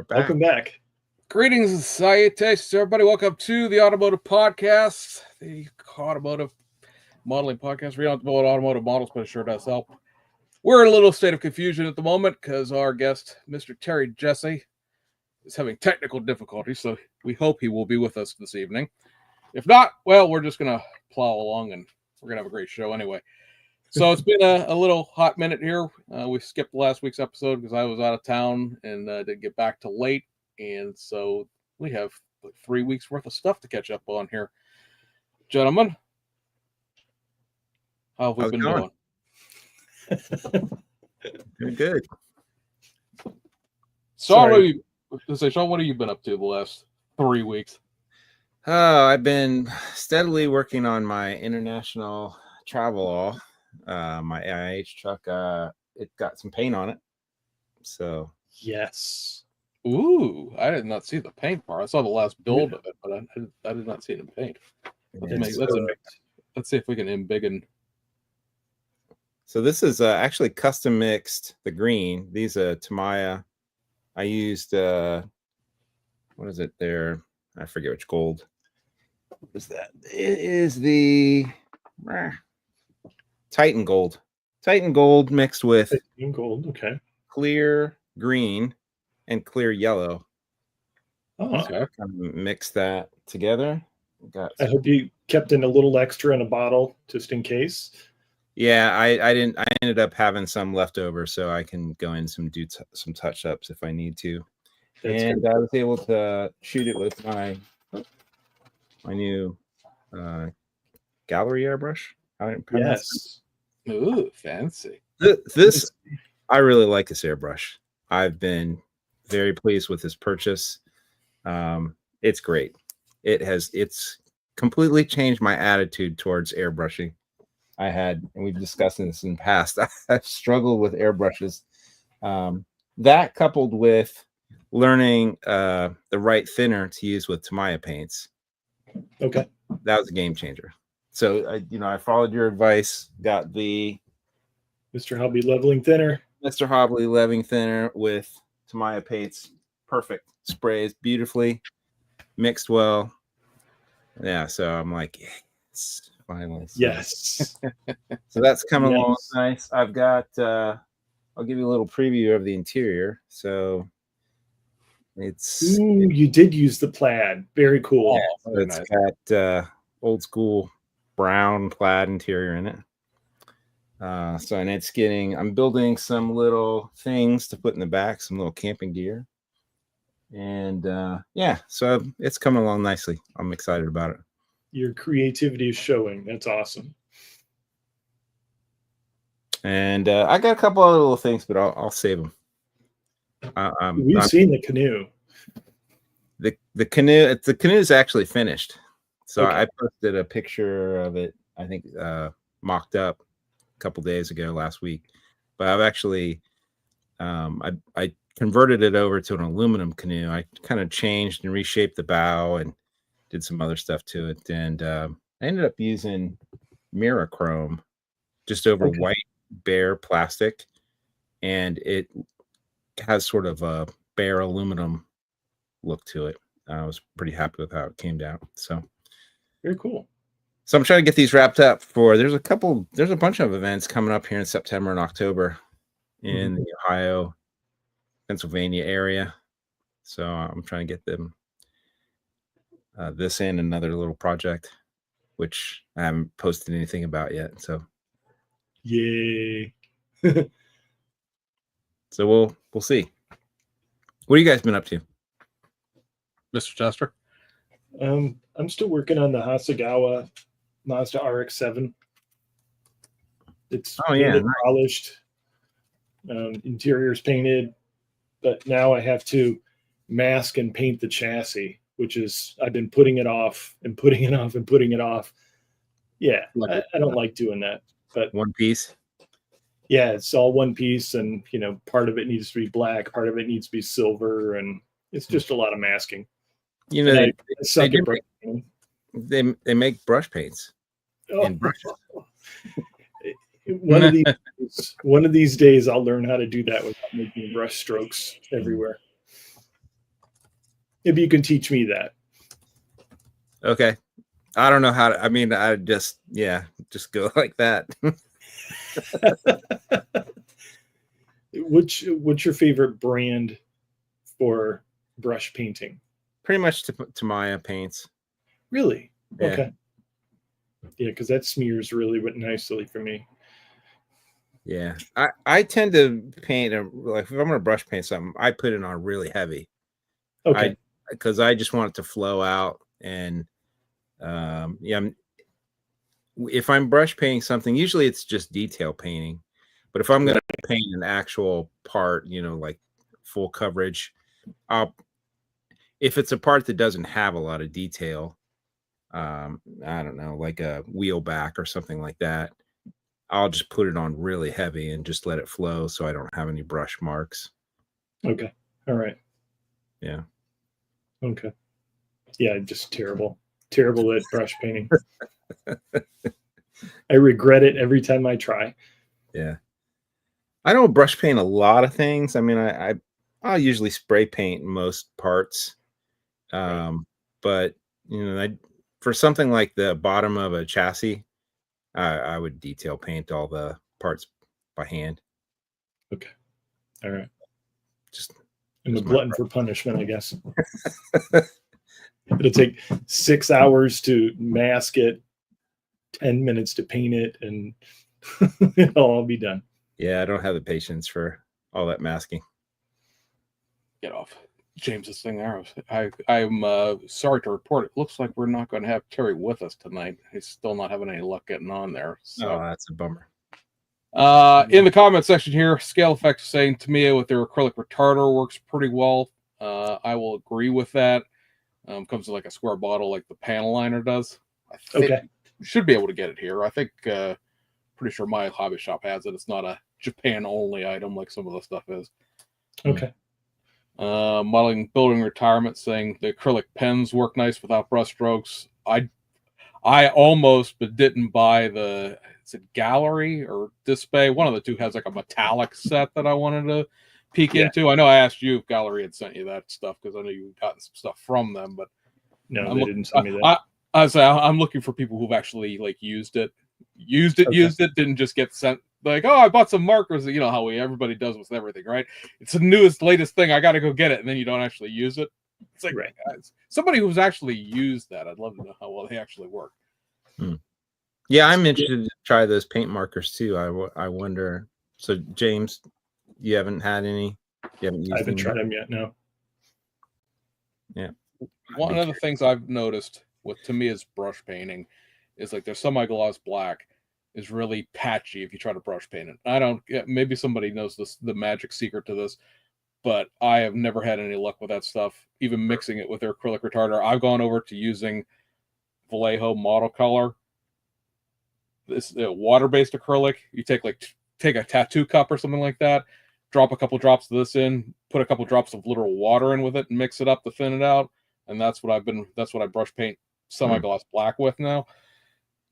back. Welcome back. Greetings and salutations, everybody. Welcome to the Automotive Podcast, the automotive modeling podcast. We don't build automotive models, but it sure does help. We're in a little state of confusion at the moment because our guest, Mr. Terry Jessee, is having technical difficulties, so we hope he will be with us this evening. If not, well, we're just going to plow along and we're going to have a great show anyway. So it's been a little hot minute here. We skipped last week's episode because I was out of town and didn't get back till late. And so we have like 3 weeks worth of stuff to catch up on here. Gentlemen, how have we been doing? Doing good. Sean, what have you been up to the last 3 weeks? Oh, I've been steadily working on my international travel all. My AIH truck, it got some paint on it. So Yes. Ooh, I did not see the paint part. I saw the last build of it, but I did not see the paint. Let's see if we can embiggen. So this is actually custom mixed, the green. These are Tamiya. I used, what is it there? I forget which gold. What is that? It is the Titan gold. Titan gold mixed with Titan gold, okay. Clear green and clear yellow. Oh, okay. So mix that together. I hope you kept in a little extra in a bottle just in case. Yeah, I didn't. I ended up having some left over, so I can go in some touch ups if I need to. That's and good. I was able to shoot it with my new gallery airbrush. Yes. Ooh, fancy. This I really like this airbrush. I've been very pleased with this purchase. It's great. It's completely changed my attitude towards airbrushing. And we've discussed this in the past. I've struggled with airbrushes. That coupled with learning the right thinner to use with Tamiya paints. Okay. That was a game changer. So I followed your advice, got the Mr. Hobby leveling thinner. Mr. Hobby leveling thinner with Tamiya paints. Perfect. Sprays beautifully, mixed well. Yeah, so I'm like, yes, finally. Yes. So that's coming along nice. I've got I'll give you a little preview of the interior. So it's you did use the plaid. Very cool. Yeah, so it's got old school brown plaid interior in it. I'm building some little things to put in the back, some little camping gear. And so it's coming along nicely. I'm excited about it. Your creativity is showing. That's awesome. And I got a couple other little things, but I'll save them. We've seen the canoe. The canoe is actually finished. So okay. I posted a picture of it, I think mocked up a couple days ago last week. But I've actually I converted it over to an aluminum canoe. I kind of changed and reshaped the bow and did some other stuff to it. And I ended up using Mirachrome just over white bare plastic. And it has sort of a bare aluminum look to it. I was pretty happy with how it came out. So very cool. So I'm trying to get these wrapped up there's a bunch of events coming up here in September and October in the Ohio, Pennsylvania area. So I'm trying to get them this and another little project, which I haven't posted anything about yet. So yay. So we'll see. What have you guys been up to? Mr. Chester? I'm still working on the Hasegawa Mazda RX-7. It's polished. Interior's painted, but now I have to mask and paint the chassis, which is I've been putting it off and putting it off and putting it off. Yeah, I don't like doing that. But one piece. Yeah, it's all one piece, and part of it needs to be black, part of it needs to be silver, and it's just a lot of masking. They make brush paints and brushes. One of these days I'll learn how to do that without making brush strokes everywhere. Maybe you can teach me that. Okay. I don't know how to, I mean, I just go like that. What's your favorite brand for brush painting? Pretty much to Maya paints. Really? Yeah. Okay. Yeah, because that smears really nicely for me. Yeah. I tend to paint, like if I'm going to brush paint something, I put it on really heavy. Okay. Because I just want it to flow out. And if I'm brush painting something, usually it's just detail painting. But if I'm going to paint an actual part, like full coverage, if it's a part that doesn't have a lot of detail, I don't know, like a wheel back or something like that, I'll just put it on really heavy and just let it flow so I don't have any brush marks. Okay. All right. Yeah. Okay. Yeah, just terrible at brush painting. I regret it every time I try. Yeah. I don't brush paint a lot of things. I mean, I'll usually spray paint most parts. But for something like the bottom of a chassis, I would detail paint all the parts by hand. Okay. All right. I'm a glutton for punishment, I guess. It'll take 6 hours to mask it, 10 minutes to paint it, and it'll all be done. Yeah, I don't have the patience for all that masking. Get off James's thing there. I'm sorry to report, it looks like we're not going to have Terry with us tonight. He's still not having any luck getting on there. So. Oh, that's a bummer. In the comment section here, Scale Effects saying Tamiya with their acrylic retarder works pretty well. I will agree with that. Comes in like a square bottle like the panel liner does. I think you should be able to get it here. I think pretty sure my hobby shop has it. It's not a Japan only item like some of the stuff is. Okay. Modeling Building Retirement saying the acrylic pens work nice without brush strokes. I almost but didn't buy the Gallery or Display. One of the two has like a metallic set that I wanted to peek into. I know I asked you if Gallery had sent you that stuff because I know you've gotten some stuff from them, but no, they didn't send me that. I'm looking for people who've actually like used it, didn't just get sent like, oh, I bought some markers. You know how everybody does with everything, right? It's the newest, latest thing. I got to go get it, and then you don't actually use it. It's like guys, somebody who's actually used that. I'd love to know how well they actually work. Yeah, I'm interested to try those paint markers too. I wonder. So, James, you haven't had any? You haven't used I haven't tried them yet. No. Yeah. One of the things I've noticed with Tamiya's brush painting is like their semi-gloss black is really patchy if you try to brush paint it. I don't. Maybe somebody knows the magic secret to this, but I have never had any luck with that stuff. Even mixing it with their acrylic retarder, I've gone over to using Vallejo Model Color. This water-based acrylic. You take a tattoo cup or something like that, drop a couple drops of this in, put a couple drops of literal water in with it, and mix it up to thin it out. And that's what I brush paint semi-gloss black with now.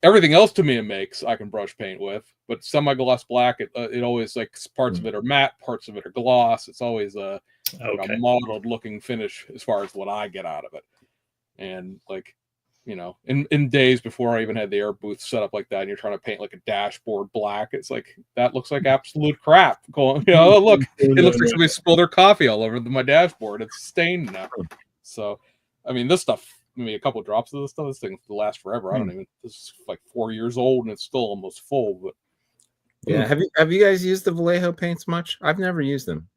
Everything else to me it makes I can brush paint with, but semi-gloss black it always like parts of it are matte, parts of it are gloss. It's always like a mottled looking finish as far as what I get out of it. And like, you know, in days before I even had the air booth set up like that, and you're trying to paint like a dashboard black, it's like that looks like absolute crap. Going, you know, look, it looks like somebody spilled their coffee all over my dashboard. It's stained now. So, I mean, this stuff. I mean, a couple of drops of this stuff. This thing will last forever. I don't even. This is like 4 years old, and it's still almost full. But yeah, have you guys used the Vallejo paints much? I've never used them.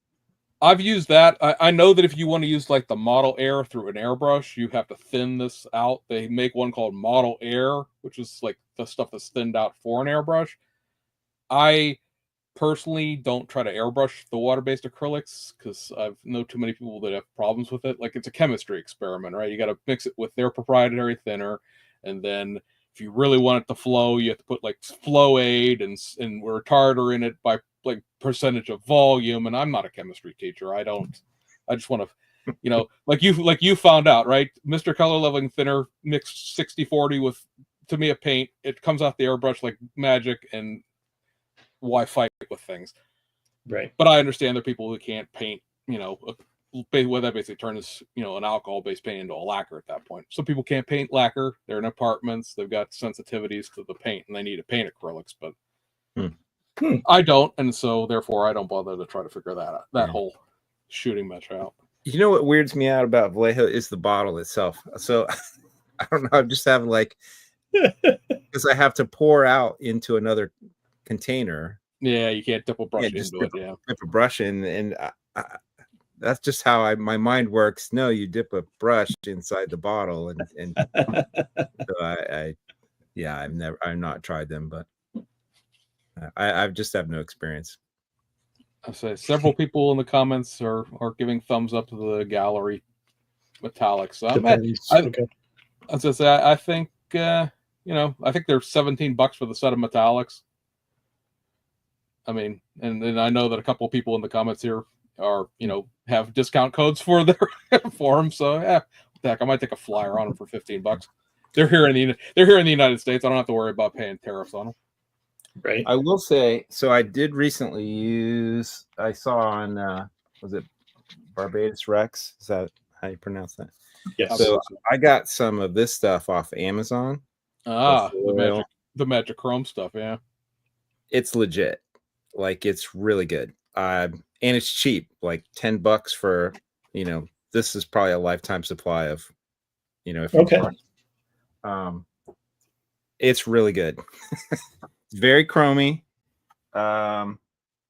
I've used that. I know that if you want to use like the Model Air through an airbrush, you have to thin this out. They make one called Model Air, which is like the stuff that's thinned out for an airbrush. I personally don't try to airbrush the water-based acrylics because I've know too many people that have problems with it. Like it's a chemistry experiment, right? You got to mix it with their proprietary thinner, and then if you really want it to flow, you have to put like flow aid and retarder in it by like percentage of volume. And I'm not a chemistry teacher. I just want to, you know, like you found out, right? Mr. Color Leveling Thinner mixed 60-40 with Tamiya paint. It comes off the airbrush like magic, and why fight with things? Right. But I understand there are people who can't paint, you know, what that basically turns, an alcohol-based paint into a lacquer at that point. Some people can't paint lacquer. They're in apartments. They've got sensitivities to the paint, and they need to paint acrylics, but I don't, and so therefore I don't bother to try to figure that whole shooting match out. You know what weirds me out about Vallejo is the bottle itself. So I don't know. I'm just having because I have to pour out into another container. Yeah, you can't dip a brush into it. Dip a brush in, and that's just how my mind works. No, you dip a brush inside the bottle, and so I've not tried them, but I just have no experience. I say several people in the comments are giving thumbs up to the gallery metallics. I think I think they're $17 for the set of metallics. I mean, and I know that a couple of people in the comments here are have discount codes for them. So heck, I might take a flyer on them for $15. They're here in the United States. I don't have to worry about paying tariffs on them. Right. I will say, so I did recently I saw on, was it Barbados Rex? Is that how you pronounce that? Yes. So I got some of this stuff off Amazon. The Magic Chrome stuff. Yeah. It's legit. Like, it's really good. And it's cheap, like $10 for, this is probably a lifetime supply of, it's really good. It's very chromy,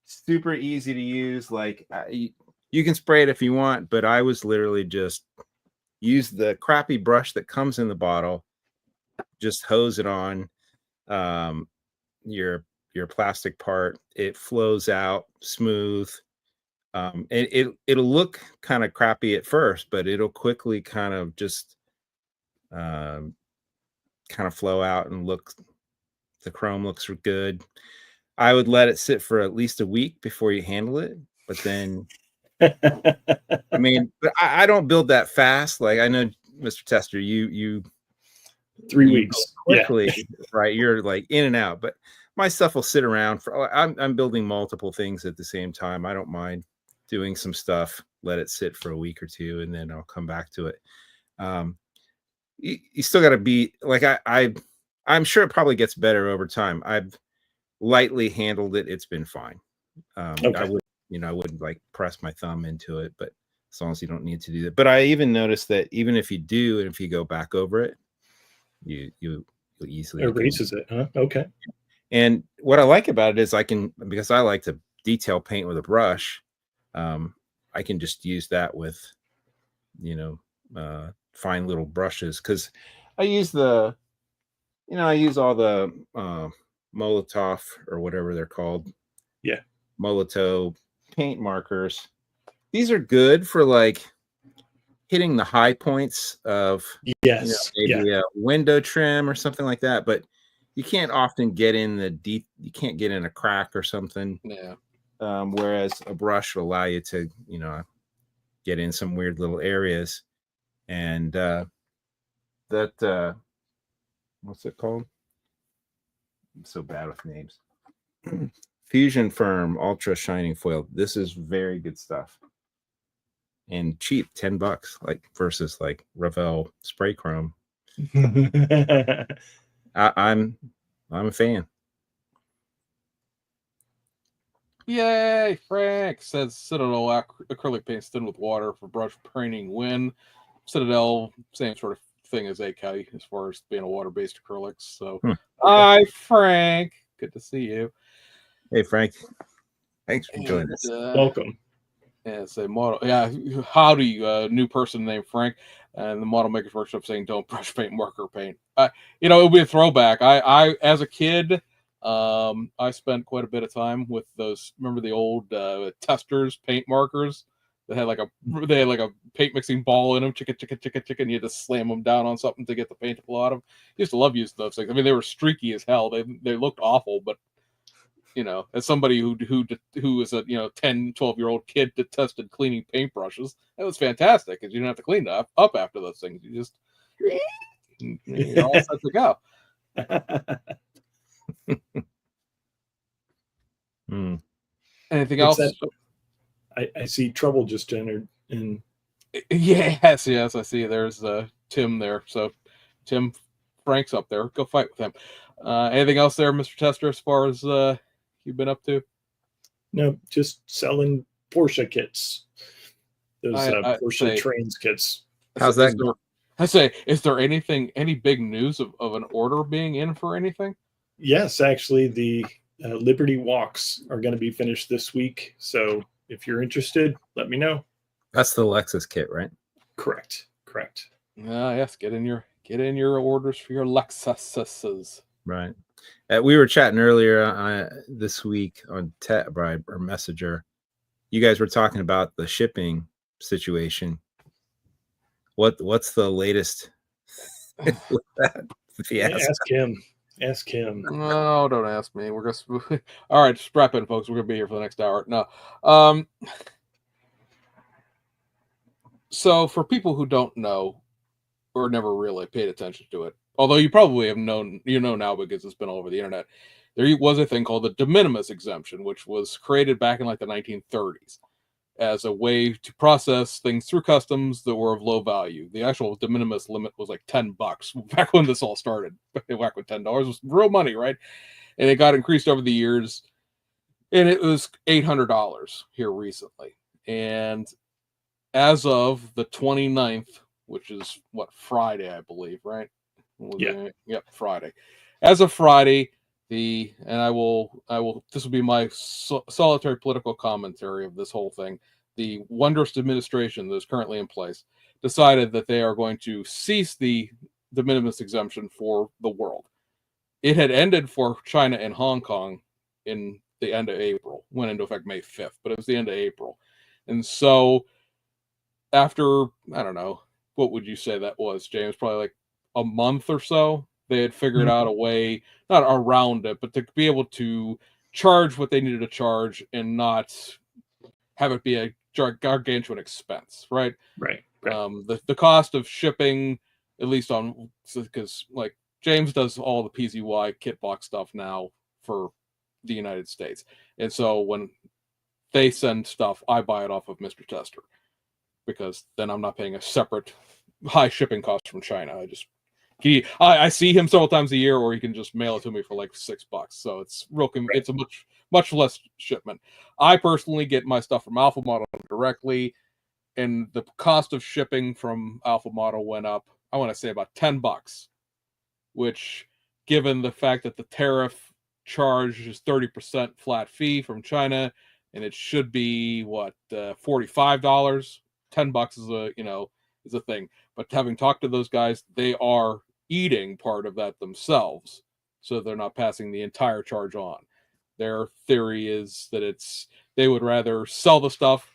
super easy to use. Like, you can spray it if you want, but I was literally just use the crappy brush that comes in the bottle, just hose it on your plastic part. It flows out smooth. It'll look kind of crappy at first, but it'll quickly kind of just kind of flow out and the chrome looks good. I would let it sit for at least a week before you handle it, but then I mean, but I don't build that fast. Like, I know, Mr. Tester, you 3 weeks quickly, right? You're like in and out, but my stuff will sit around for. I'm building multiple things at the same time. I don't mind doing some stuff, let it sit for a week or two, and then I'll come back to it. You still got to be like I'm sure it probably gets better over time. I've lightly handled it. It's been fine. I wouldn't like press my thumb into it, but as long as you don't need to do that. But I even noticed that even if you do, and if you go back over it, you'll easily erases it, huh? Okay. And what I like about it is because I like to detail paint with a brush, I can just use that with, fine little brushes. Cause I use all the Molotov or whatever they're called. Yeah. Molotov paint markers. These are good for like hitting the high points of maybe a window trim or something like that. But you can't often get in you can't get in a crack or something. Yeah. Whereas a brush will allow you to, get in some weird little areas. And what's it called? I'm so bad with names. Fusion Firm Ultra Shining Foil. This is very good stuff. And cheap, $10, like versus like Revell spray chrome. I'm a fan. Yay! Frank says Citadel acrylic paint thin with water for brush painting when. Citadel, same sort of thing as AK as far as being a water-based acrylics. So, Hi, Frank. Good to see you. Hey, Frank. Thanks for joining us. Welcome. Yeah, say model. Yeah, howdy, new person named Frank, and the Model Makers Workshop saying don't brush paint, marker paint. It'll be a throwback. I as a kid, I spent quite a bit of time with those. Remember the old testers paint markers that had like a paint mixing ball in them, chicka chicka chicka chicka, and you had to slam them down on something to get the paint to pull out of them. Used to love using those things. I mean, they were streaky as hell. They looked awful, but as somebody who was a 10, 12-year-old kid that tested cleaning paintbrushes, that was fantastic because you didn't have to clean up after those things. You just you're all set to go. Anything else? I see Trouble just entered. And Yes, I see. There's Tim there. So Tim Frank's up there. Go fight with him. Anything else there, Mr. Tester, as far as you've been up to? no, just selling Porsche kits. Those I Porsche say- Trains kits. How's that going? I say, is there any big news of an order being in for anything? Yes, actually, the Liberty Walks are going to be finished this week. So if you're interested, let me know. That's the Lexus kit, right? Correct. Yes, get in your orders for your Lexuses. Right. We were chatting earlier this week on or Messenger. You guys were talking about the shipping situation. What's the latest with that? Ask him. No, don't ask me. We're gonna. All right, strap in, folks. We're gonna be here for the next hour. No. So for people who don't know or never really paid attention to it, although you probably have known, now because it's been all over the internet, there was a thing called the de minimis exemption, which was created back in like the 1930s as a way to process things through customs that were of low value. The actual de minimis limit was like $10 back when this all started. Back when $10 was real money, right? And it got increased over the years, and it was $800 here recently. And as of the 29th, which is Friday, I believe, right? Yeah. Yep, Friday. As of Friday, I will this will be my solitary political commentary of this whole thing. The wondrous administration that is currently in place decided that they are going to cease the de minimis exemption for the world. It had ended for China and Hong Kong in the end of April, went into effect May 5th, but it was the end of April. And so after, I don't know, what would you say that was, James? Probably like a month or so. They had figured out a way, not around it, but to be able to charge what they needed to charge and not have it be a gargantuan expense, right? Right. The cost of shipping, at least on, because like James does all the PZY kit box stuff now for the United States. And so when they send stuff, I buy it off of Mr. Tester, because then I'm not paying a separate high shipping cost from China. I see him several times a year, or he can just mail it to me for like $6. So it's it's a much less shipment. I personally get my stuff from Alpha Model directly, and the cost of shipping from Alpha Model went up, I want to say about $10, which, given the fact that the tariff charge is 30% flat fee from China, and it should be $45. $10 is a thing. But having talked to those guys, they are eating part of that themselves, so they're not passing the entire charge on. Their theory is that they would rather sell the stuff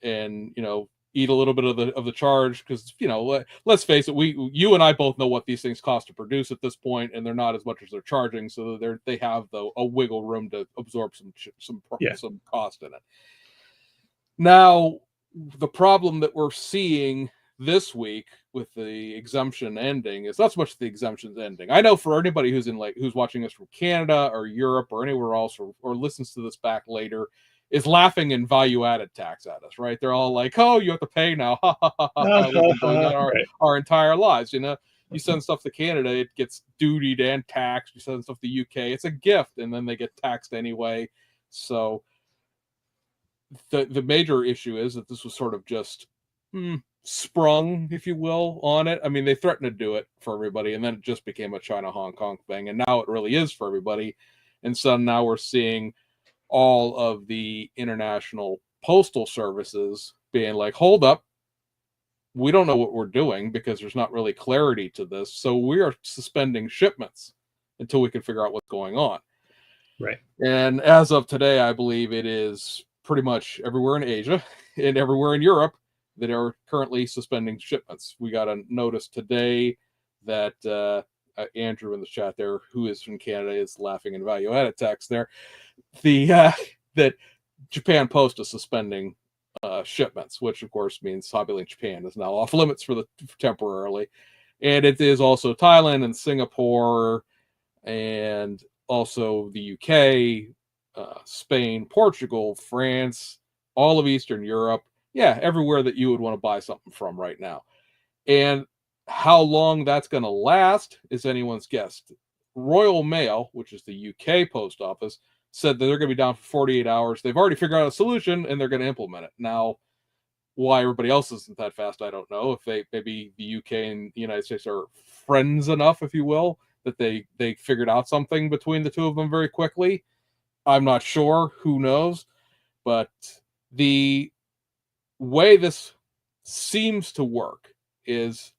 and eat a little bit of the charge, because let's face it, you and I both know what these things cost to produce at this point, and they're not as much as they're charging, so they have a wiggle room to absorb some cost in it. Now, the problem that we're seeing this week with the exemption ending is not so much the exemptions ending. I know for anybody who's watching us from Canada or Europe or anywhere else, or listens to this back later, is laughing in value-added tax at us, right? They're all like, "Oh, you have to pay now." We've been doing that our entire lives. You send stuff to Canada, it gets dutied and taxed. You send stuff to UK, it's a gift, and then they get taxed anyway. So the major issue is that this was sort of just sprung, if you will, on it. I mean, they threatened to do it for everybody, and then it just became a China-Hong Kong thing, and now it really is for everybody. And so now we're seeing all of the international postal services being like, hold up, we don't know what we're doing, because there's not really clarity to this, so we are suspending shipments until we can figure out what's going on. Right. And as of today, I believe it is pretty much everywhere in Asia and everywhere in Europe that are currently suspending shipments. We got a notice today that Andrew in the chat there, who is from Canada, is laughing in value-added tax there. That Japan Post is suspending shipments, which of course means Hobby Japan is now off limits for temporarily. And it is also Thailand and Singapore, and also the UK, Spain, Portugal, France, all of Eastern Europe, Yeah, everywhere that you would want to buy something from right now. And how long that's going to last is anyone's guess. Royal Mail, which is the UK post office, said that they're going to be down for 48 hours. They've already figured out a solution and they're going to implement it. Now, why everybody else isn't that fast, I don't know. If maybe the UK and the United States are friends enough, if you will, that they figured out something between the two of them very quickly. I'm not sure. Who knows? But the way this seems to work is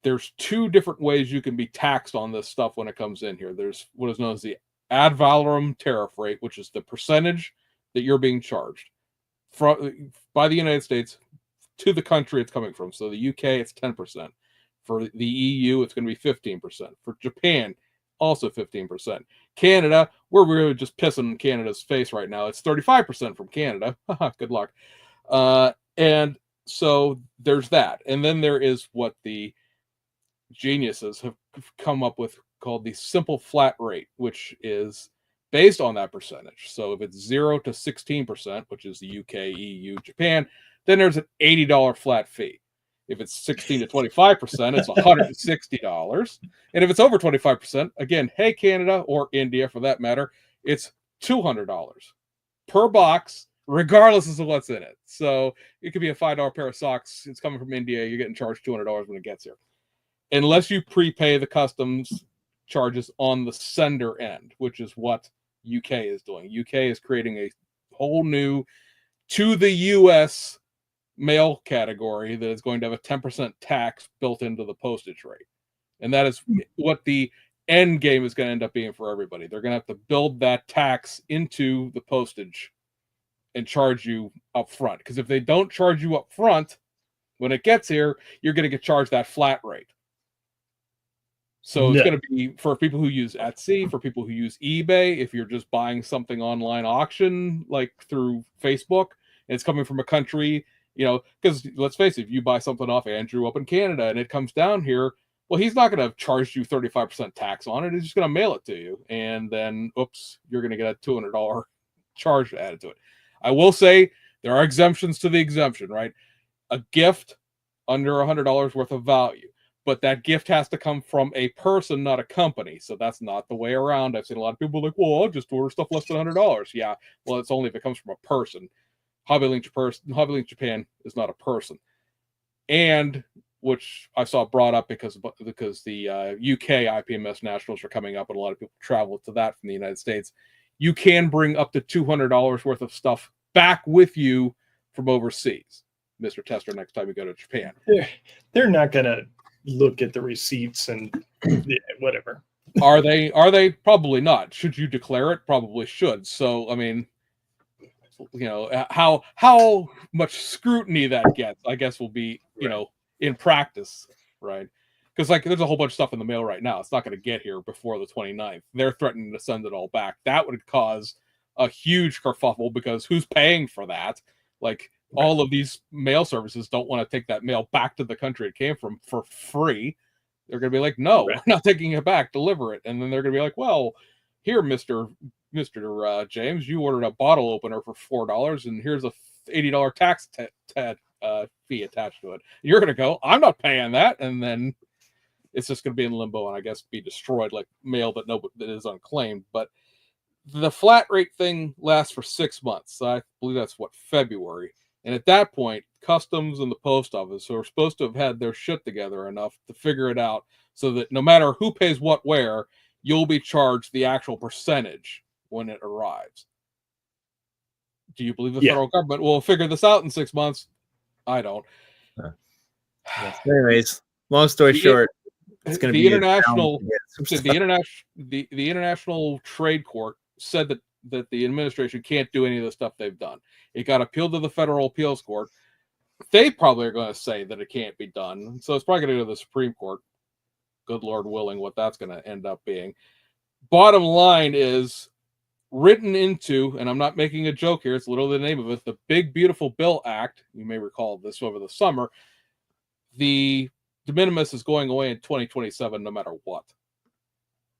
there's two different ways you can be taxed on this stuff when it comes in here. There's what is known as the ad valorem tariff rate, which is the percentage that you're being charged by the United States to the country it's coming from. So the UK, it's 10%. For the EU, it's going to be 15%. For Japan, also 15%. Canada, we're really just pissing in Canada's face right now. It's 35% from Canada. Good luck. And so there's that. And then there is what the geniuses have come up with called the simple flat rate, which is based on that percentage. So if it's 0 to 16%, which is the UK, EU, Japan, then there's an $80 flat fee. If it's 16 to 25%, it's $160. And if it's over 25%, again, hey, Canada or India for that matter, it's $200 per box, regardless of what's in it. So it could be a $5 pair of socks. It's coming from India. You're getting charged $200 when it gets here. Unless you prepay the customs charges on the sender end, which is what UK is doing. UK is creating a whole new to the US mail category that is going to have a 10% tax built into the postage rate. And that is what the end game is going to end up being for everybody. They're going to have to build that tax into the postage and charge you up front. Because if they don't charge you up front, when it gets here, you're going to get charged that flat rate. So it's going to be for people who use Etsy, for people who use eBay, if you're just buying something online auction, like through Facebook, and it's coming from a country, you know, because let's face it, if you buy something off Andrew up in Canada and it comes down here, well, he's not going to charge you 35% tax on it. He's just going to mail it to you. And then, oops, you're going to get a $200 charge added to it. I will say there are exemptions to the exemption, right? A gift under $100 worth of value. But that gift has to come from a person, not a company. So that's not the way around. I've seen a lot of people like, well, I'll just order stuff less than $100. Yeah, well, it's only if it comes from a person. Hobbylink Japan is not a person. And which I saw brought up because the UK IPMS nationals are coming up and a lot of people travel to that from the United States. You can bring up to $200 worth of stuff back with you from overseas, Mr. Tester, next time you go to Japan. They're not going to look at the receipts and whatever. Are they? Probably not. Should you declare it? Probably should. So, I mean, you know, how much scrutiny that gets, I guess, will be, you know, in practice, right? Because, like, there's a whole bunch of stuff in the mail right now. It's not going to get here before the 29th. They're threatening to send it all back. That would cause a huge kerfuffle because who's paying for that? Like, all of these mail services don't want to take that mail back to the country it came from for free. They're going to be like, no, we're not taking it back, deliver it. And then they're going to be like, well, here, Mr. James, you ordered a bottle opener for $4 and here's a $80 tax fee attached to it. You're going to go, I'm not paying that. And then it's just going to be in limbo and I guess be destroyed like mail that is unclaimed. But the flat rate thing lasts for 6 months. I believe that's February. And at that point, customs and the post office are supposed to have had their shit together enough to figure it out so that no matter who pays what where, you'll be charged the actual percentage when it arrives. Do you believe the federal government will figure this out in 6 months? I don't. Yes. Anyways, long story short, it's going to be the international trade court said that the administration can't do any of the stuff they've done. It got appealed to the federal appeals court. They probably are going to say that it can't be done. So it's probably going to go to the Supreme Court. Good Lord willing, what that's going to end up being. Bottom line is written into, and I'm not making a joke here, it's literally the name of it, the Big Beautiful Bill Act. You may recall this over the summer. The de minimis is going away in 2027 no matter what.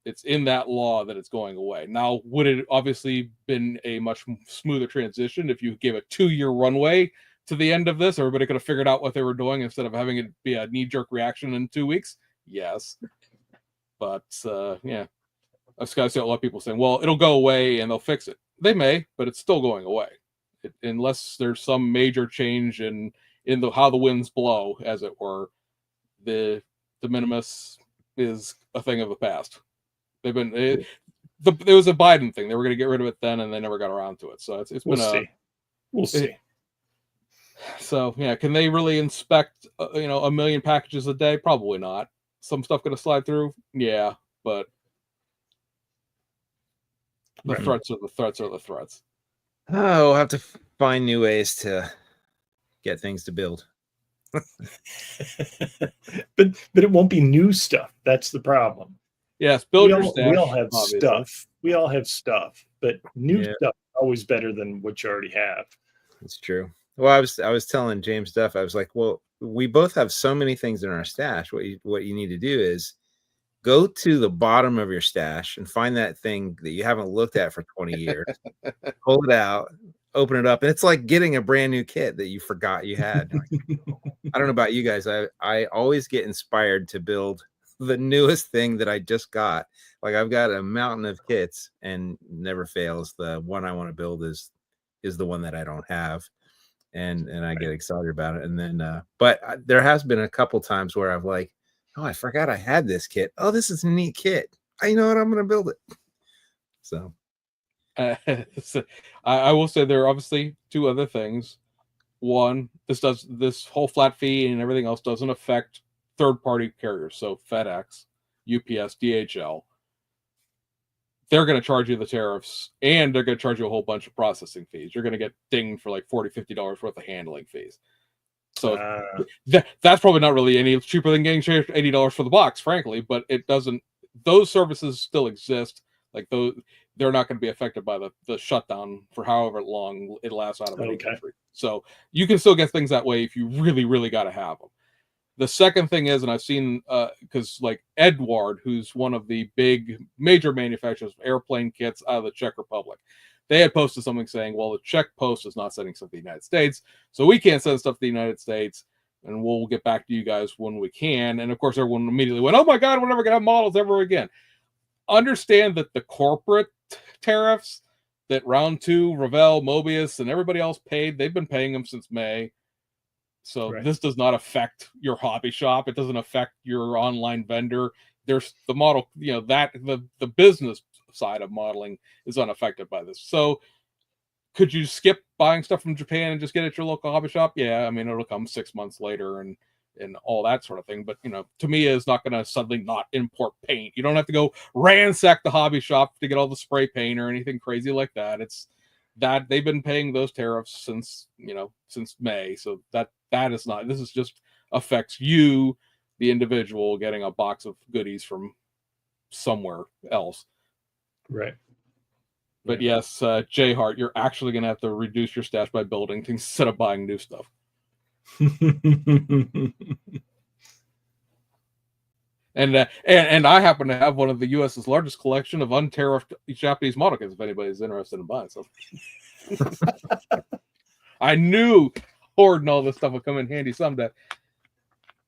It's in that law that it's going away. Now, would it obviously been a much smoother transition if you gave a 2-year runway to the end of this? Everybody could have figured out what they were doing instead of having it be a knee-jerk reaction in 2 weeks? Yes. But, yeah. I've got to see a lot of people saying, well, it'll go away and they'll fix it. They may, but it's still going away. Unless there's some major change in how the winds blow, as it were, the minimis is a thing of the past. It was a Biden thing. They were going to get rid of it then, and they never got around to it. So We'll see. So yeah, can they really inspect 1 million packages a day? Probably not. Some stuff going to slide through. Yeah, but the threats are the threats. Oh, we'll have to find new ways to get things to build. but it won't be new stuff. That's the problem. Yes, build your We stash. all have obviously. stuff. We all have stuff, but new stuff is always better than what you already have. That's true. Well, I was telling James Duff, I was like, well, we both have so many things in our stash. What you need to do is go to the bottom of your stash and find that thing that you haven't looked at for 20 years. Pull it out, open it up, and it's like getting a brand new kit that you forgot you had. I don't know about you guys. I always get inspired to build the newest thing that I just got. Like I've got a mountain of kits, and never fails, the one I want to build is the one that I don't have, and I get excited about it. And then but there has been a couple times where I've like, oh, I forgot I had this kit. Oh, this is a neat kit. You know what? I'm going to build it. So I will say there are obviously two other things. One, this whole flat fee and everything else doesn't affect third-party carriers. So FedEx, UPS, DHL, they're going to charge you the tariffs, and they're going to charge you a whole bunch of processing fees. You're going to get dinged for like $40, $50 worth of handling fees. So that's probably not really any cheaper than getting charged $80 for the box, frankly, but it doesn't, those services still exist. Like those, they're not going to be affected by the shutdown for however long it lasts out of any country. So you can still get things that way if you really, really got to have them. The second thing is, and I've seen, because like Edward, who's one of the big major manufacturers of airplane kits out of the Czech Republic, they had posted something saying, well, the Czech Post is not sending stuff to the United States, so we can't send stuff to the United States, and we'll get back to you guys when we can. And of course, everyone immediately went, oh my God, we're never going to have models ever again. Understand that the corporate tariffs that Round 2, Revell, Mobius, and everybody else paid, they've been paying them since May. So this does not affect your hobby shop. It doesn't affect your online vendor. There's the model, that the business side of modeling is unaffected by this. So could you skip buying stuff from Japan and just get it at your local hobby shop? Yeah, I mean, it'll come 6 months later and all that sort of thing. But, to me, it's not going to suddenly not import paint. You don't have to go ransack the hobby shop to get all the spray paint or anything crazy like that. It's that they've been paying those tariffs since May. So that is not, this is just affects you, the individual, getting a box of goodies from somewhere else. Right. But yes, Jay Hart, you're actually going to have to reduce your stash by building things instead of buying new stuff. And I happen to have one of the U.S.'s largest collection of untariffed Japanese model kits, if anybody's interested in buying some. I knew hoarding all this stuff would come in handy someday.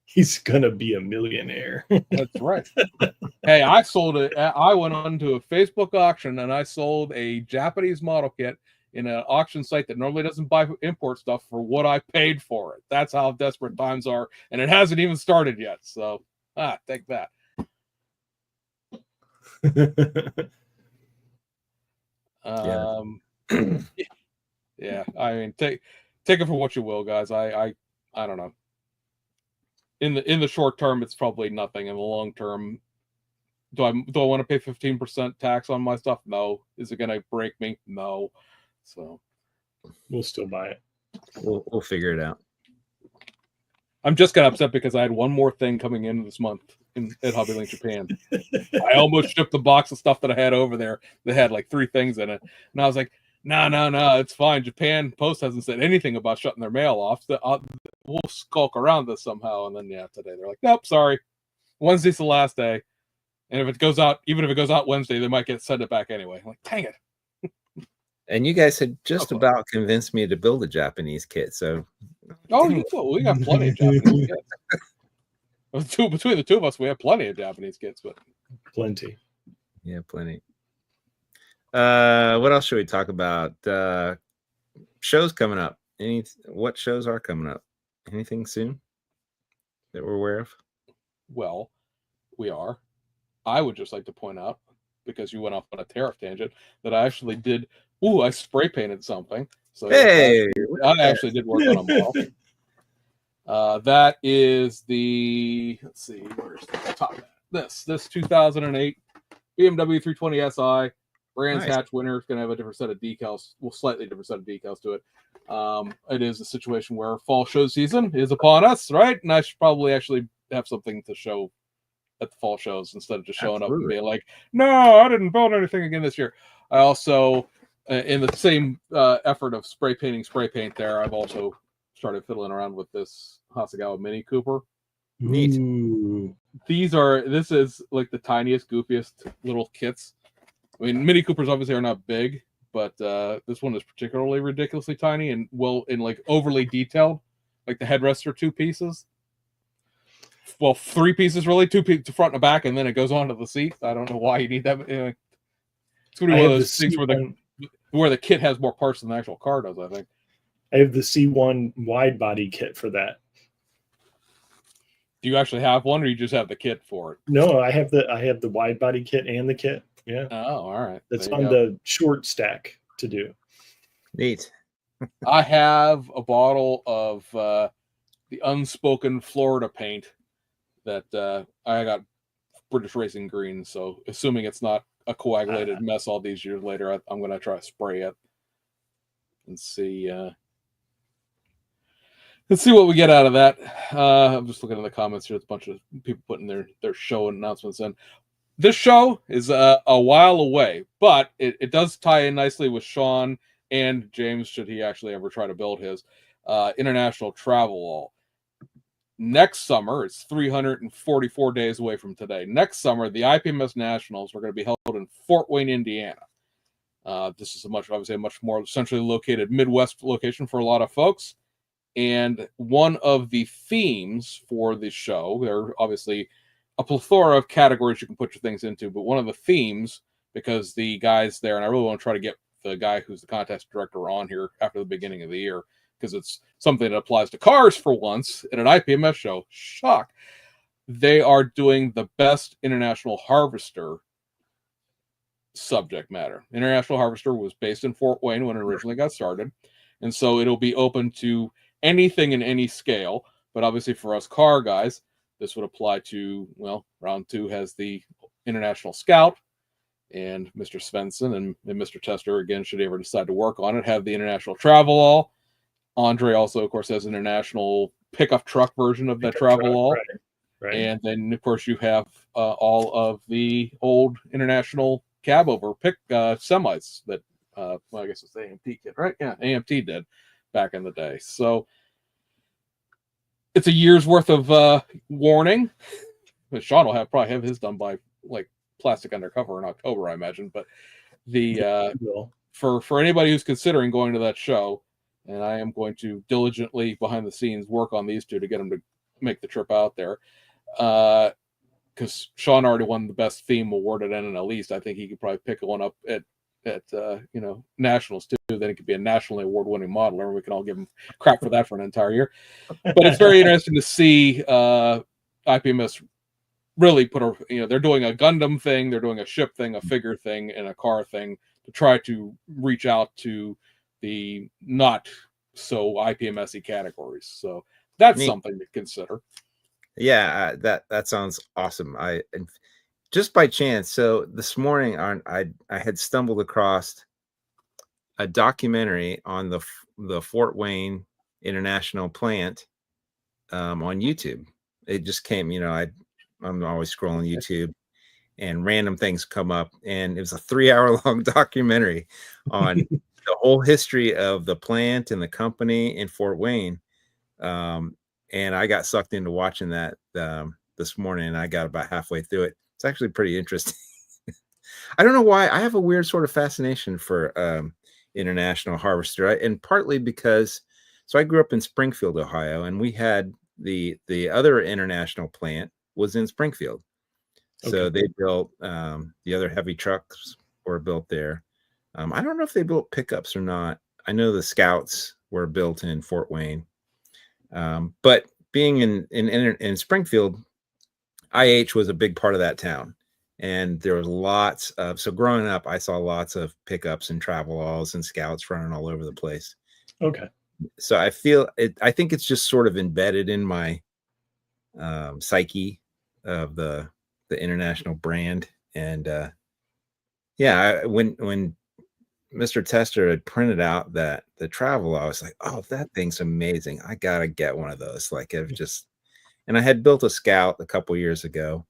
He's gonna be a millionaire. That's right. Hey, I sold it. I went on to a Facebook auction and I sold a Japanese model kit in an auction site that normally doesn't buy import stuff for what I paid for it. That's how desperate times are, and it hasn't even started yet. So, take that. Yeah. I mean, take it for what you will, guys. I don't know. In the short term, it's probably nothing. In the long term, do I want to pay 15% tax on my stuff? No. Is it going to break me? No. So we'll still buy it. We'll figure it out. I'm just kind of upset because I had one more thing coming in this month at HobbyLink Japan. I almost shipped the box of stuff that I had over there that had like 3 things in it, and I was like, no, it's fine. Japan Post hasn't said anything about shutting their mail off. We'll skulk around this somehow. And then today they're like, nope, sorry, Wednesday's the last day. And if it goes out, even if it goes out Wednesday, they might send it back anyway. I'm like, dang it. And you guys had just about convinced me to build a Japanese kit. So, we got plenty of Japanese kits. Between the two of us, we have plenty of Japanese kits, but Plenty. Yeah, plenty. What else should we talk about? Shows coming up. What shows are coming up? Anything soon that we're aware of? Well, we are. I would just like to point out, because you went off on a tariff tangent, that I actually did. I spray painted something. So hey, I actually did work on a model. That is the, let's see, where's the top of that? This 2008 BMW 320 SI Brands Nice. Hatch winner. It's going to have a different set of decals, slightly different set of decals to it. It is a situation where fall show season is upon us, right? And I should probably actually have something to show at the fall shows instead of just showing up and being like, no, I didn't build anything again this year. I also, in the same effort of spray paint there, I've also started fiddling around with this Hasegawa Mini Cooper. Neat. Ooh. This is like the tiniest, goofiest little kits. I mean, Mini Coopers obviously are not big, but this one is particularly ridiculously tiny and like overly detailed. Like the headrests are 2 pieces. Well, 3 pieces really, 2 pieces front and back, and then it goes onto the seat. I don't know why you need that. Anyway, it's gonna be one of those things where the kit has more parts than the actual car does. I think. I have the C1 wide body kit for that. Do you actually have one, or you just have the kit for it? No, I have the wide body kit and the kit. Yeah. Oh, all right. That's on the short stack to do. Neat. I have a bottle of the Unspoken Florida paint that I got British Racing Green. So assuming it's not a coagulated mess all these years later, I'm going to try to spray it and see. Let's see what we get out of that. I'm just looking in the comments here. There's a bunch of people putting their show announcements in. This show is a while away, but it does tie in nicely with Sean and James, should he actually ever try to build his international travel all. Next summer, it's 344 days away from today. Next summer, the IPMS Nationals are going to be held in Fort Wayne, Indiana. This is obviously a much more centrally located Midwest location for a lot of folks. And one of the themes for the show, there are obviously a plethora of categories you can put your things into, but one of the themes, because the guys there, and I really want to try to get the guy who's the contest director on here after the beginning of the year, because it's something that applies to cars for once at an IPMS show. Shock. They are doing the best international harvester subject matter. International Harvester was based in Fort Wayne when it originally got started. And so it'll be open to anything in any scale. But obviously for us car guys, this would apply to, well, round 2 has the International Scout, and Mr. Svensson and Mr. Tester, again, should he ever decide to work on it, have the International Travel All. Andre also, of course, has an international pickup truck version of that Travel All. Right. And then, of course, you have all of the old international cab over pick semis that, well, I guess it's the AMT kit, right? Yeah, AMT did back in the day. So it's a year's worth of warning. But Sean will probably have his done by like Plastic Undercover in October, I imagine. But the for anybody who's considering going to that show, and I am going to diligently behind the scenes work on these two to get them to make the trip out there. Because Sean already won the best theme award at NNL East. I think he could probably pick one up at nationals too. Then it could be a nationally award-winning modeler, and we can all give him crap for that for an entire year. But it's very interesting to see IPMS really they're doing a Gundam thing, they're doing a ship thing, a figure thing, and a car thing to try to reach out to the not so IPMS-y categories. So that's something to consider. Yeah, that sounds awesome. And just by chance, so this morning I had stumbled across a documentary on the Fort Wayne International plant on YouTube. It just came, I'm always scrolling YouTube and random things come up, and it was a 3-hour-long documentary on the whole history of the plant and the company in Fort Wayne. And I got sucked into watching that this morning, and I got about halfway through it. It's actually pretty interesting. I don't know why. I have a weird sort of fascination for International Harvester, and partly because I grew up in Springfield, Ohio, and we had the other international plant was in Springfield. So Okay. they built the other heavy trucks were built there. I don't know if they built pickups or not. I know the Scouts were built in Fort Wayne, but being in Springfield, IH was a big part of that town, and there was lots of. So growing up, I saw lots of pickups and travel-alls and Scouts running all over the place. Okay. So I feel it. I think it's just sort of embedded in my psyche of the international brand, and when Mr. Tester had printed out the travel, I was like, oh, that thing's amazing. I gotta get one of those. Like it was just, and I had built a Scout a couple years ago,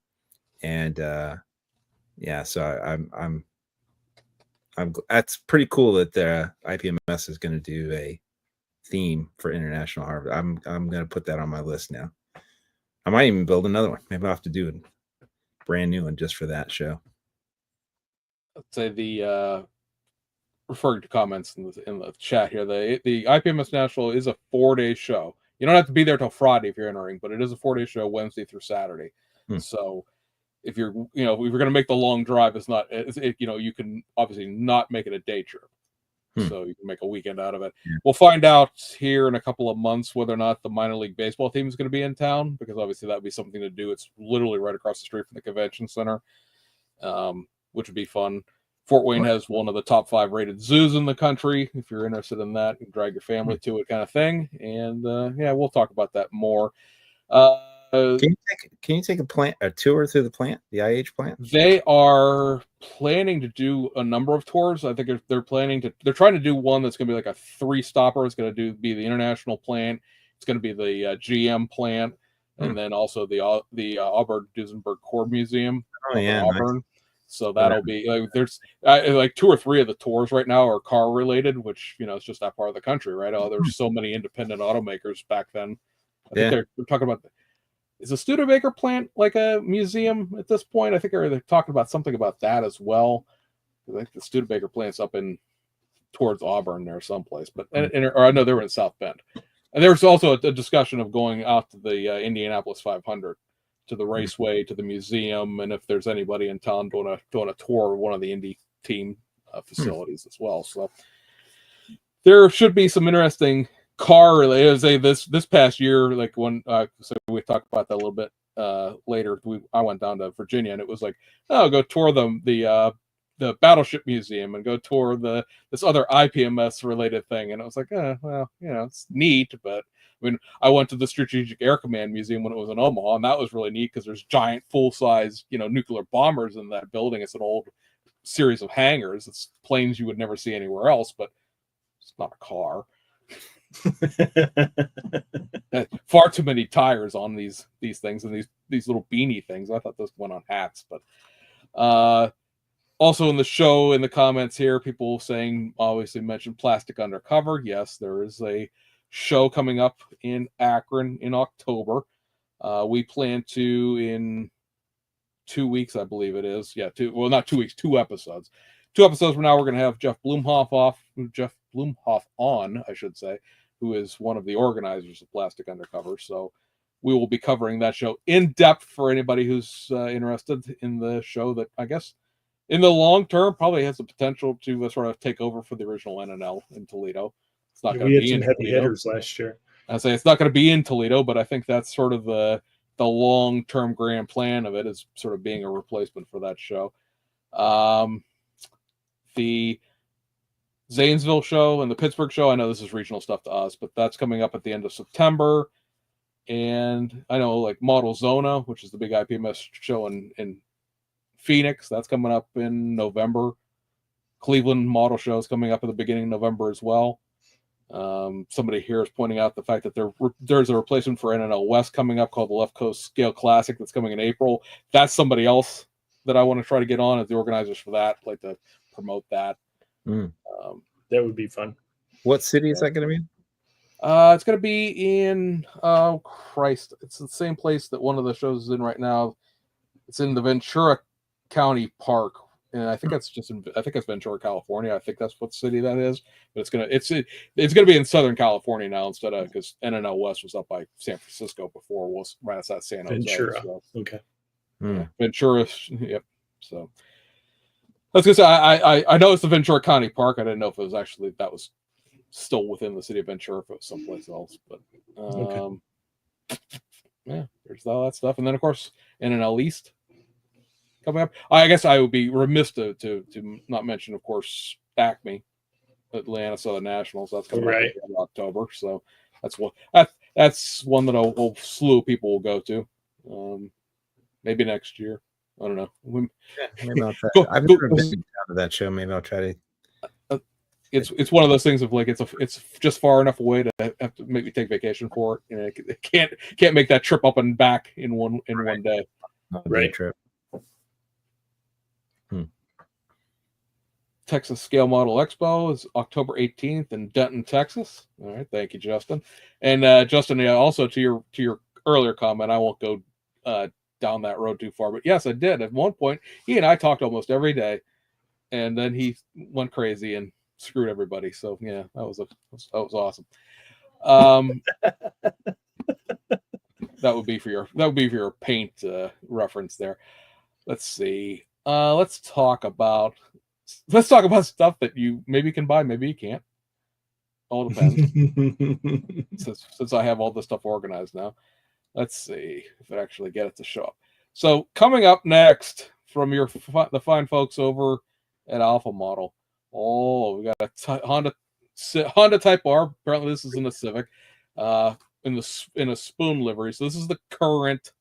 and so I'm that's pretty cool that the IPMS is going to do a theme for International Harvest. I'm going to put that on my list now. I might even build another one. Maybe I'll have to do a brand new one just for that show. I'd say the referring to comments in the chat here, the IPMS National is a 4-day show. You don't have to be there till Friday if you're entering, but it is a 4-day show, Wednesday through Saturday. So if you're going to make the long drive, you can obviously not make it a day trip. So you can make a weekend out of it. Yeah. We'll find out here in a couple of months whether or not the minor league baseball team is going to be in town, because obviously that would be something to do. It's literally right across the street from the convention center, which would be fun. Fort Wayne has one of the top 5 rated zoos in the country. If you're interested in that, you can drag your family to it, kind of thing. And we'll talk about that more. Can you take a tour through the plant, the IH plant? They are planning to do a number of tours. I think they're trying to do one that's going to be like a 3-stopper. It's going to be the international plant. It's going to be the GM plant, and then also the Auburn Duesenberg Core Museum. Oh yeah, Auburn. Nice. So that'll be like, there's like 2 or 3 of the tours right now are car related, which it's just that part of the country, right? Oh, there's so many independent automakers back then. I think they're talking about. Is the Studebaker plant like a museum at this point? I think they're talking about something about that as well. I think the Studebaker plant's up towards Auburn there someplace, but or I know they were in South Bend. And there was also a discussion of going out to the Indianapolis 500, to the raceway, to the museum, and if there's anybody in town doing a tour of one of the Indy team facilities as well. So there should be some interesting car related. This past year, like when so we talked about that a little bit later. I went down to Virginia, and it was like, oh, go tour the Battleship Museum and go tour this other IPMS related thing. And I was like, it's neat, but I mean, I went to the Strategic Air Command Museum when it was in Omaha, and that was really neat because there's giant full-size nuclear bombers in that building. It's an old series of hangars. It's planes you would never see anywhere else, but it's not a car. Far too many tires on these things and these little beanie things. I thought those went on hats, but also in the show, in the comments here, people saying, obviously mentioned Plastic Undercover. Yes, there is a show coming up in Akron in October. We plan to, in 2 weeks, I believe it is. Yeah, not 2 weeks, 2 episodes. 2 episodes from now, we're going to have Jeff Blumhoff on, I should say, who is one of the organizers of Plastic Undercover. So we will be covering that show in depth for anybody who's interested in the show that, I guess, in the long term, probably has the potential to sort of take over for the original NNL in Toledo. It's not going to be in heavy Toledo. hitters last year. I say it's not going to be in Toledo, but I think that's sort of the long-term grand plan of it, is sort of being a replacement for that show. The Zanesville show and the Pittsburgh show, I know this is regional stuff to us, but that's coming up at the end of September. And I know like Model Zona, which is the big IPMS show in Phoenix, that's coming up in November. Cleveland Model Show is coming up at the beginning of November as well. Somebody here is pointing out the fact that there's a replacement for NNL West coming up called the Left Coast Scale Classic that's coming in April. That's somebody else that I want to try to get on as the organizers for that. I'd like to promote that. That would be fun. What city is that going to be in? It's going to be in it's the same place that one of the shows is in right now. It's in the Ventura County Park, and I think that's I think it's Ventura, California. I think that's what city that is. But it's gonna be in Southern California now instead of, because NNL West was up by San Francisco before, was right outside San Jose. Ventura. So, Okay. yeah, Ventura. Yep. So I was gonna say I know it's the Ventura County Park. I didn't know if it was actually that was still within the city of Ventura, if it was someplace else. But yeah, there's all that stuff, and then of course NNL East coming up. I guess I would be remiss to not mention, of course, Acme, Atlanta Southern Nationals. That's coming up in October. So that's one that a whole slew of people will go to. Maybe next year. I don't know. Maybe I'll try. I've never been down to that show. Maybe I'll try to. It's one of those things of like it's just far enough away to have to make me take vacation for it. You know, it can't make that trip up and back in one day. Right. Trip. Texas Scale Model Expo is October 18th in Denton, Texas. All right, thank you, Justin. And Justin, also to your earlier comment, I won't go down that road too far, but yes, I did. At one point, he and I talked almost every day, and then he went crazy and screwed everybody. So yeah, that was awesome. That would be for your paint reference there. Let's see. Let's talk about stuff that you maybe can buy, maybe you can't. All depends. since I have all this stuff organized now. Let's see if I actually get it to show up. So coming up next from the fine folks over at Alpha Model. Oh, we got a Honda Type R. Apparently this is in a Civic, in a spoon livery. So this is the current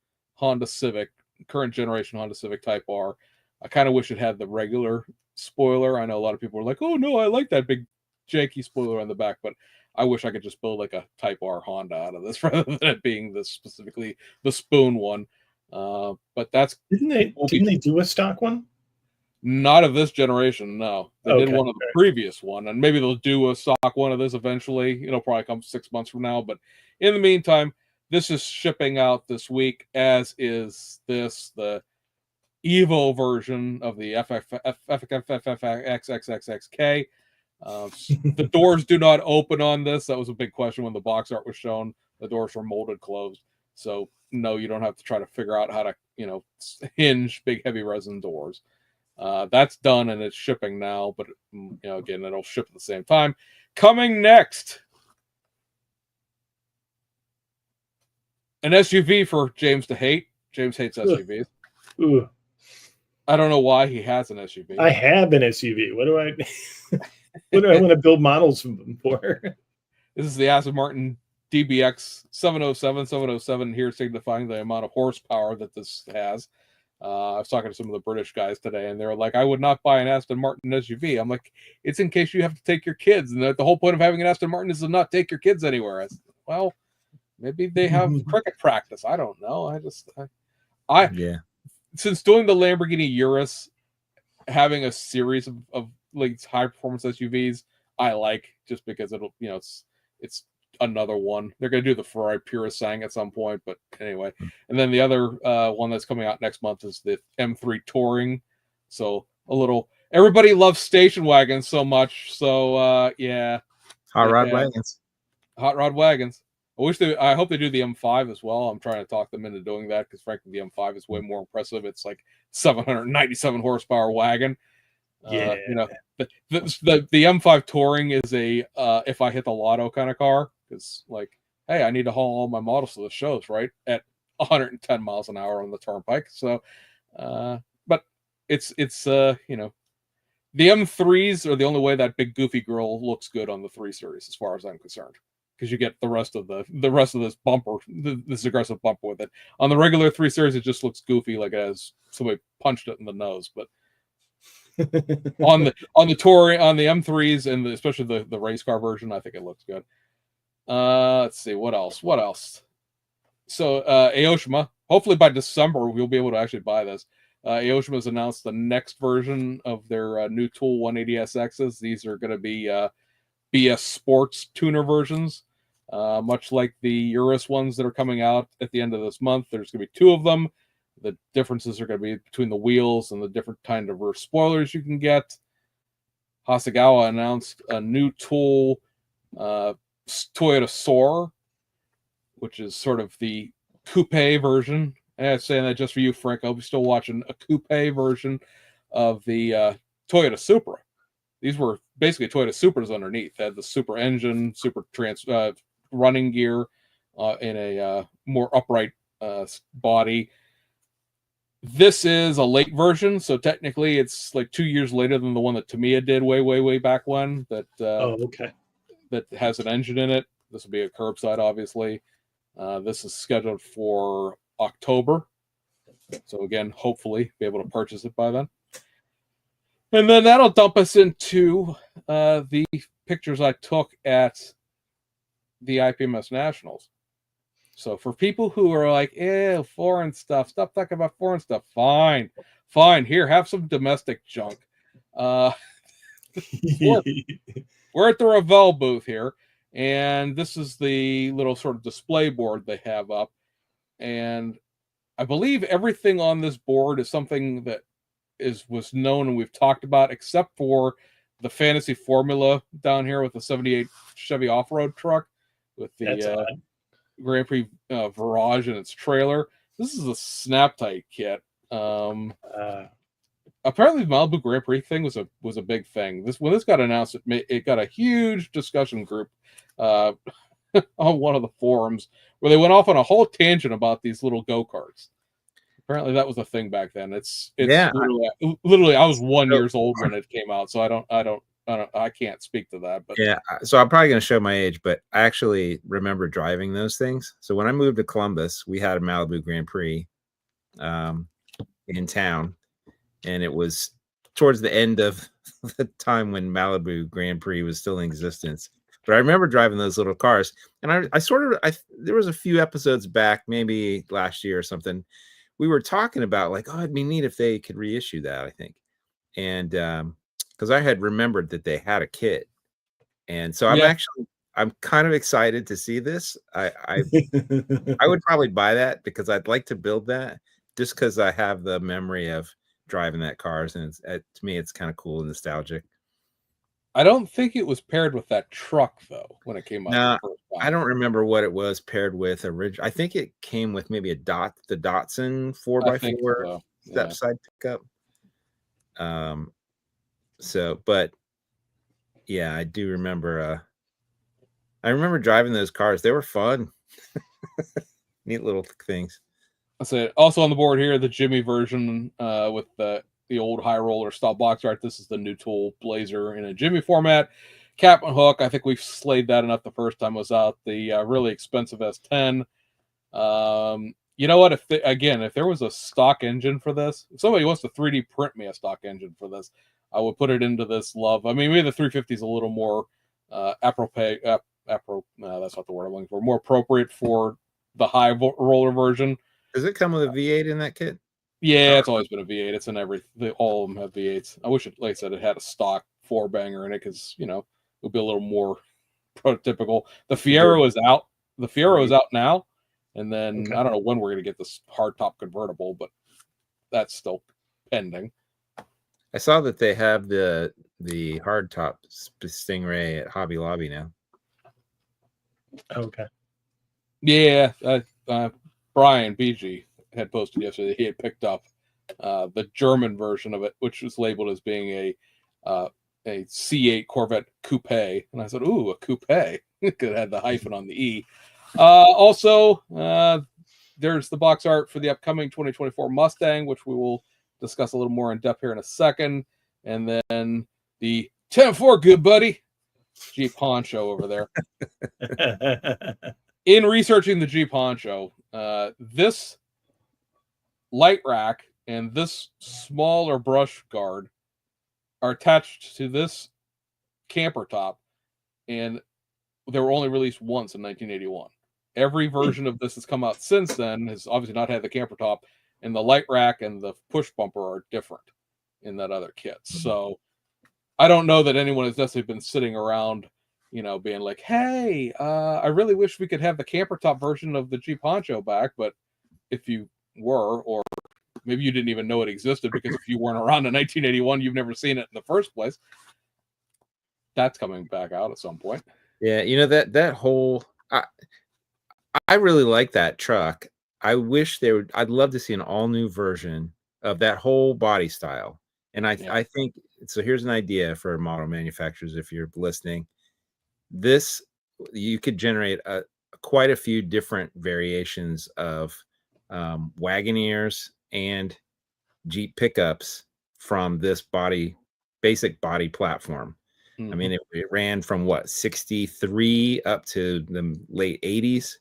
generation Honda Civic Type R. I kind of wish it had the regular spoiler. I know a lot of people are like, "Oh no, I like that big janky spoiler on the back," but I wish I could just build like a Type R Honda out of this rather than it being specifically the spoon one. But that's didn't they do a stock one? Not of this generation, no. They did one of the previous one, and maybe they'll do a stock one of this eventually. It'll probably come 6 months from now, but in the meantime, this is shipping out this week, as is the Evo version of the FXXXXK. The doors do not open on this. That was a big question when the box art was shown. The doors were molded closed, so no, you don't have to try to figure out how to hinge big heavy resin doors. That's done and it's shipping now, but again, it'll ship at the same time. Coming next, an SUV for James to hate. James hates SUVs. Ooh. I don't know why he has an SUV. I have an SUV. What do I want to build models for? This is the Aston Martin DBX 707 here, signifying the amount of horsepower that this has. I was talking to some of the British guys today, and they were like, "I would not buy an Aston Martin SUV." I'm like, "It's in case you have to take your kids, and the whole point of having an Aston Martin is to not take your kids anywhere." I said, well, maybe they have cricket practice. I don't know. Since doing the Lamborghini Urus, having a series of like high performance SUVs, I like, just because it'll it's another one. They're going to do the Ferrari Purisang at some point, but anyway. And then the other one that's coming out next month is the M3 Touring. So everybody loves station wagons so much. So yeah, hot rod wagons. I hope they do the M5 as well. I'm trying to talk them into doing that because frankly the M5 is way more impressive. It's like 797 horsepower wagon. Yeah, the M5 Touring is a if I hit the lotto kind of car, because like, hey, I need to haul all my models to the shows right at 110 miles an hour on the turnpike. So, but it's the M3s are the only way that big goofy girl looks good on the 3 Series, as far as I'm concerned, because you get the rest of this bumper, this aggressive bumper with it. On the regular 3 Series, it just looks goofy, like it has somebody punched it in the nose, but. on the Touring, on the M3s, and especially the race car version, I think it looks good. Let's see what else. So Aoshima, hopefully by December we'll be able to actually buy this. Aoshima has announced the next version of their new Tool 180SXs. These are going to be BS Sports tuner versions, much like the Urus ones that are coming out at the end of this month. There's going to be 2 of them. The differences are going to be between the wheels and the different kind of rear spoilers you can get. Hasegawa announced a new tool, Toyota Soar, which is sort of the coupe version. And I'm saying that just for you, Frank. I'll be still watching a coupe version of the Toyota Supra. These were basically Toyota Supras underneath. They had the Supra engine, Supra running gear in a more upright body. This is a late version, so technically it's like 2 years later than the one that Tamiya did way back when. That okay. That has an engine in it. This will be a curbside, obviously. This is scheduled for October. So again, hopefully be able to purchase it by then. And then that'll dump us into the pictures I took at the IPMS Nationals. So for people who are like, foreign stuff, stop talking about foreign stuff. Fine. Here, have some domestic junk. We're at the Revell booth here, and this is the little sort of display board they have up. And I believe everything on this board is something that was known and we've talked about, except for the fantasy formula down here with the 78 Chevy off-road truck with the Grand Prix Virage and its trailer. This is a snap tight kit. Apparently the Malibu Grand Prix thing was a big thing. When this got announced, it got a huge discussion group on one of the forums where they went off on a whole tangent about these little go-karts. Apparently that was a thing back then. It's literally I was 1 year old when it came out, so I can't speak to that. But yeah, so I'm probably going to show my age, but I actually remember driving those things. So when I moved to Columbus, we had a Malibu Grand Prix in town, and it was towards the end of the time when Malibu Grand Prix was still in existence. But I remember driving those little cars, and I there was a few episodes back, maybe last year or something, we were talking about like, oh, it'd be neat if they could reissue that, I think. And because I had remembered that they had a kit. And so I'm kind of excited to see this. I would probably buy that because I'd like to build that just because I have the memory of driving that cars, and to me it's kind of cool and nostalgic. I don't think it was paired with that truck though when it came out. No, I don't remember what it was paired with originally. I think it came with maybe the Datsun 4x4 step side pickup. But yeah, I do remember. I remember driving those cars. They were fun. Neat little things. I said also on the board here, the Jimmy version with the old high roller style box art. This is the new tool Blazer in a Jimmy format. Cap and hook. I think we've slayed that enough the first time it was out. The really expensive S10. You know what? If there was a stock engine for this, if somebody wants to 3D print me a stock engine for this, I would put it into this love. I mean, maybe the 350 is a little more that's not the word I'm looking for. More appropriate for the high roller version. Does it come with a V8 in that kit? Yeah, it's always been a V8. It's in all of them have V8s. I wish it, like I said, it had a stock 4-banger in it because it would be a little more prototypical. The Fiero is out. The Fiero is out now, and then I don't know when we're going to get this hardtop convertible, but that's still pending. I saw that they have the hardtop Stingray at Hobby Lobby now. Okay. Yeah, Brian BG had posted yesterday that he had picked up the German version of it, which was labeled as being a C8 Corvette coupe, and I said, "Ooh, a coupe!" It could have had the hyphen on the E. Also, there's the box art for the upcoming 2024 Mustang, which we will discuss a little more in depth here in a second, and then the 10-4 good buddy Jeep Honcho over there. In researching the Jeep Honcho, this light rack and this smaller brush guard are attached to this camper top, and they were only released once in 1981. Every version of this has come out since then has obviously not had the camper top, and the light rack and the push bumper are different in that other kit. So I don't know that anyone has necessarily been sitting around, being like, hey, I really wish we could have the camper top version of the Jeep Honcho back, but if you were, or maybe you didn't even know it existed, because if you weren't around in 1981, you've never seen it in the first place. That's coming back out at some point. Yeah, that whole I really like that truck. I wish I'd love to see an all new version of that whole body style. And I think so. Here's an idea for model manufacturers. If you're listening, you could generate quite a few different variations of Wagoneers and Jeep pickups from this basic body platform. I mean, it ran from what, 63 up to the late 80s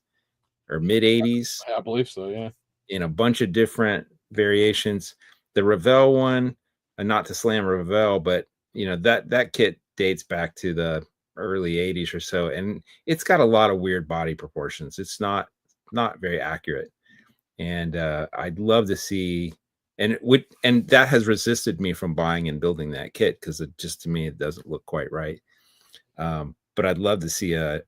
or mid 80s. I believe so, yeah. In a bunch of different variations. The Revell one, and not to slam Revell, but that kit dates back to the early 80s or so, and it's got a lot of weird body proportions. It's not very accurate. And I'd love to see, and that has resisted me from buying and building that kit, because to me it doesn't look quite right. But I'd love to see an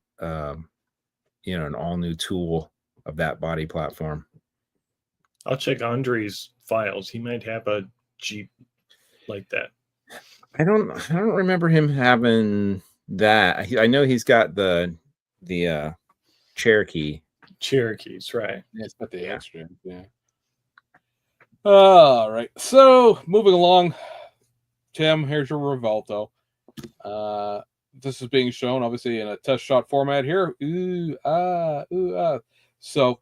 all new tool of that body platform. I'll check Andre's files. He might have a Jeep like that. I don't remember him having that. I know he's got the Cherokee. Cherokees, right? Yeah, it's got the extra. Yeah. All right. So moving along, Tim, here's your Revolto. This is being shown obviously in a test shot format here. So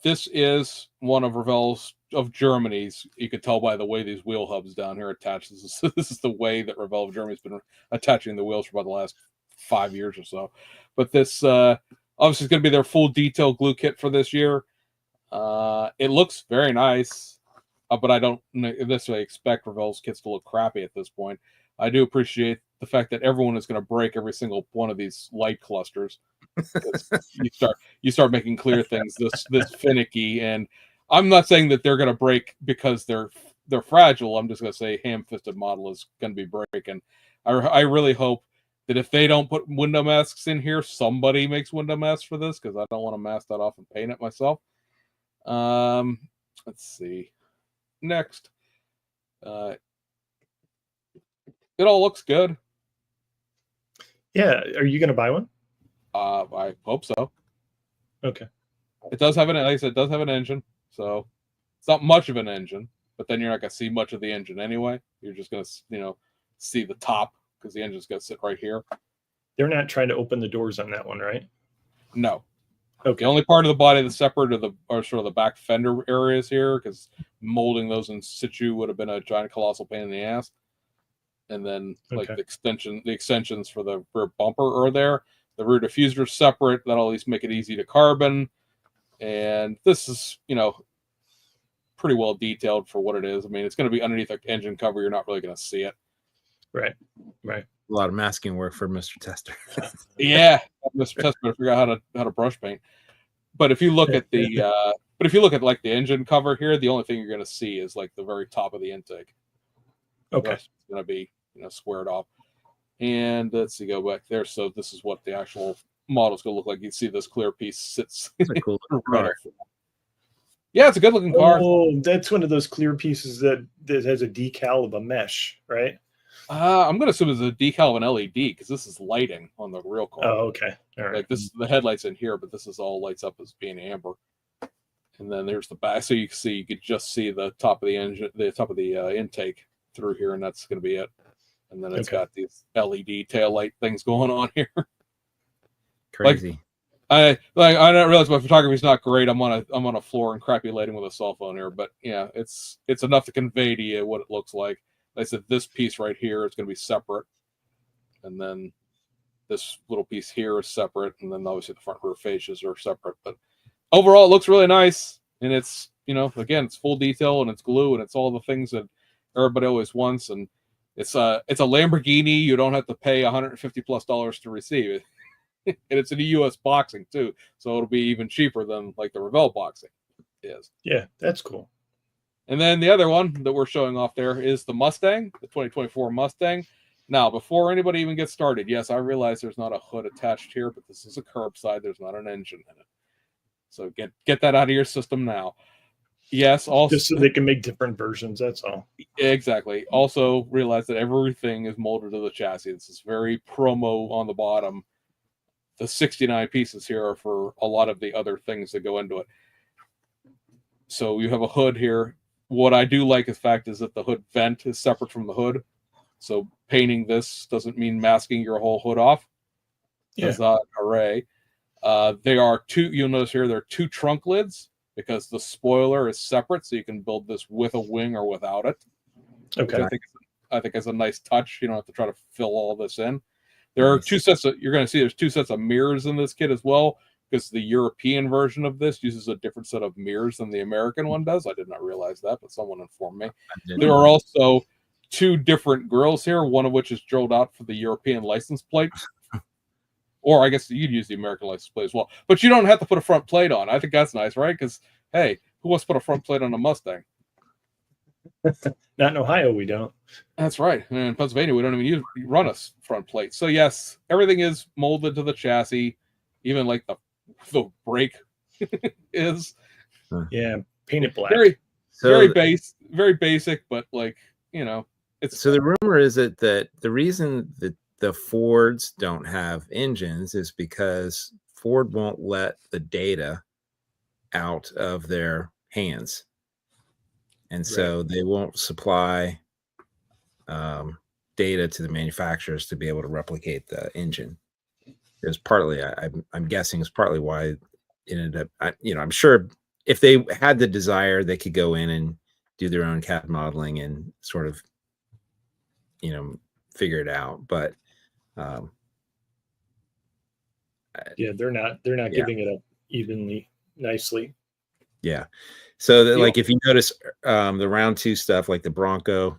this is one of Revell's, of Germany's. You could tell by the way these wheel hubs down here attach. This is the way that Revell of Germany's been attaching the wheels for about the last 5 years or so. But this obviously is going to be their full detail glue kit for this year. It looks very nice, but I don't necessarily expect Revell's kits to look crappy at this point. I do appreciate the fact that everyone is going to break every single one of these light clusters. you start making clear things this finicky, and I'm not saying that they're going to break because they're fragile. I'm just going to say ham-fisted model is going to be breaking. I really hope that if they don't put window masks in here, somebody makes window masks for this, because I don't want to mask that off and paint it myself. Let's see. Next. It all looks good. Yeah. Are you going to buy one? I hope so. Okay. It does have like I said, it does have an engine, so it's not much of an engine, but then you're not going to see much of the engine anyway. You're just going to, see the top, because the engine's going to sit right here. They're not trying to open the doors on that one, right? No. Okay. The only part of the body that's separate are sort of the back fender areas here, because molding those in situ would have been a giant colossal pain in the ass. And then like the extensions for the rear bumper are there. The rear diffuser is separate. That'll at least make it easy to carbon. And this is, pretty well detailed for what it is. I mean, it's going to be underneath the engine cover. You're not really going to see it. Right. A lot of masking work for Mr. Tester. Yeah, Mr. Tester better figure out how to brush paint. But if you look at like the engine cover here, the only thing you're going to see is like the very top of the intake. Okay. It's going to be squared off. And let's see, go back there. So this is what the actual model's going to look like. You see this clear piece sits. It's a cool car. Yeah, it's a good looking car. Oh, that's one of those clear pieces that has a decal of a mesh, right? I'm going to assume it's a decal of an LED, because this is lighting on the real car. Oh, okay. All right. Like this is the headlights in here, but this is all lights up as being amber. And then there's the back, so you could just see the top of the engine, the top of the intake through here, and that's going to be it. And then it's got these LED taillight things going on here. Crazy. I don't realize my photography is not great. I'm on a floor and crappy lighting with a cell phone here, but yeah, it's enough to convey to you what it looks like. Like I said, this piece right here is going to be separate, and then this little piece here is separate, and then obviously the front rear fascias are separate. But overall, it looks really nice, and it's again, it's full detail, and it's glue, and it's all the things that everybody always wants, and it's a Lamborghini. You don't have to pay $150+ to receive it. And it's in the U.S. boxing too, so it'll be even cheaper than like the Revell boxing is. Yeah, that's cool. And then the other one that we're showing off there is the Mustang, the 2024 Mustang. Now, before anybody even gets started, yes, I realize there's not a hood attached here, but this is a curbside. There's not an engine in it, so get that out of your system now. Yes, also just so they can make different versions. That's all. exactly. Also realize that everything is molded to the chassis. This is very promo on the bottom. The 69 pieces here are for a lot of the other things that go into it. So you have a hood here. What I do like, in fact, is that the hood vent is separate from the hood. So painting this doesn't mean masking your whole hood off. Yeah. Huzzah, hooray. They are two, you'll notice here, there are two trunk lids because the spoiler is separate. So you can build this with a wing or without it. Okay. I think is a nice touch. You don't have to try to fill all this in. There are two sets of, you're going to see there's two sets of mirrors in this kit as well, because the European version of this uses a different set of mirrors than the American one does. I did not realize that, but someone informed me. There are also two different grills here, one of which is drilled out for the European license plate. Or I guess you'd use the American license plate as well. But you don't have to put a front plate on. I think that's nice, right? Because, hey, who wants to put a front plate on a Mustang? Not in Ohio, we don't. That's right. And in Pennsylvania, we don't even run a front plate. So, yes, everything is molded to the chassis, even like the brake is. Yeah, painted black. Very basic, but like, you know, it's. So the rumor is that the reason that the Fords don't have engines is because Ford won't let the data out of their hands. And so they won't supply data to the manufacturers to be able to replicate the engine. There's partly, I'm guessing, is partly why it ended up. I'm sure if they had the desire, they could go in and do their own CAD modeling and sort of, figure it out. But yeah, they're not giving it up evenly, nicely. Yeah. So like if you notice the round 2 stuff, like the Bronco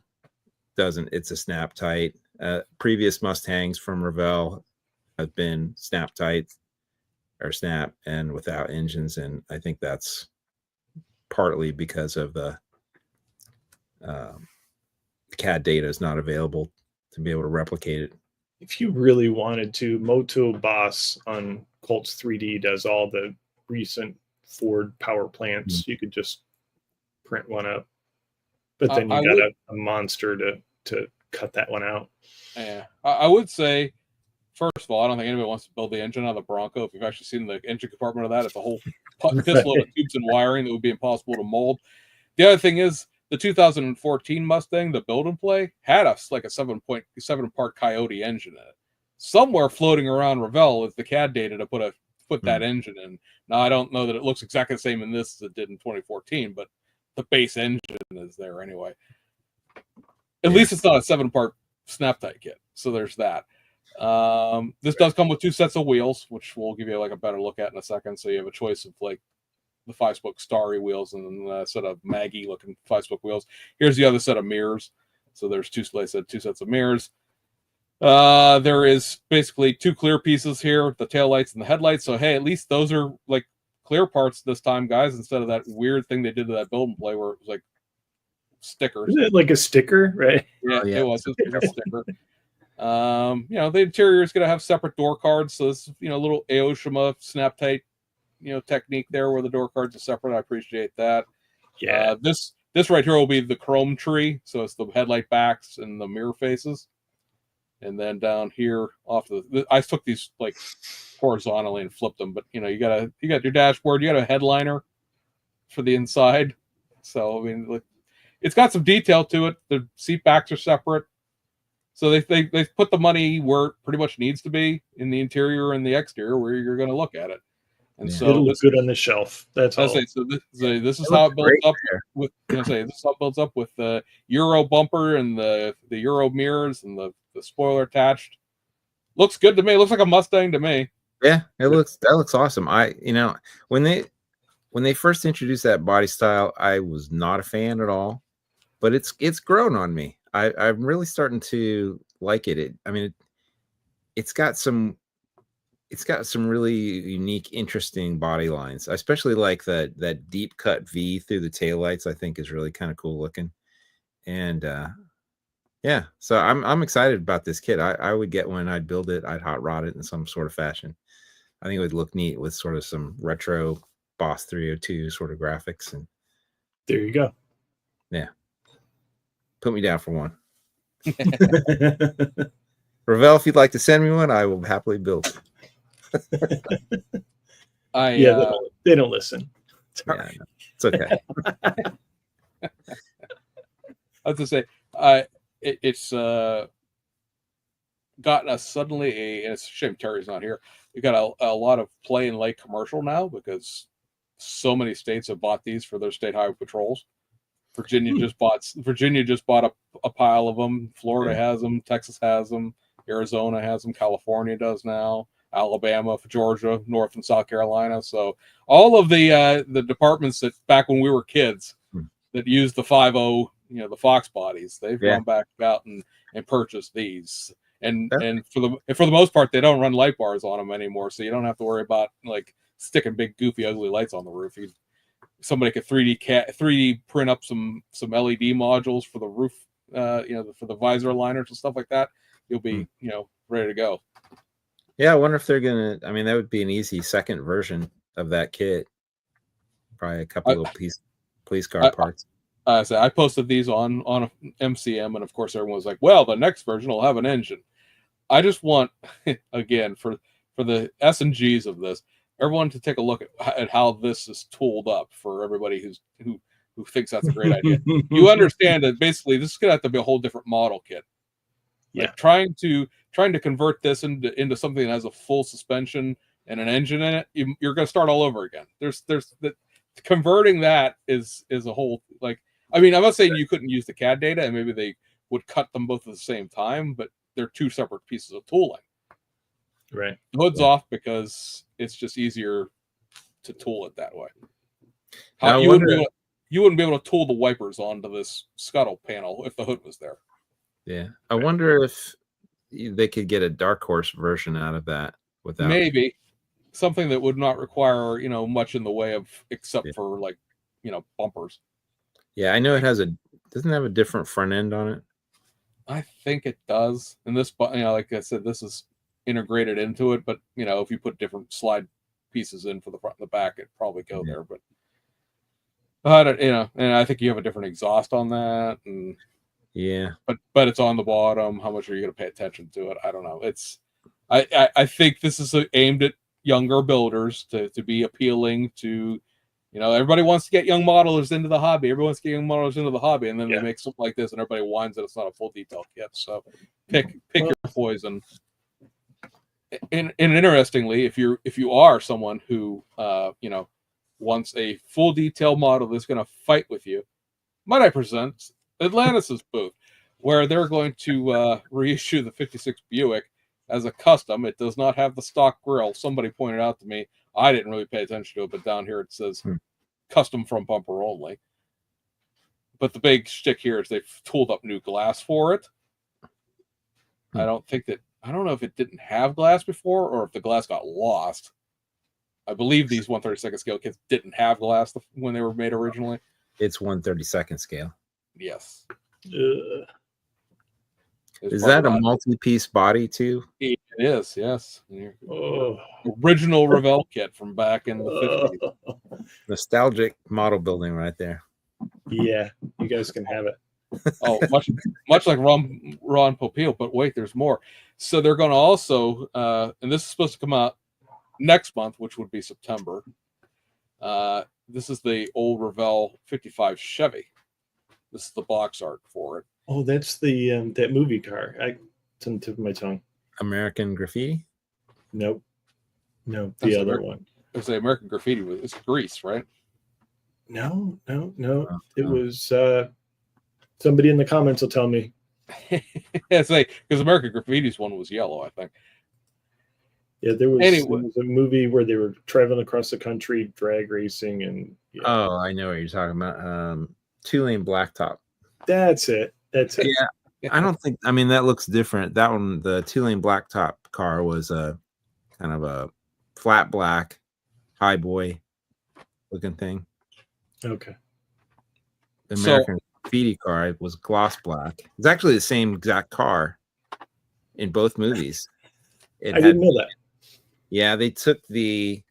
doesn't, it's a snap tight. Previous Mustangs from Revell have been snap tight or snap and without engines. And I think that's partly because of the CAD data is not available to be able to replicate it. If you really wanted to, Moto Boss on Colts 3D does all the recent Ford power plants. You could just print one up, but then you got a monster to cut that one out. Yeah, I would say, first of all, I don't think anybody wants to build the engine on the Bronco. If you've actually seen the engine compartment of that, it's a whole fistload of tubes and wiring that would be impossible to mold. The other thing is the 2014 Mustang, the build and play, had like a 7.7-part Coyote engine in it. Somewhere floating around Revell is the CAD data to put that engine in. Now, I don't know that it looks exactly the same in this as it did in 2014, but the base engine is there anyway. At least it's not a 7-part snap tight kit. So there's that. This does come with 2 sets of wheels, which we'll give you like a better look at in a second. So you have a choice of like the 5-spoke Starry wheels and then a set of Maggie looking 5-spoke wheels. Here's the other set of mirrors. So there's 2 sets of mirrors. There is basically 2 clear pieces here, the taillights and the headlights. So hey, at least those are like clear parts this time, guys, instead of that weird thing they did to that build and play where it was like stickers. Isn't it like a sticker, right? Yeah, it was a sticker. The interior is going to have separate door cards. So this is, a little Aoshima snap tight, technique there where the door cards are separate. I appreciate that. Yeah. This right here will be the chrome tree. So it's the headlight backs and the mirror faces. And then down here I took these like horizontally and flipped them, but you got your dashboard, you got a headliner for the inside. So I mean, it's got some detail to it. The seat backs are separate. So they put the money where it pretty much needs to be in the interior and the exterior where you're going to look at it. And so it'll look good on the shelf. That's all. So this is how it builds up with. This is how it builds up with the Euro bumper and the Euro mirrors and the spoiler attached. Looks good to me. It looks like a Mustang to me. Yeah, that looks awesome. When they first introduced that body style, I was not a fan at all, but it's grown on me. I'm really starting to like it. It's got some really unique, interesting body lines. I especially like that deep cut V through the taillights. I think is really kind of cool looking. And so I'm excited about this kit. I would get one. I'd build it. I'd hot rod it in some sort of fashion. I think it would look neat with sort of some retro Boss 302 sort of graphics, and There you go. Put me down for one. Revell, if you'd like to send me one, I will happily build it. They don't listen. Yeah, it's okay. I have to say, it's gotten us suddenly and it's a shame Terry's not here. We got a lot of play and lake commercial now because so many states have bought these for their state highway patrols. Virginia just bought a pile of them. Florida has them. Texas has them. Arizona has them. California does now. Alabama, Georgia, North and South Carolina. So all of the departments that back when we were kids that used the 5.0, the Fox bodies, they've gone back out and purchased these. And for the most part, they don't run light bars on them anymore, so you don't have to worry about like sticking big, goofy, ugly lights on the roof. Somebody could 3D print up some LED modules for the roof, for the visor liners and stuff like that. You'll be, ready to go. Yeah, I wonder if they're gonna. I mean, that would be an easy second version of that kit. Probably a couple of police car parts. I posted these on MCM, and of course, everyone was like, "Well, the next version will have an engine." I just want, again, for the S and Gs of this, everyone to take a look at how this is tooled up for everybody who thinks that's a great idea. You understand that basically this is going to have to be a whole different model kit. Yeah, like trying to convert this into something that has a full suspension and an engine in it, you're going to start all over again. There's converting that is a whole, like, I mean, I'm not saying you couldn't use the CAD data and maybe they would cut them both at the same time, but they're two separate pieces of tooling. Right. The hood's off because it's just easier to tool it that way. You wouldn't be able to tool the wipers onto this scuttle panel if the hood was there. Yeah, I wonder if they could get a dark horse version out of that without maybe something that would not require much in the way of except for like bumpers. Yeah, I know it doesn't have a different front end on it. I think it does. And this, like I said, this is integrated into it. But if you put different slide pieces in for the front and the back, it'd probably go there. But and I think you have a different exhaust on that. And yeah, but it's on the bottom. How much are you going to pay attention to it? I don't know. I think this is aimed at younger builders to be appealing to. Everybody wants to get young modelers into the hobby. Everyone wants to get young modelers into the hobby, and then they make something like this, and everybody whines that it's not a full detail kit. So, pick your poison. And interestingly, if you are someone who wants a full detail model that's going to fight with you, might I present Atlantis's booth, where they're going to reissue the '56 Buick as a custom. It does not have the stock grille. Somebody pointed out to me. I didn't really pay attention to it, but down here it says custom front bumper only. But the big shtick here is they've tooled up new glass for it. I don't know if it didn't have glass before or if the glass got lost. I believe these 1/32 scale kits didn't have glass when they were made originally. It's 1/32 scale. Yes. Is that a multi-piece body too? It is, yes. Oh. Original Revell kit from back in the 50s. Nostalgic model building right there. Yeah, you guys can have it. Oh, much like Ron Popeil, but wait, there's more. So they're going to also, and this is supposed to come out next month, which would be September. This is the old Revell 55 Chevy. This is the box art for it. Oh, that's the that movie car. It's on the tip of my tongue. American Graffiti? Nope. No, the other one. It was the American Graffiti. It's Grease, right? No. It was somebody in the comments will tell me. It's like because American Graffiti's one was yellow, I think. Yeah, there was a movie where they were traveling across the country, drag racing, and Oh, I know what you're talking about. 2-lane blacktop. That's it. Yeah, I don't think. I mean, that looks different. That one, the 2-lane blacktop car, was a kind of a flat black, high boy looking thing. Okay. The American Graffiti car was gloss black. It's actually the same exact car in both movies. I didn't know that. Yeah, they took the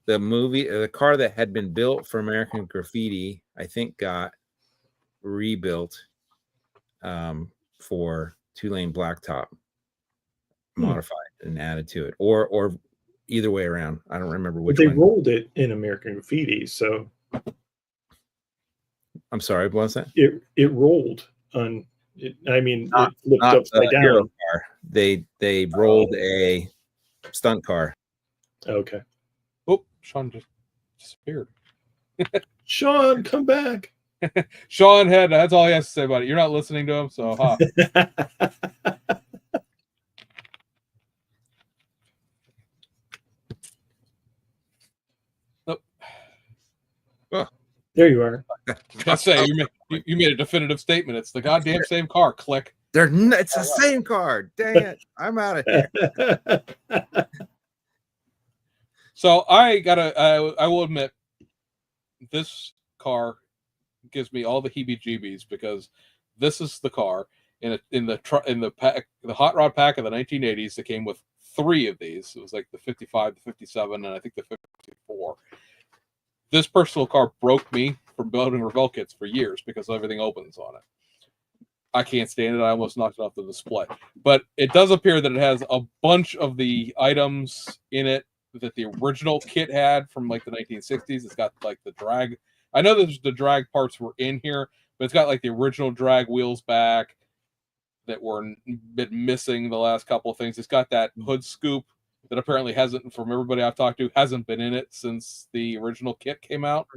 the car that had been built for American Graffiti, I think got rebuilt for 2-lane blacktop, modified and added to it, or either way around. I don't remember which They one. rolled it in American Graffiti, so I'm sorry, what was that? it rolled on. It flipped Not upside a hero down. car. They rolled a stunt car. Okay, Oh, Sean just disappeared. Sean, come back. Sean had that's all he has to say about it. You're not listening to him, so Nope. Oh. There you are. I say you made a definitive statement. It's the goddamn same car. Click. It's the same car. Dang it! I'm out of here. So I will admit, this car gives me all the heebie-jeebies because this is the car in the hot rod pack of the 1980s that came with 3 of these. It was like the 55, the 57, and I think the 54. This personal car broke me from building Revell kits for years because everything opens on it. I can't stand it. I almost knocked it off the display. But it does appear that it has a bunch of the items in it that the original kit had from like the 1960s. It's got like the drag. I know that the drag parts were in here, but it's got like the original drag wheels back that were been missing the last couple of things. It's got that hood scoop that apparently hasn't, from everybody I've talked to, hasn't been in it since the original kit came out.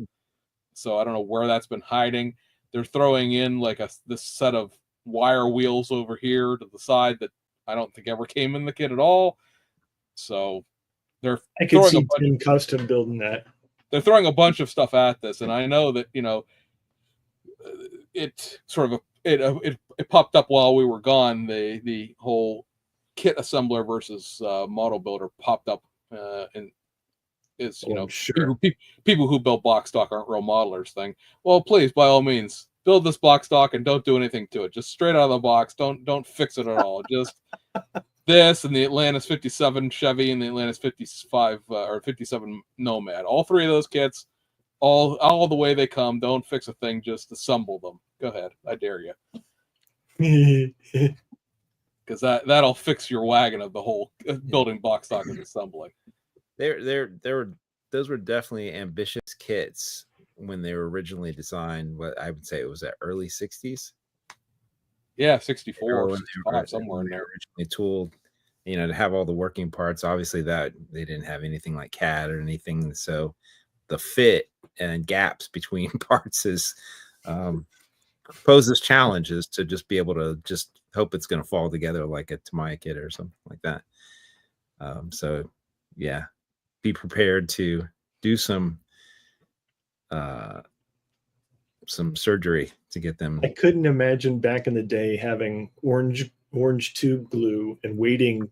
So I don't know where that's been hiding. They're throwing in like this set of wire wheels over here to the side that I don't think ever came in the kit at all. So I could see Tim Custom building that. They're throwing a bunch of stuff at this, and I know that it sort of it popped up while we were gone. The whole kit assembler versus model builder popped up, and it's sure. people who build box stock aren't real modelers thing. Well, please, by all means, build this box stock and don't do anything to it. Just straight out of the box. Don't fix it at all. Just this and the Atlantis 57 Chevy and the Atlantis 55 or 57 Nomad. All 3 of those kits, all the way they come. Don't fix a thing. Just assemble them. Go ahead. I dare you. Because that'll fix your wagon of the whole building box stock and assembling. Those were definitely ambitious kits when they were originally designed. What I would say it was the early 60s. Yeah, 64, 65, somewhere in there. Originally tooled, to have all the working parts. Obviously, that they didn't have anything like CAD or anything, so the fit and gaps between parts is poses challenges to just be able to just hope it's going to fall together like a Tamiya kit or something like that. So, yeah, be prepared to do some surgery to get them. I couldn't imagine back in the day having orange tube glue and waiting,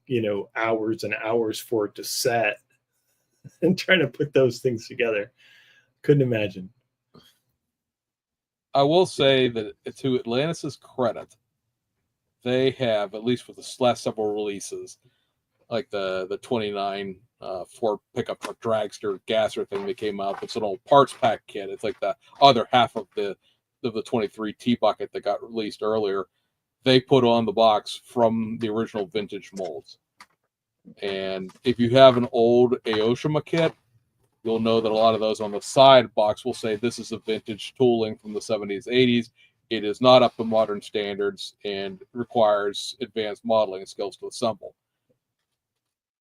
hours and hours for it to set and trying to put those things together. Couldn't imagine. I will say that to Atlantis' credit, they have, at least with the last several releases, like the 29 Ford pickup truck dragster gasser thing that came out. It's an old parts pack kit. It's like the other half of the 23 T bucket that got released earlier. They put on the box from the original vintage molds. And if you have an old Aoshima kit, you'll know that a lot of those on the side box will say this is a vintage tooling from the 70s, 80s. It is not up to modern standards and requires advanced modeling skills to assemble.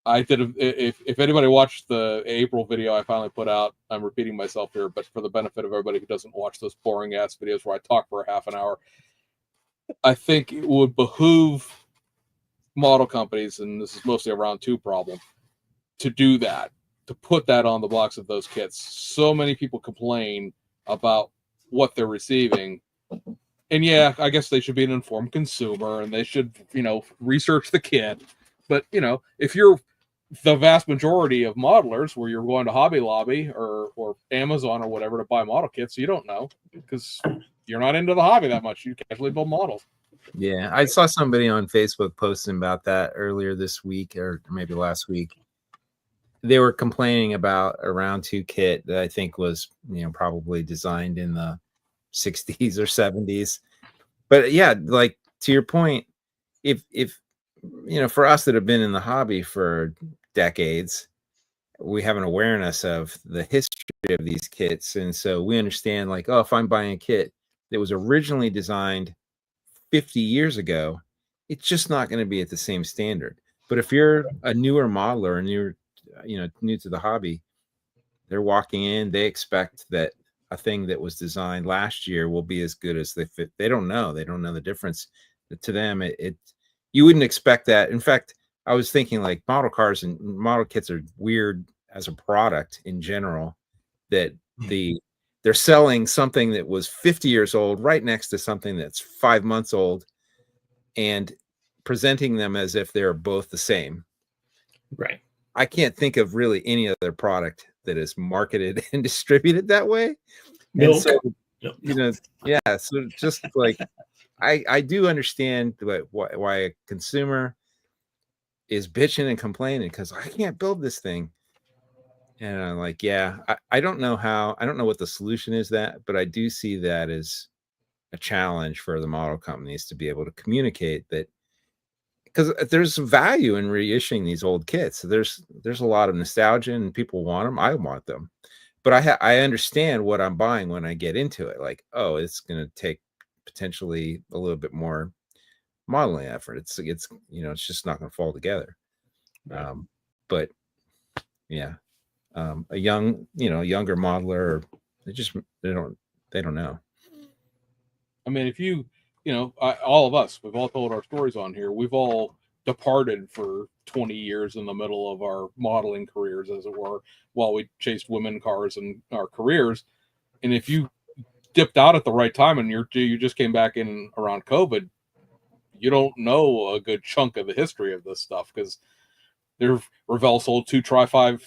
If anybody watched the April video I finally put out, I'm repeating myself here, but for the benefit of everybody who doesn't watch those boring ass videos where I talk for a half an hour, I think it would behoove model companies, and this is mostly a round 2 problem, to do that, to put that on the box of those kits. So many people complain about what they're receiving. And yeah, I guess they should be an informed consumer and they should, research the kit. But, if you're the vast majority of modelers where you're going to Hobby Lobby or Amazon or whatever to buy model kits, you don't know because you're not into the hobby that much. You casually build models. Yeah, I saw somebody on Facebook posting about that earlier this week or maybe last week. they were complaining about a round 2 kit that I think was, probably designed in the 60s or 70s. But yeah, like to your point, if for us that have been in the hobby for decades, we have an awareness of the history of these kits, and so we understand, like, oh, if I'm buying a kit that was originally designed 50 years ago, it's just not going to be at the same standard. But if you're a newer modeler and you're new to the hobby, they're walking in, they expect that a thing that was designed last year will be as good as they fit. They don't know the difference. To them, you wouldn't expect that. In fact, I was thinking, like, model cars and model kits are weird as a product in general, that they're selling something that was 50 years old right next to something that's 5 months old and presenting them as if they're both the same. Right. I can't think of really any other product that is marketed and distributed that way. Milk. So, yeah. So just like, I do understand why a consumer is bitching and complaining because I can't build this thing. And I'm like, yeah, I don't know what the solution is but I do see that as a challenge for the model companies to be able to communicate that, because there's value in reissuing these old kits. There's a lot of nostalgia and people want them. I want them, but I understand what I'm buying when I get into it. Like, oh, it's going to take potentially a little bit more modeling effort. It's just not going to fall together. Right. But yeah, a younger modeler, they don't know. I mean, if all of us, we've all told our stories on here. We've all departed for 20 years in the middle of our modeling careers, as it were, while we chased women cars in our careers. And if you dipped out at the right time and you just came back in around COVID, you don't know a good chunk of the history of this stuff, because Revell sold two Tri-5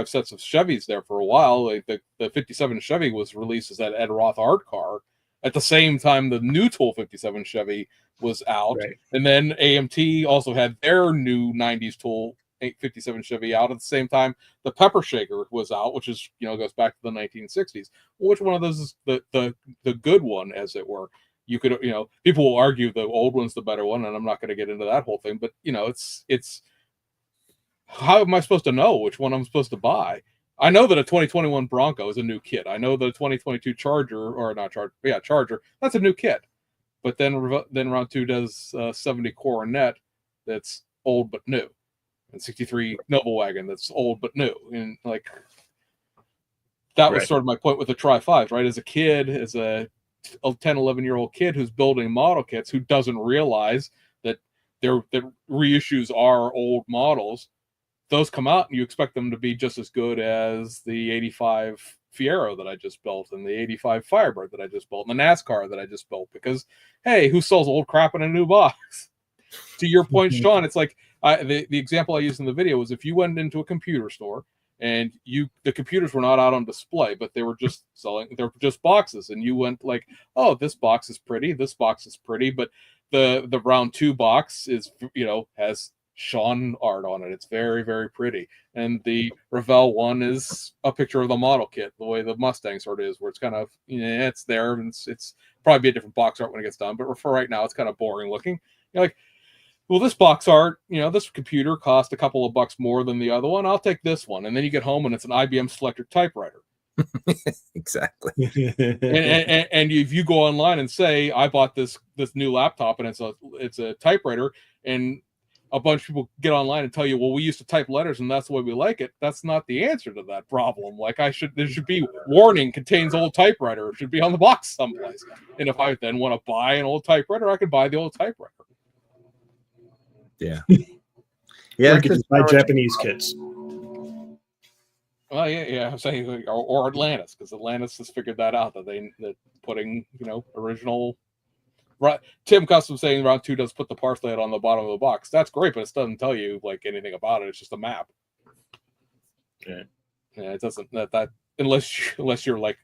sets of Chevys there for a while. Like the 57 Chevy was released as that Ed Roth art car at the same time the new Tool 57 Chevy was out. Right. And then AMT also had their new 90s Tool 57 Chevy out at the same time the Pepper Shaker was out, which is, goes back to the 1960s. Which one of those is the good one, as it were? You could, people will argue the old one's the better one, and I'm not going to get into that whole thing, but it's how am I supposed to know which one I'm supposed to buy? I know that a 2021 Bronco is a new kit. I know that a 2022 Charger, that's a new kit. But then round 2 does 70 Coronet that's old but new, and 63 Noble Wagon that's old but new. And like, that was sort of my point with the Tri-5s, right? As a kid, as a 10, 11-year-old kid who's building model kits, who doesn't realize that reissues are old models, those come out and you expect them to be just as good as the 85 Fiero that I just built and the 85 Firebird that I just built and the NASCAR that I just built, because, hey, who sells old crap in a new box? To your point, Sean, it's like the example I used in the video was if you went into a computer store and the computers were not out on display, but they were just they're just boxes, and you went like, oh, this box is pretty, but the round 2 box is, has Sean art on it. It's very, very pretty. And the Revell one is a picture of the model kit, the way the Mustang sort of is, where it's kind of, it's there, and it's probably be a different box art when it gets done, but for right now it's kind of boring looking. You're like, well, this box art, this computer cost a couple of bucks more than the other one. I'll take this one. And then you get home and it's an IBM Selector typewriter. Exactly. and if you go online and say, I bought this new laptop and it's a typewriter, and a bunch of people get online and tell you, well, we used to type letters and that's the way we like it. That's not the answer to that problem. Like, there should be warning, contains old typewriter. It should be on the box someplace. And if I then want to buy an old typewriter, I could buy the old typewriter. Yeah. Yeah. Or you could just buy Japanese kits. Well, yeah. I'm saying, or Atlantis, because Atlantis has figured that out, that putting, original. Right, Tim Custom saying round 2 does put the parse layout on the bottom of the box. That's great, but it doesn't tell you like anything about it. It's just a map. Yeah, it doesn't that unless you're like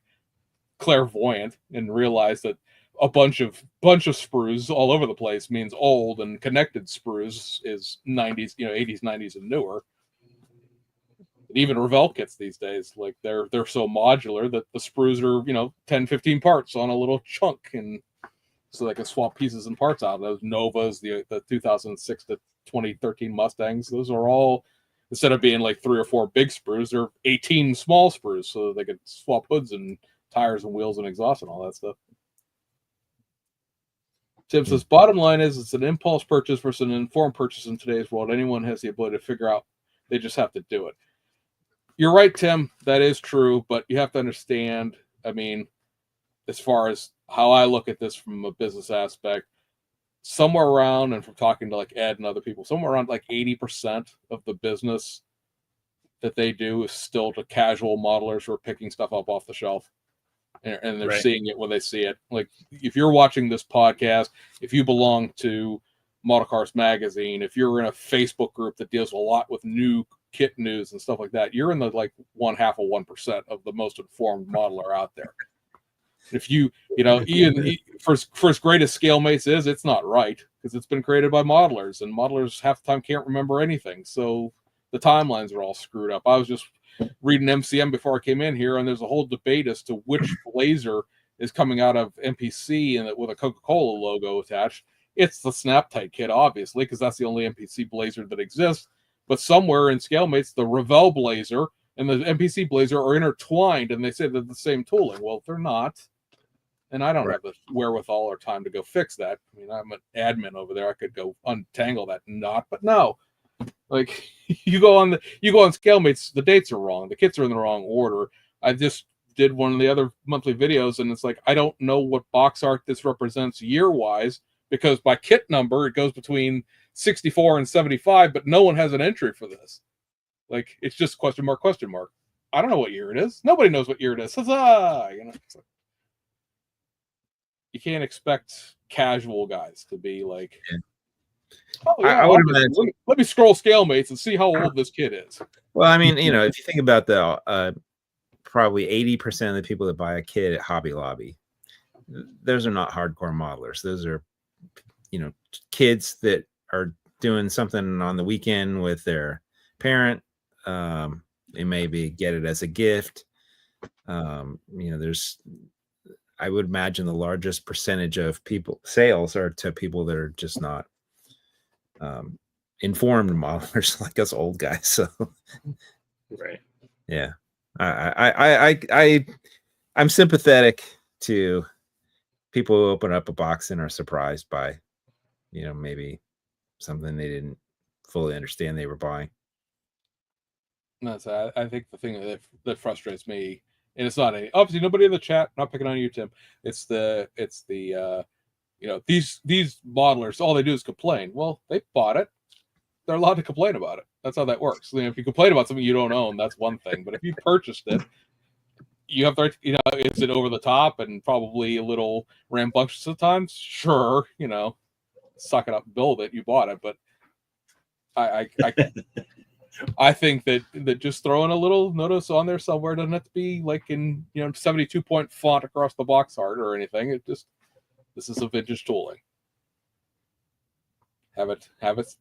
clairvoyant and realize that a bunch of sprues all over the place means old, and connected sprues is 90s, 80s, 90s, and newer. And even Revell kits these days, like they're so modular that the sprues are 10, 15 parts on a little chunk, and so they can swap pieces and parts out. Those Novas, the 2006 to 2013 Mustangs, those are all, instead of being like 3 or 4 big sprues, they're 18 small sprues, so that they could swap hoods and tires and wheels and exhaust and all that stuff. Tim says, bottom line is it's an impulse purchase versus an informed purchase in today's world. Anyone has the ability to figure out. They just have to do it. You're right, Tim. That is true, but you have to understand, I mean, as far as how I look at this from a business aspect, somewhere around, and from talking to like Ed and other people, somewhere around like 80% of the business that they do is still to casual modelers who are picking stuff up off the shelf. And they're seeing it when they see it. Like if you're watching this podcast, if you belong to Model Cars Magazine, if you're in a Facebook group that deals a lot with new kit news and stuff like that, you're in the like 0.5% of the most informed modeler out there. If even for as great as ScaleMates is, it's not right because it's been created by modelers, and modelers half the time can't remember anything. So the timelines are all screwed up. I was just reading MCM before I came in here, and there's a whole debate as to which blazer is coming out of MPC and with a Coca-Cola logo attached. It's the Snap Tight kit, obviously, because that's the only MPC blazer that exists. But somewhere in ScaleMates, the Revell blazer and the MPC blazer are intertwined, and they say they're the same tooling. Well, they're not. And I don't have the wherewithal or time to go fix that. I mean, I'm an admin over there. I could go untangle that knot, but no. Like you go on ScaleMates, the dates are wrong. The kits are in the wrong order. I just did one of the other monthly videos, and it's like I don't know what box art this represents year-wise, because by kit number it goes between 64 and 75, but no one has an entry for this. Like it's just question mark. I don't know what year it is. Nobody knows what year it is. Huzzah! It's like, you can't expect casual guys to be like, oh yeah, I would imagine. Let me scroll ScaleMates and see how old this kid is. Well, I mean, if you think about the probably 80% of the people that buy a kit at Hobby Lobby, those are not hardcore modelers. Those are, kids that are doing something on the weekend with their parent. They maybe get it as a gift. I would imagine the largest percentage of sales are to people that are just not informed modelers like us old guys. So, yeah, I'm sympathetic to people who open up a box and are surprised by, maybe something they didn't fully understand they were buying. I think the thing that frustrates me. And it's not obviously nobody in the chat, not picking on you, Tim. It's the these modelers, all they do is complain. Well, they bought it. They're allowed to complain about it. That's how that works. If you complain about something you don't own, that's one thing. But if you purchased it, you have the right to, is it over the top and probably a little rambunctious at times? Sure, suck it up, build it. You bought it, but I think that just throwing a little notice on there somewhere doesn't have to be like in 72-point font across the box art or anything. It just, this is a vintage tooling. Have it because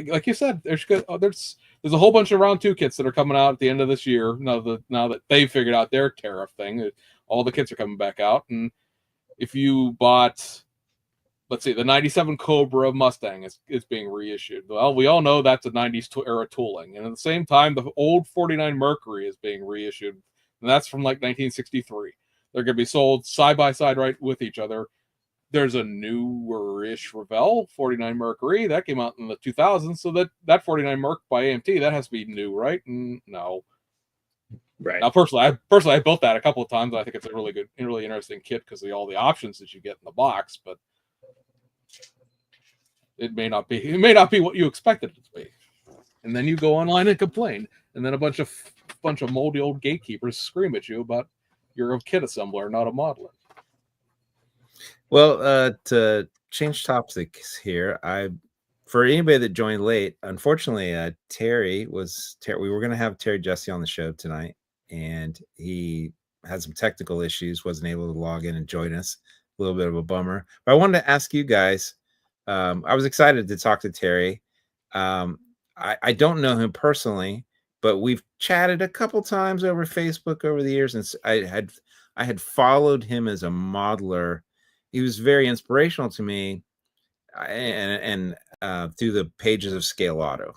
like you said, there's a whole bunch of round 2 kits that are coming out at the end of this year. Now that they've figured out their tariff thing, all the kits are coming back out. And if you bought, let's see, the 97 Cobra Mustang is being reissued. Well, we all know that's a 90s era tooling. And at the same time, the old 49 Mercury is being reissued. And that's from like 1963. They're going to be sold side by side right with each other. There's a newer-ish Revell 49 Mercury that came out in the 2000s. So that 49 Merc by AMT, that has to be new, right? No. Right. Now, personally, I built that a couple of times. I think it's a really good, really interesting kit because of all the options that you get in the box. But it may not be what you expected it to be. And then you go online and complain, and then a bunch of moldy old gatekeepers scream at you about you're a kit assembler, not a modeler. Well, to change topics here, for anybody that joined late, unfortunately, we were going to have Terry Jessee on the show tonight, and he had some technical issues, wasn't able to log in and join us. A little bit of a bummer. But I wanted to ask you guys, I was excited to talk to Terry. I don't know him personally, but we've chatted a couple times over Facebook over the years, and I had followed him as a modeler. He was very inspirational to me, and through the pages of Scale Auto,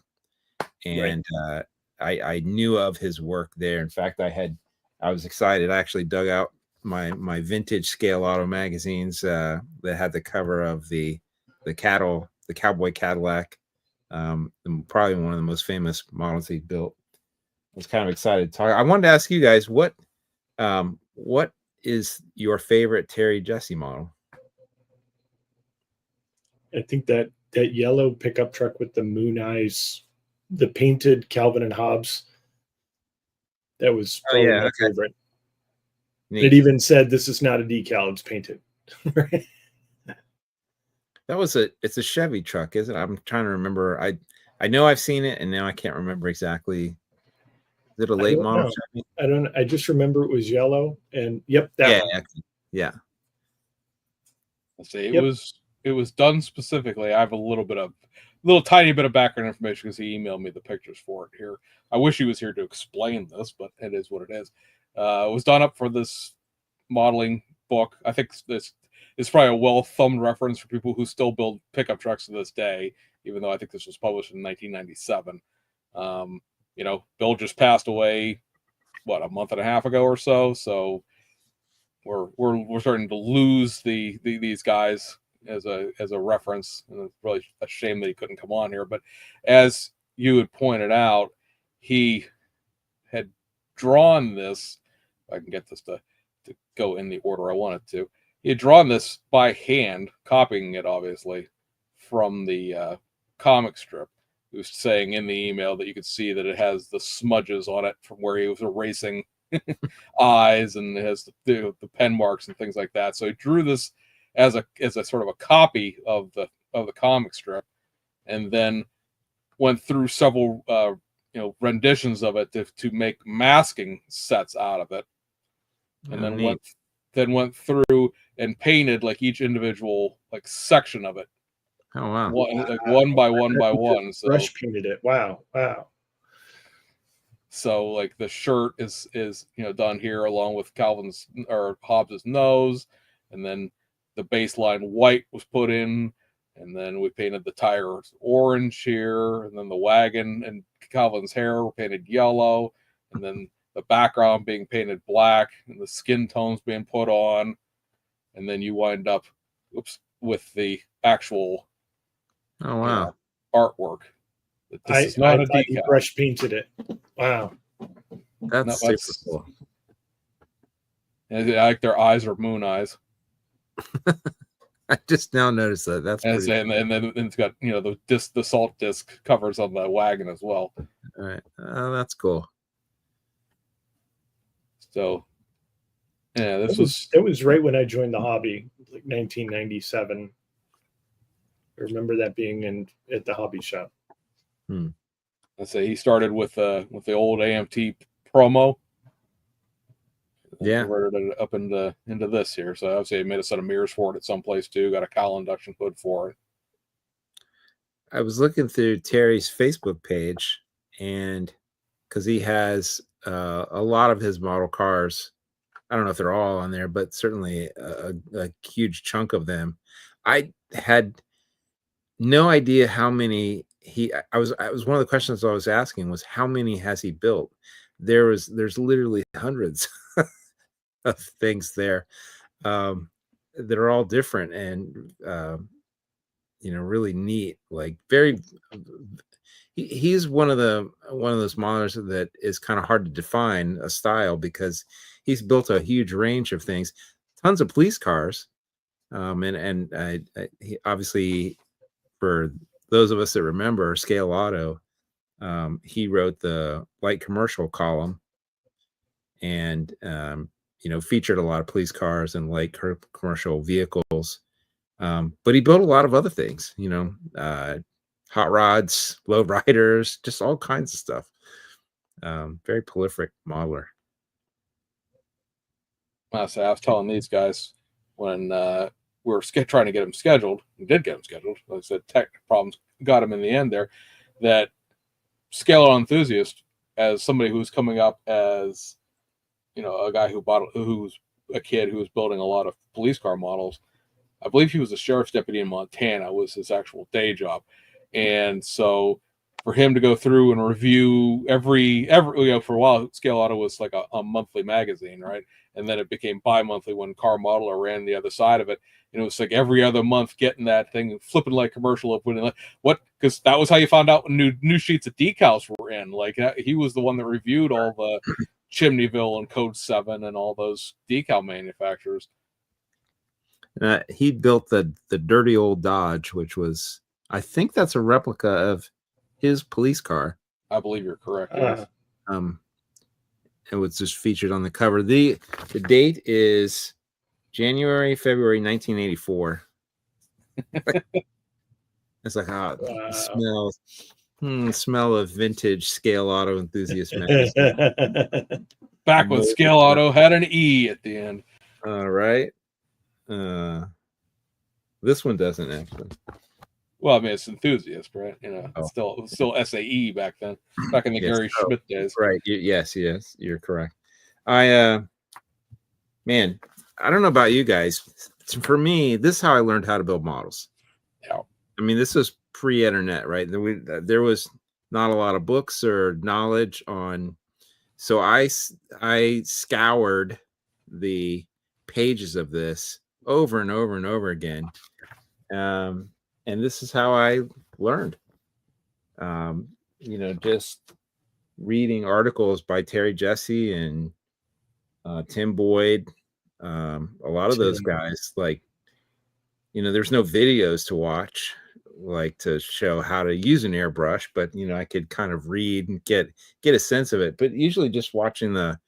and I knew of his work there. In fact, I was excited. I actually dug out my vintage Scale Auto magazines that had the cover of the cowboy Cadillac, probably one of the most famous models he built. I was kind of excited to talk. I wanted to ask you guys what is your favorite Terry Jessee model? I think that yellow pickup truck with the moon eyes, the painted Calvin and Hobbes, that was probably my favorite. Neat. It even said, "This is not a decal; it's painted." Right? It's a Chevy truck, isn't it? I'm trying to remember. I know I've seen it, and now I can't remember exactly. Is it a late model Chevy? I don't. I just remember it was yellow, and yep, that one. Yeah. Let's see. It was done specifically. I have a little tiny bit of background information because he emailed me the pictures for it here. I wish he was here to explain this, but it is what it is. It was done up for this modeling book. I think this is probably a well-thumbed reference for people who still build pickup trucks to this day, even though I think this was published in 1997. Bill just passed away, a month and a half ago or so. So we're starting to lose these guys as a reference, and it's really a shame that he couldn't come on here. But as you had pointed out, he had drawn this. If I can get this to go in the order I want it to. He had drawn this by hand, copying it obviously from the comic strip. He was saying in the email that you could see that it has the smudges on it from where he was erasing eyes, and it has the pen marks and things like that. So he drew this as a sort of a copy of the comic strip, and then went through several renditions of it to make masking sets out of it, and then went through and painted like each individual section of it. Oh wow! One by one by one. So brush painted it. Wow. So the shirt is done here along with Calvin's or Hobbes's nose, and then the baseline white was put in, and then we painted the tires orange here, and then the wagon and Calvin's hair were painted yellow, and then the background being painted black, and the skin tones being put on, and then you wind up, with the actual artwork. This is not a decal. He brush painted it. Wow, that's super cool. And I like their eyes are moon eyes. I just now noticed that. That's and then it's got the salt disc covers on the wagon as well. All right, that's cool. So, yeah, that was right when I joined the hobby, like 1997. I remember that being at the hobby shop. Let's say he started with the old AMT promo. Yeah, converted it up into this here. So obviously, he made a set of mirrors for it at some place too. Got a cowl induction hood for it. I was looking through Terry's Facebook page, and because he has a lot of his model cars, I don't know if they're all on there, but certainly a huge chunk of them. I had no idea how many I was one of the questions I was asking was how many has he built? There's literally hundreds of things there that are all different and really neat. Like he's one of those modelers that is kind of hard to define a style because he's built a huge range of things, tons of police cars, and he obviously, for those of us that remember Scale Auto, he wrote the light commercial column and featured a lot of police cars and light commercial vehicles, but he built a lot of other things, hot rods, low riders, just all kinds of stuff. Very prolific modeler. So I was telling these guys when we were trying to get him scheduled. We did get him scheduled. Like I said, tech problems got him in the end there. That scale auto enthusiast, as somebody who's coming up as, a guy who's a kid who was building a lot of police car models. I believe he was a sheriff's deputy in Montana, was his actual day job. And so for him to go through and review every for a while, Scale Auto was like a monthly magazine, right? And then it became bi-monthly when Car Modeler ran the other side of it. And it was like every other month getting that thing, flipping like commercial open. Like, what? Because that was how you found out when new sheets of decals were in. Like, he was the one that reviewed all the Chimneyville and Code 7 and all those decal manufacturers. He built the dirty old Dodge, which was, I think that's a replica of his police car. I believe you're correct. Yes. It was just featured on the cover. The date is February 1984. It's like, smell of vintage Scale Auto enthusiast magazine. Back when Scale Auto had an E at the end. All right. This one doesn't actually. Well, I mean, it's enthusiast, right? It's still SAE back then, back in the Gary Schmidt days. Right. Yes, you're correct. Man, I don't know about you guys. For me, this is how I learned how to build models. Yeah. I mean, this was pre-internet, right? There was not a lot of books or knowledge on. So I scoured the pages of this over and over and over again. And this is how I learned. Just reading articles by Terry Jessee and Tim Boyd. A lot of those guys, like, there's no videos to watch, like, to show how to use an airbrush, but I could kind of read and get a sense of it. But usually just watching the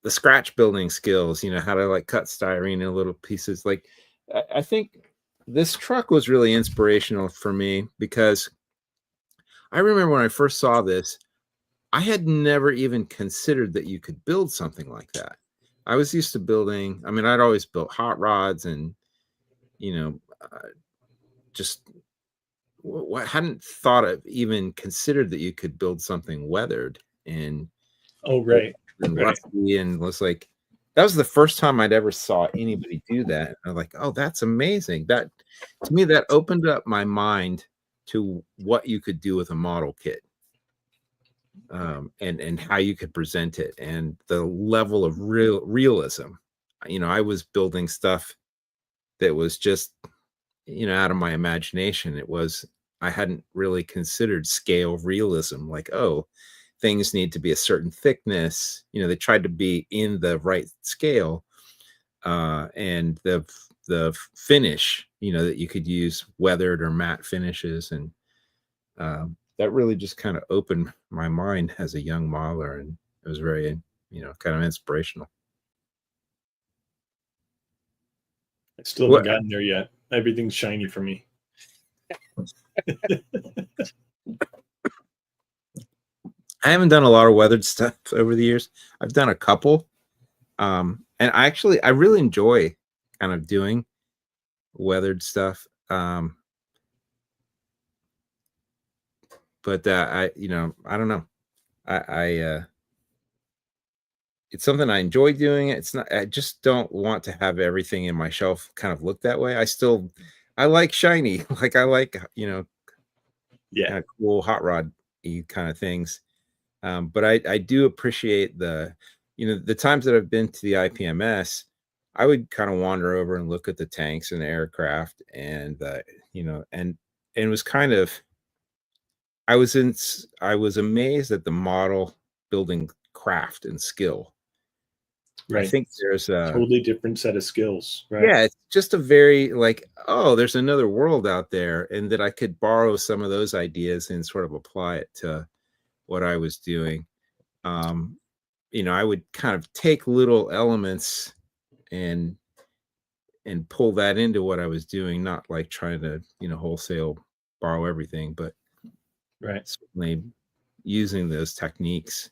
scratch building skills, how to like cut styrene in little pieces. Like, I think this truck was really inspirational for me because I remember when I first saw this, I had never even considered that you could build something like that. I was used to building, I'd always built hot rods and, just hadn't thought of, even considered that you could build something weathered and rusty, and was like, that was the first time I'd ever saw anybody do that. And I'm like, oh, that's amazing. That, to me, that opened up my mind to what you could do with a model kit, and how you could present it, and the level of realism. I was building stuff that was just, out of my imagination. I hadn't really considered scale realism, like, oh, things need to be a certain thickness. They tried to be in the right scale, and the finish, that you could use weathered or matte finishes, and that really just kind of opened my mind as a young modeler, and it was very, kind of inspirational. I still haven't gotten there yet. Everything's shiny for me. I haven't done a lot of weathered stuff over the years. I've done a couple. And I really enjoy kind of doing weathered stuff. But I don't know. It's something I enjoy doing. It's not, I just don't want to have everything in my shelf kind of look that way. I like shiny, like I like, kind of cool hot rod-y kind of things. But I do appreciate the times that I've been to the IPMS, I would kind of wander over and look at the tanks and the aircraft, and and it was kind of, I was amazed at the model building craft and skill. Right. I think there's a totally different set of skills, right? Yeah, it's just a very, like, oh, there's another world out there, and that I could borrow some of those ideas and sort of apply it to what I was doing. I would kind of take little elements and pull that into what I was doing, not like trying to, wholesale borrow everything, but certainly using those techniques,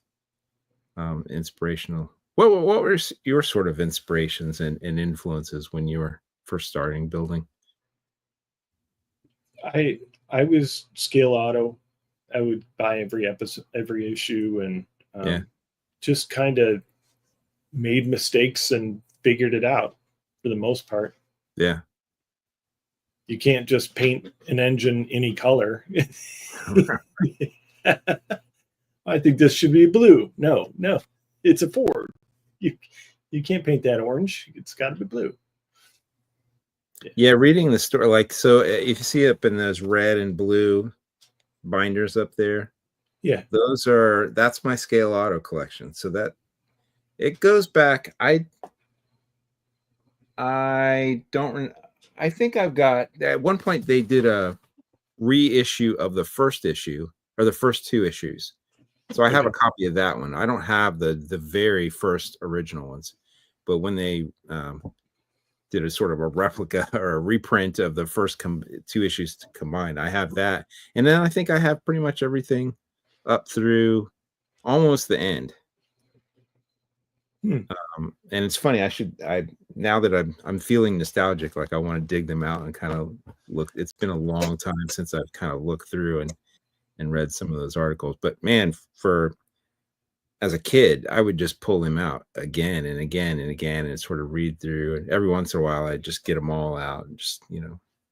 inspirational. What were your sort of inspirations and influences when you were first starting building? I was Scale Auto, I would buy every episode, every issue, and Yeah. just kind of made mistakes and figured it out for the most part. Yeah. You can't just paint an engine any color. I think this should be blue. No, it's a Ford. You can't paint that orange. It's got to be blue. Yeah, reading the story, like, so if you see up in those red and blue binders up there, Yeah, that's my Scale Auto collection. So that it goes back. I think I've got, at one point they did a reissue of the first issue or the first two issues. So I have a copy of that one. I don't have the very first original ones, but when they did a sort of a replica or a reprint of the first two issues combined, I have that. And then I think I have pretty much everything up through almost the end. And it's funny, now that I'm feeling nostalgic, like I want to dig them out and kind of look. It's been a long time since I've kind of looked through and read some of those articles. But man, as a kid, I would just pull them out again and again and again and sort of read through. And every once in a while, I'd just get them all out and just,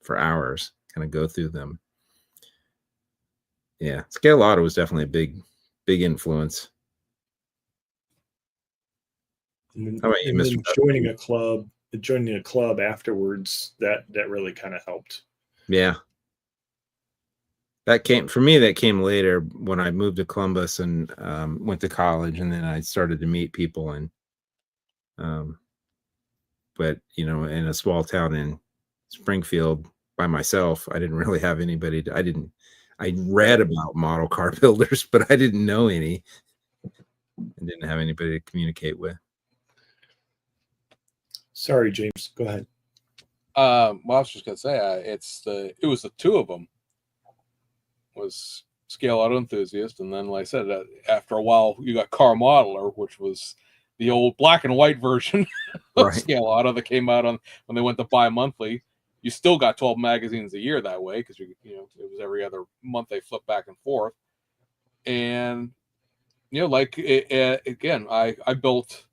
for hours, kind of go through them. Yeah, Scale Auto was definitely a big influence. and How about you, Mr. then joining a club afterwards, that really kind of helped. Yeah. That came later when I moved to Columbus and went to college, and then I started to meet people. And but in a small town in Springfield by myself, I didn't really have anybody. I read about model car builders, but I didn't know any. I didn't have anybody to communicate with. Sorry, James. Go ahead. Well, I was just gonna say it was the two of them. Was Scale Auto Enthusiast, and then, like I said, after a while, you got Car Modeler, which was the old black and white version of Scale Auto that came out when they went to bi-monthly. You still got 12 magazines a year that way because it was every other month they flipped back and forth. And again, I built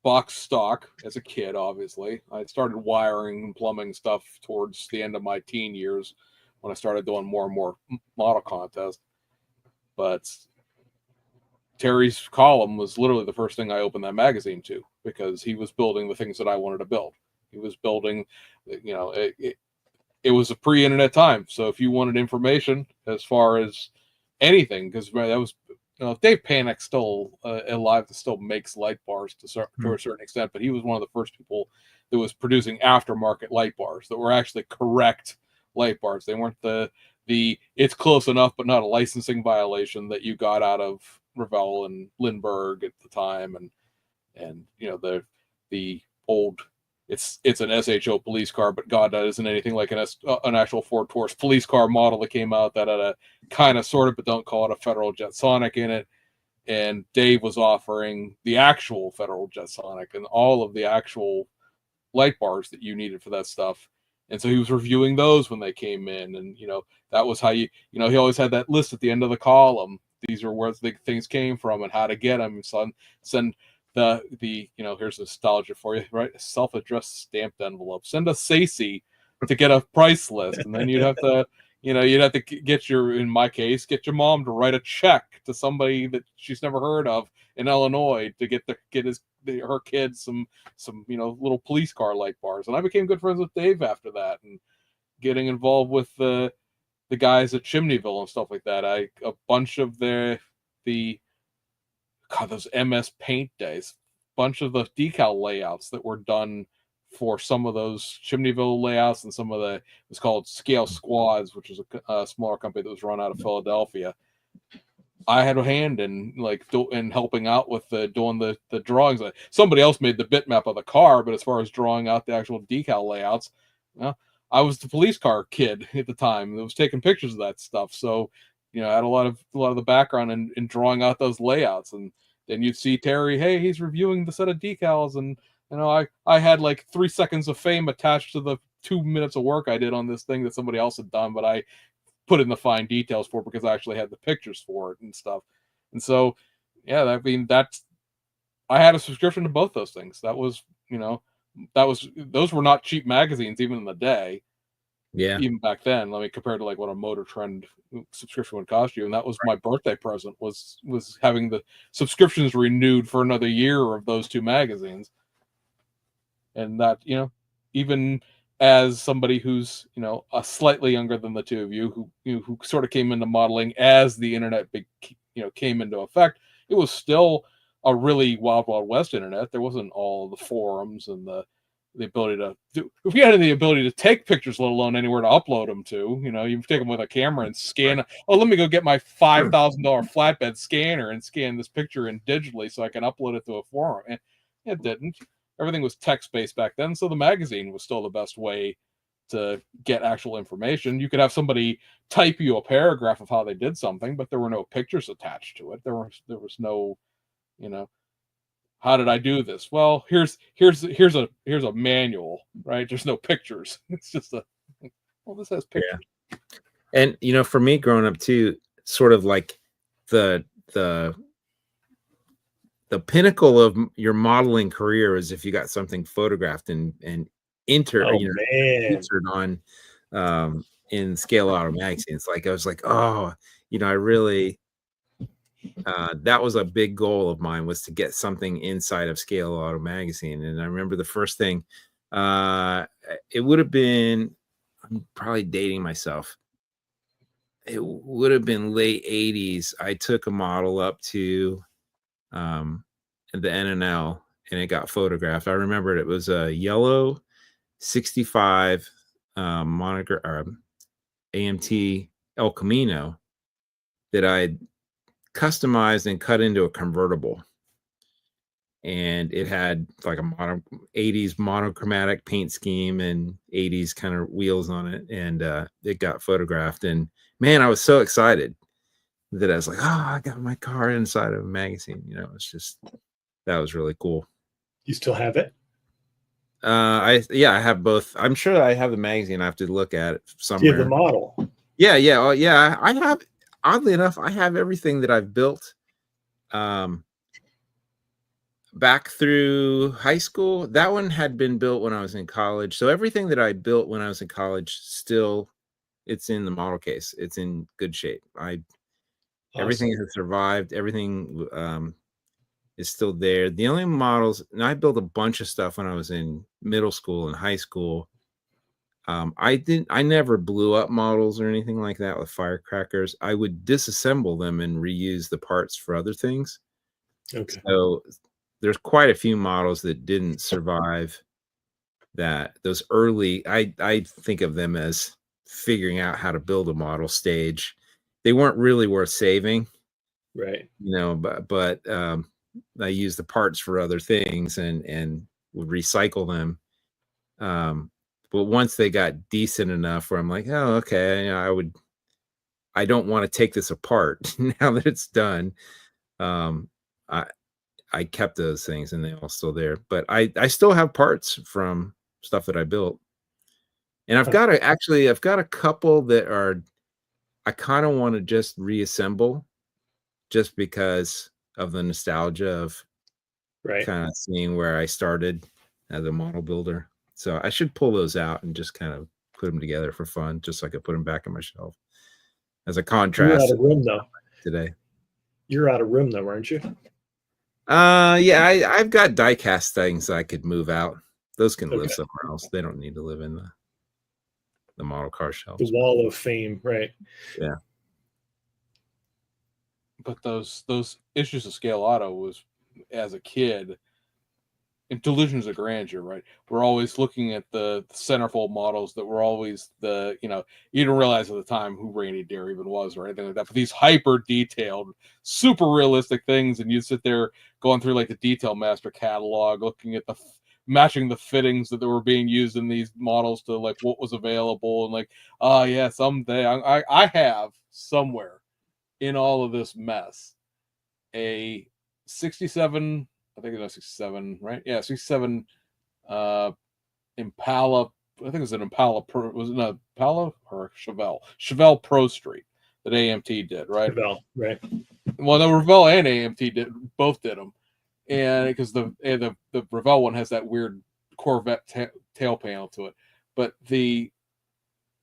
box stock as a kid. Obviously, I started wiring and plumbing stuff towards the end of my teen years, when I started doing more and more model contests. But Terry's column was literally the first thing I opened that magazine to, because he was building the things that I wanted to build. He was building, it was a pre-internet time. So if you wanted information as far as anything, because that was, Dave Panik's still alive, that still makes light bars to a certain extent, but he was one of the first people that was producing aftermarket light bars that were actually correct light bars. They weren't the it's close enough but not a licensing violation that you got out of Revell and Lindbergh at the time, and the old it's an SHO police car, but God, that isn't anything like an actual Ford Taurus police car model that came out that had a kind of sort of, but don't call it, a Federal Jet Sonic in it. And Dave was offering the actual Federal Jet Sonic and all of the actual light bars that you needed for that stuff. And so he was reviewing those when they came in. And, that was how he always had that list at the end of the column. These are where the things came from and how to get them. And send here's nostalgia for you, right? A self-addressed stamped envelope. Send a SACI to get a price list. And then you'd have to, get in my case, get your mom to write a check to somebody that she's never heard of in Illinois to get her kids some little police car light bars. And I became good friends with Dave after that, and getting involved with the guys at Chimneyville and stuff like that. A bunch of those MS Paint days, bunch of the decal layouts that were done for some of those Chimneyville layouts, and some of it was called Scale Squads, which is a smaller company that was run out of Philadelphia. I had a hand in helping out with doing the drawings. Somebody else made the bitmap of the car, but as far as drawing out the actual decal layouts, I was the police car kid at the time that was taking pictures of that stuff. So, I had a lot of the background in drawing out those layouts. And then you'd see Terry, hey, he's reviewing the set of decals, and I had like 3 seconds of fame attached to the 2 minutes of work I did on this thing that somebody else had done, but I put in the fine details for, because I actually had the pictures for it and stuff. And so, yeah, I mean, I had a subscription to both those things. That was, those were not cheap magazines even in the day. Yeah. Even back then, let me compare to like what a Motor Trend subscription would cost you, and that was my birthday present, was having the subscriptions renewed for another year of those two magazines. And that, even as somebody who's a slightly younger than the two of you, who sort of came into modeling as the internet came into effect, it was still a really wild west internet. There wasn't all the forums and the ability to do, if you had the ability to take pictures, let alone anywhere to upload them to, you take them with a camera and scan. Oh, let me go get my $5,000 flatbed scanner and scan this picture in digitally so I can upload it to a forum. And it didn't. Everything was text-based back then, so the magazine was still the best way to get actual information. You could have somebody type you a paragraph of how they did something, but there were no pictures attached to it. There was no, how did I do this? Well, here's a manual, right? There's no pictures. It's just this has pictures. Yeah. And for me growing up too, sort of like the pinnacle of your modeling career is if you got something photographed and entered on in Scale Auto magazines. Like I was like, I really that was a big goal of mine, was to get something inside of Scale Auto magazine. And I remember the first thing, it would have been, I'm probably dating myself, it would have been late 80s. I took a model up to the NNL and it got photographed. I remembered it was a yellow 65 AMT El Camino that I customized and cut into a convertible. And it had like a 80s monochromatic paint scheme and 80s kind of wheels on it. And it got photographed. And man, I was so excited that I was like, I got my car inside of a magazine. It's just, that was really cool. You still have it? I have both. I'm sure I have the magazine. I have to look at it somewhere. You have the model? Yeah. Oh, yeah. I have, oddly enough, I have everything that I've built back through high school. That one had been built when I was in college. So everything that I built when I was in college, still, it's in the model case. It's in good shape. Everything has survived. Everything is still there. The only models, and I built a bunch of stuff when I was in middle school and high school. I never blew up models or anything like that with firecrackers. I would disassemble them and reuse the parts for other things. Okay. So there's quite a few models that didn't survive those early, I think of them as figuring out how to build a model stage. They weren't really worth saving. Right. But I used the parts for other things and would recycle them. But once they got decent enough where I'm like, oh, okay, I don't want to take this apart now that it's done. I kept those things and they're all still there, but I still have parts from stuff that I built. And I've got a couple that I kind of want to just reassemble just because of the nostalgia of kind of seeing where I started as a model builder. So I should pull those out and just kind of put them together for fun, just so I could put them back on my shelf as a contrast. You're out of room though. Today. You're out of room though, aren't you? Yeah, I've got die cast things I could move out. Those can live somewhere else. They don't need to live in the model car shelf. The wall of fame, right? Yeah. But those issues of Scale Auto was, as a kid, in delusions of grandeur, right? We're always looking at the centerfold models that were always you didn't realize at the time who Randy Dare even was or anything like that. But these hyper detailed, super realistic things, and you'd sit there going through like the Detail Master catalog, looking at matching the fittings that were being used in these models to like what was available, and like, yeah, someday I have somewhere in all of this mess a 67, I think it was 67, right? Yeah, 67 Impala I think it was an Impala Pro, was it an Impala or a Chevelle Pro Street that AMT did, right? Revell, right? Well, the Revell and AMT both did them, and because the Revell one has that weird Corvette tail panel to it, but the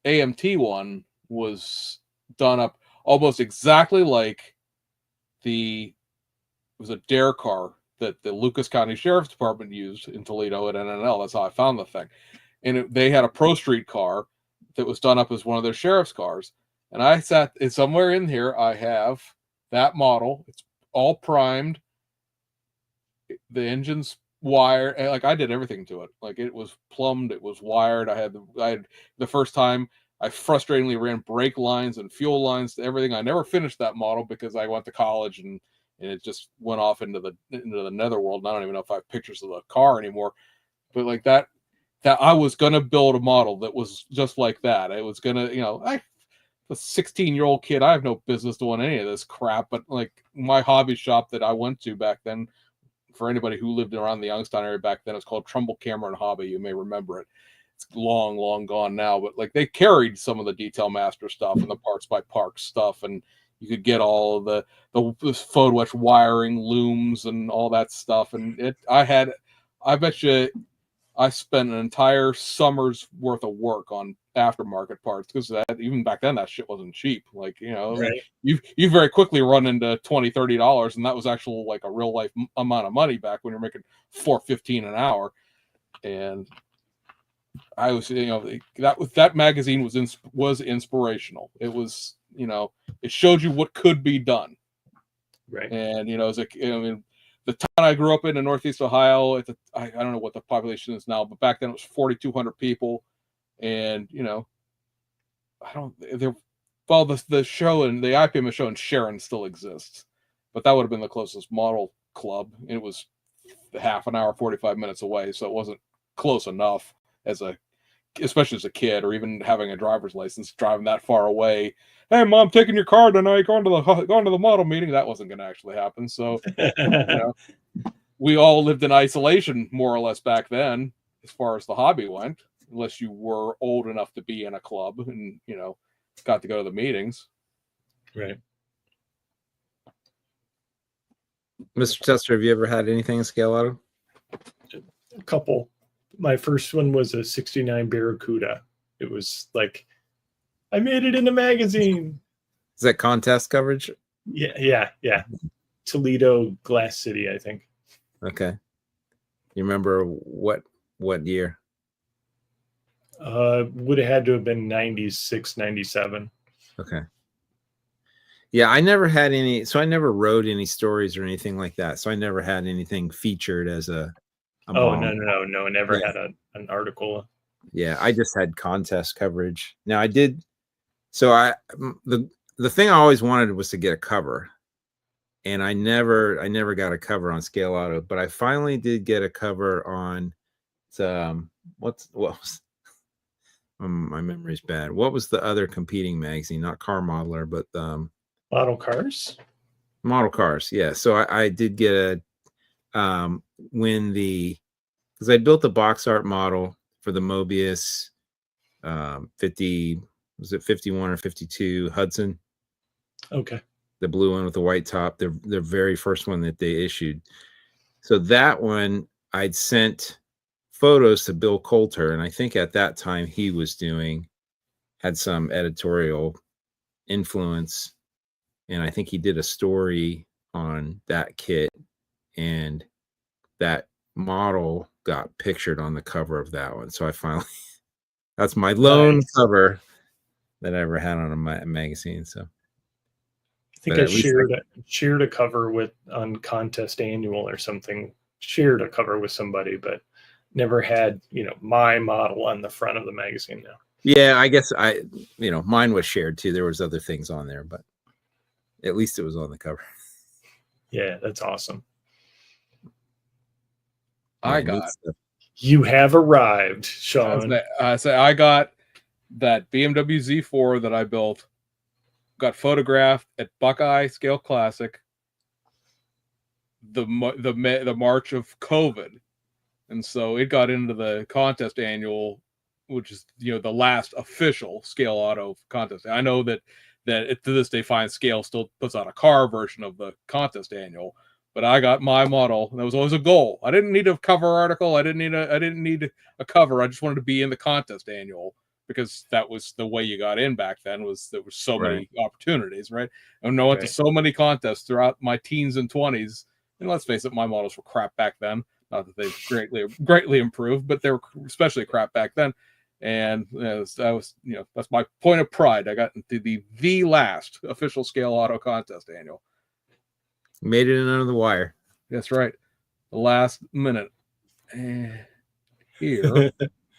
AMT one was done up almost exactly like it was a dare car that the Lucas County Sheriff's Department used in Toledo at NNL. That's how I found the thing. And they had a Pro Street car that was done up as one of their sheriff's cars. And I sat somewhere in here. I have that model. It's all primed. The engine's wired. Like, I did everything to it. Like, it was plumbed. It was wired. I had the first time I frustratingly ran brake lines and fuel lines to everything. I never finished that model because I went to college and it just went off into the netherworld. And I don't even know if I have pictures of the car anymore. But like that I was gonna build a model that was just like that. It was gonna, a 16-year-old kid, I have no business doing any of this crap. But like my hobby shop that I went to back then, for anybody who lived around the Youngstown area back then, it's called Trumbull Cameron Hobby. You may remember it. It's long, long gone now, but like they carried some of the Detail Master stuff and the Parts by Parks stuff, and you could get all of the photo etch wiring looms and all that stuff. And I bet you I spent an entire summer's worth of work on aftermarket parts, because even back then that shit wasn't cheap. Like, Right. you very quickly run into $20-$30, and that was actual like a real life amount of money back when you're making $4.15 an hour. And I was, that magazine was inspirational. It was, it showed you what could be done. Right. And the town I grew up in Northeast Ohio, I don't know what the population is now, but back then it was 4,200 people. And the show and the IPMS show in Sharon still exists, but that would have been the closest model club. It was half an hour, 45 minutes away, so it wasn't close enough especially as a kid, or even having a driver's license, driving that far away. Hey, Mom, taking your car tonight, going to the model meeting. That wasn't going to actually happen. So, we all lived in isolation more or less back then, as far as the hobby went, unless you were old enough to be in a club and, got to go to the meetings. Right. Mr. Tester, have you ever had anything in Scale Auto? A couple. My first one was a 69 Barracuda. It was like, I made it in a magazine. Is that contest coverage? Yeah. Toledo, Glass City, I think. Okay. You remember what year? Would have had to have been 96, 97. Okay. Yeah, I never had any, so I never wrote any stories or anything like that. So I never had anything featured as a Oh, model. no. Never had an article. Yeah, I just had contest coverage. Now I did, so the thing I always wanted was to get a cover, and I never got a cover on Scale Auto, but I finally did get a cover on my memory's bad. What was the other competing magazine? Not Car Modeler, but Model Cars. Model Cars. Yeah. So I did get because I built the box art model for the Mobius 50, was it 51 or 52 Hudson? Okay. The blue one with the white top, the very first one that they issued. So that one I'd sent photos to Bill Coulter, and I think at that time he had some editorial influence, and I think he did a story on that kit, and that model got pictured on the cover of that one. So I finally, that's my lone cover that I ever had on a magazine. So I think I shared a cover on Contest Annual or something. Shared a cover with somebody, but never had my model on the front of the magazine. Now. Yeah, I guess mine was shared too. There was other things on there, but at least it was on the cover. Yeah, that's awesome. You have arrived, Sean. I got that BMW Z4 that I built, got photographed at Buckeye Scale Classic the March of COVID, and so it got into the Contest Annual which is the last official Scale Auto contest. I know that to this day, Fine Scale still puts out a car version of the contest annual, but I got my model, and that was always a goal. I didn't need a cover article. I didn't need a cover. I just wanted to be in the contest annual, because that was the way you got in back then. There were so many opportunities, right? And I went to so many contests throughout my teens and 20s. And let's face it, my models were crap back then. Not that they've greatly improved, but they were especially crap back then. And that's my point of pride. I got into the last official Scale Auto contest annual. Made it in under the wire. That's right. The last minute. And here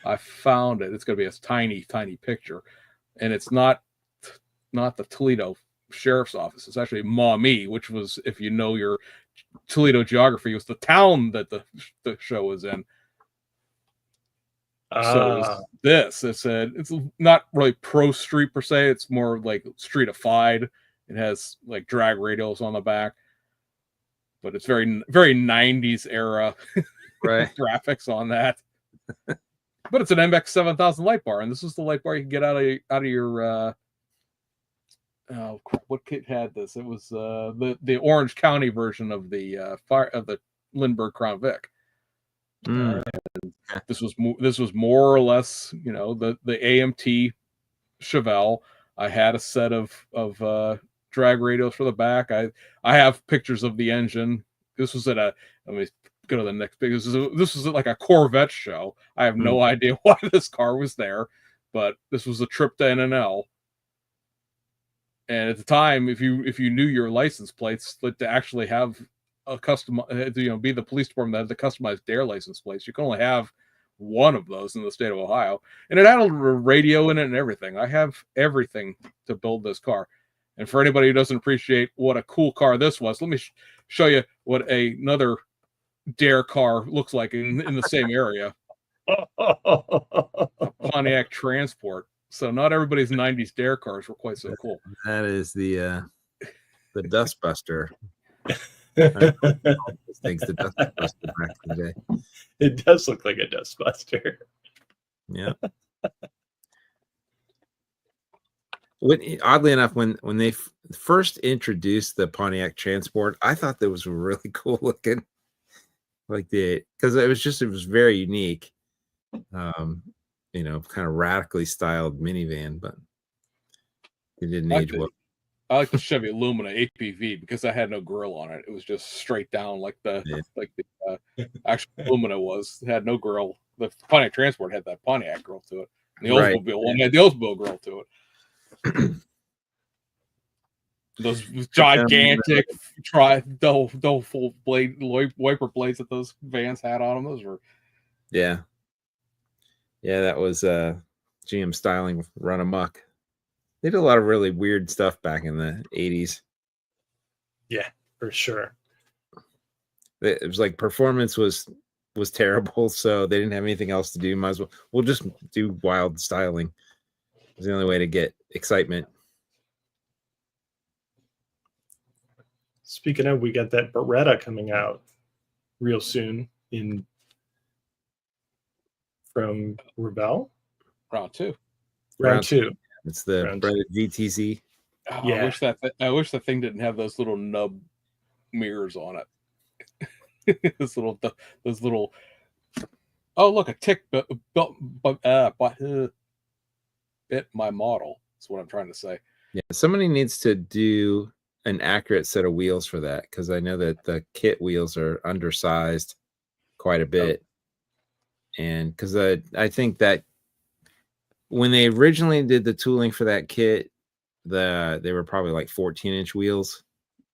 I found it. It's going to be a tiny, tiny picture, and it's not the Toledo Sheriff's Office. It's actually Maumee, which was, if you know your Toledo geography, was the town that the show was in. So it's not really pro street per se. It's more like streetified. It has like drag radials on the back, but it's very, very 90s era graphics on that. But it's an MX 7000 light bar, and this is the light bar you can get out of your. What kit had this? It was the Orange County version of the Lindbergh Crown Vic. This was more or less, the AMT Chevelle. I had a set of drag radials for the back. I have pictures of the engine. This was let me go to the next picture. This was like a Corvette show. I have no idea why this car was there, but this was a trip to NNL. And at the time, if you knew your license plates, to actually have a custom, be the police department that had to customize their license plates, you can only have one of those in the state of Ohio. And it had a radio in it and everything. I have everything to build this car. And for anybody who doesn't appreciate what a cool car this was, let me show you what another Dare car looks like in the same area. A Pontiac Transport. So not everybody's 90s Dare cars were quite so cool. That is the Dustbuster. Things the Dustbuster back in the day. It does look like a Dustbuster. Yeah. Oddly enough, when they first introduced the Pontiac Transport, I thought that was really cool looking. Because it was very unique. Kind of radically styled minivan, but it didn't age well. I like the Chevy Lumina APV because I had no grill on it. It was just straight down like the actual Lumina was. It had no grill. The Pontiac Transport had that Pontiac grill to it. And the Oldsmobile one had the Oldsmobile grill to it. Those gigantic double full blade wiper blades that those vans had on them. Those were yeah, that was GM styling run amok. They did a lot of really weird stuff back in the 80s. Yeah, for sure. It was like performance was terrible, so they didn't have anything else to do. We'll just do wild styling. It was the only way to get excitement. Speaking of, we got that Beretta coming out real soon from Revell. Round two. It's the Beretta GTZ. Oh, yeah. I wish that thing didn't have those little nub mirrors on it. those little. Oh, look, a tick bit my model. That's what I'm trying to say. Yeah, somebody needs to do an accurate set of wheels for that, because I know that the kit wheels are undersized quite a bit. And because I think that when they originally did the tooling for that kit, they were probably like 14-inch wheels.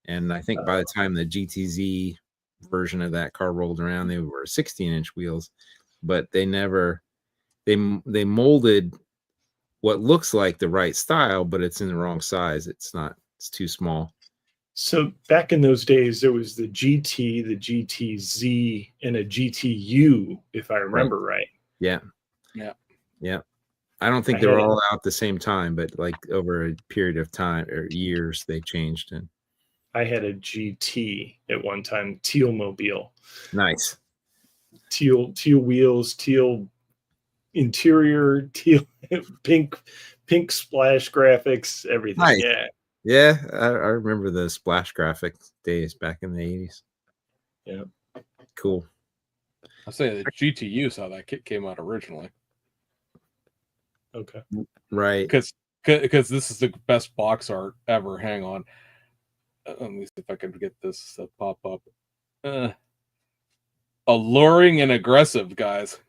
And I think by the time the GTZ version of that car rolled around, they were 16-inch wheels. But they molded what looks like the right style, but it's in the wrong size. It's too small. So back in those days, there was the GT, the GTZ, and a GTU, if I remember right. Yeah. I don't think they were all out at the same time, but like over a period of time or years, they changed. And I had a GT at one time, teal mobile. Nice. Teal wheels, teal, interior teal, pink splash graphics, everything. Nice. Yeah. Yeah, I remember the splash graphic days back in the 80s. Yeah. Cool. I'll say the GTU is how that kit came out originally. Okay. Right. Because this is the best box art ever. Hang on. Let me see if I can get this to pop up. Alluring and aggressive, guys.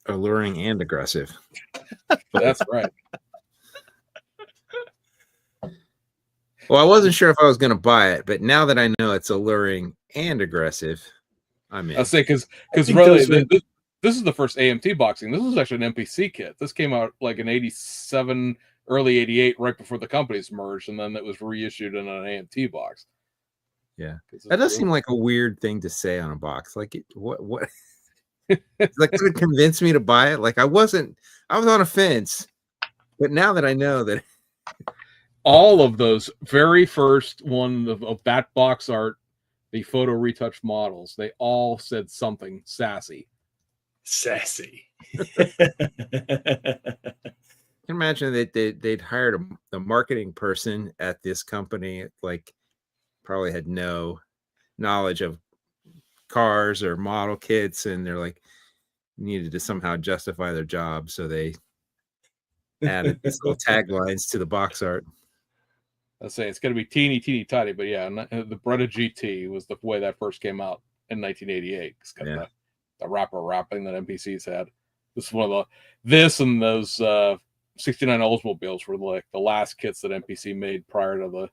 Alluring and aggressive. That's right. Well, I wasn't sure if I was going to buy it, but now that I know it's alluring and aggressive, I'm in. I'll say because really this is the first AMT boxing. This was actually an MPC kit. This came out like in 87, early 88, right before the companies merged, and then it was reissued in an AMT box. Yeah, that does seem like a weird thing to say on a box. Like, what? Like, it would convince me to buy it. Like, I was on a fence, but now that I know that all of those very first one of that box art, the photo retouch models, they all said something sassy. Sassy. I can imagine that they'd hired a marketing person at this company, like probably had no knowledge of cars or model kits, and they're like needed to somehow justify their job, so they added these little taglines to the box art. I'll say it's going to be teeny tiny, but yeah, the Breda GT was the way that first came out in 1988. It's got the wrapping that MPCs had. This is one of this and those 69 Oldsmobiles were like the last kits that MPC made prior to the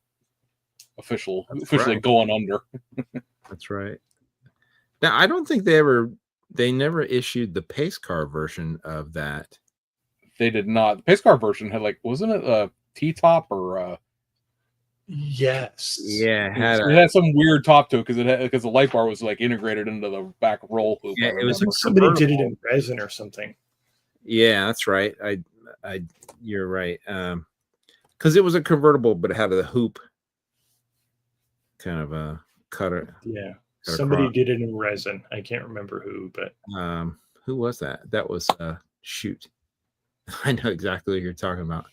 officially going under. That's right. Now, I don't think they never issued the pace car version of that. They did not. The pace car version had wasn't it a T-top or yes. Yeah, it had some weird top to it because the light bar was like integrated into the back roll hoop. Yeah, it was like somebody did it in resin or something. Yeah, that's right. You're right. Because it was a convertible, but it had a hoop kind of a cutter. Yeah. Somebody did it in resin. I can't remember who, but who was that? That was shoot. I know exactly what you're talking about.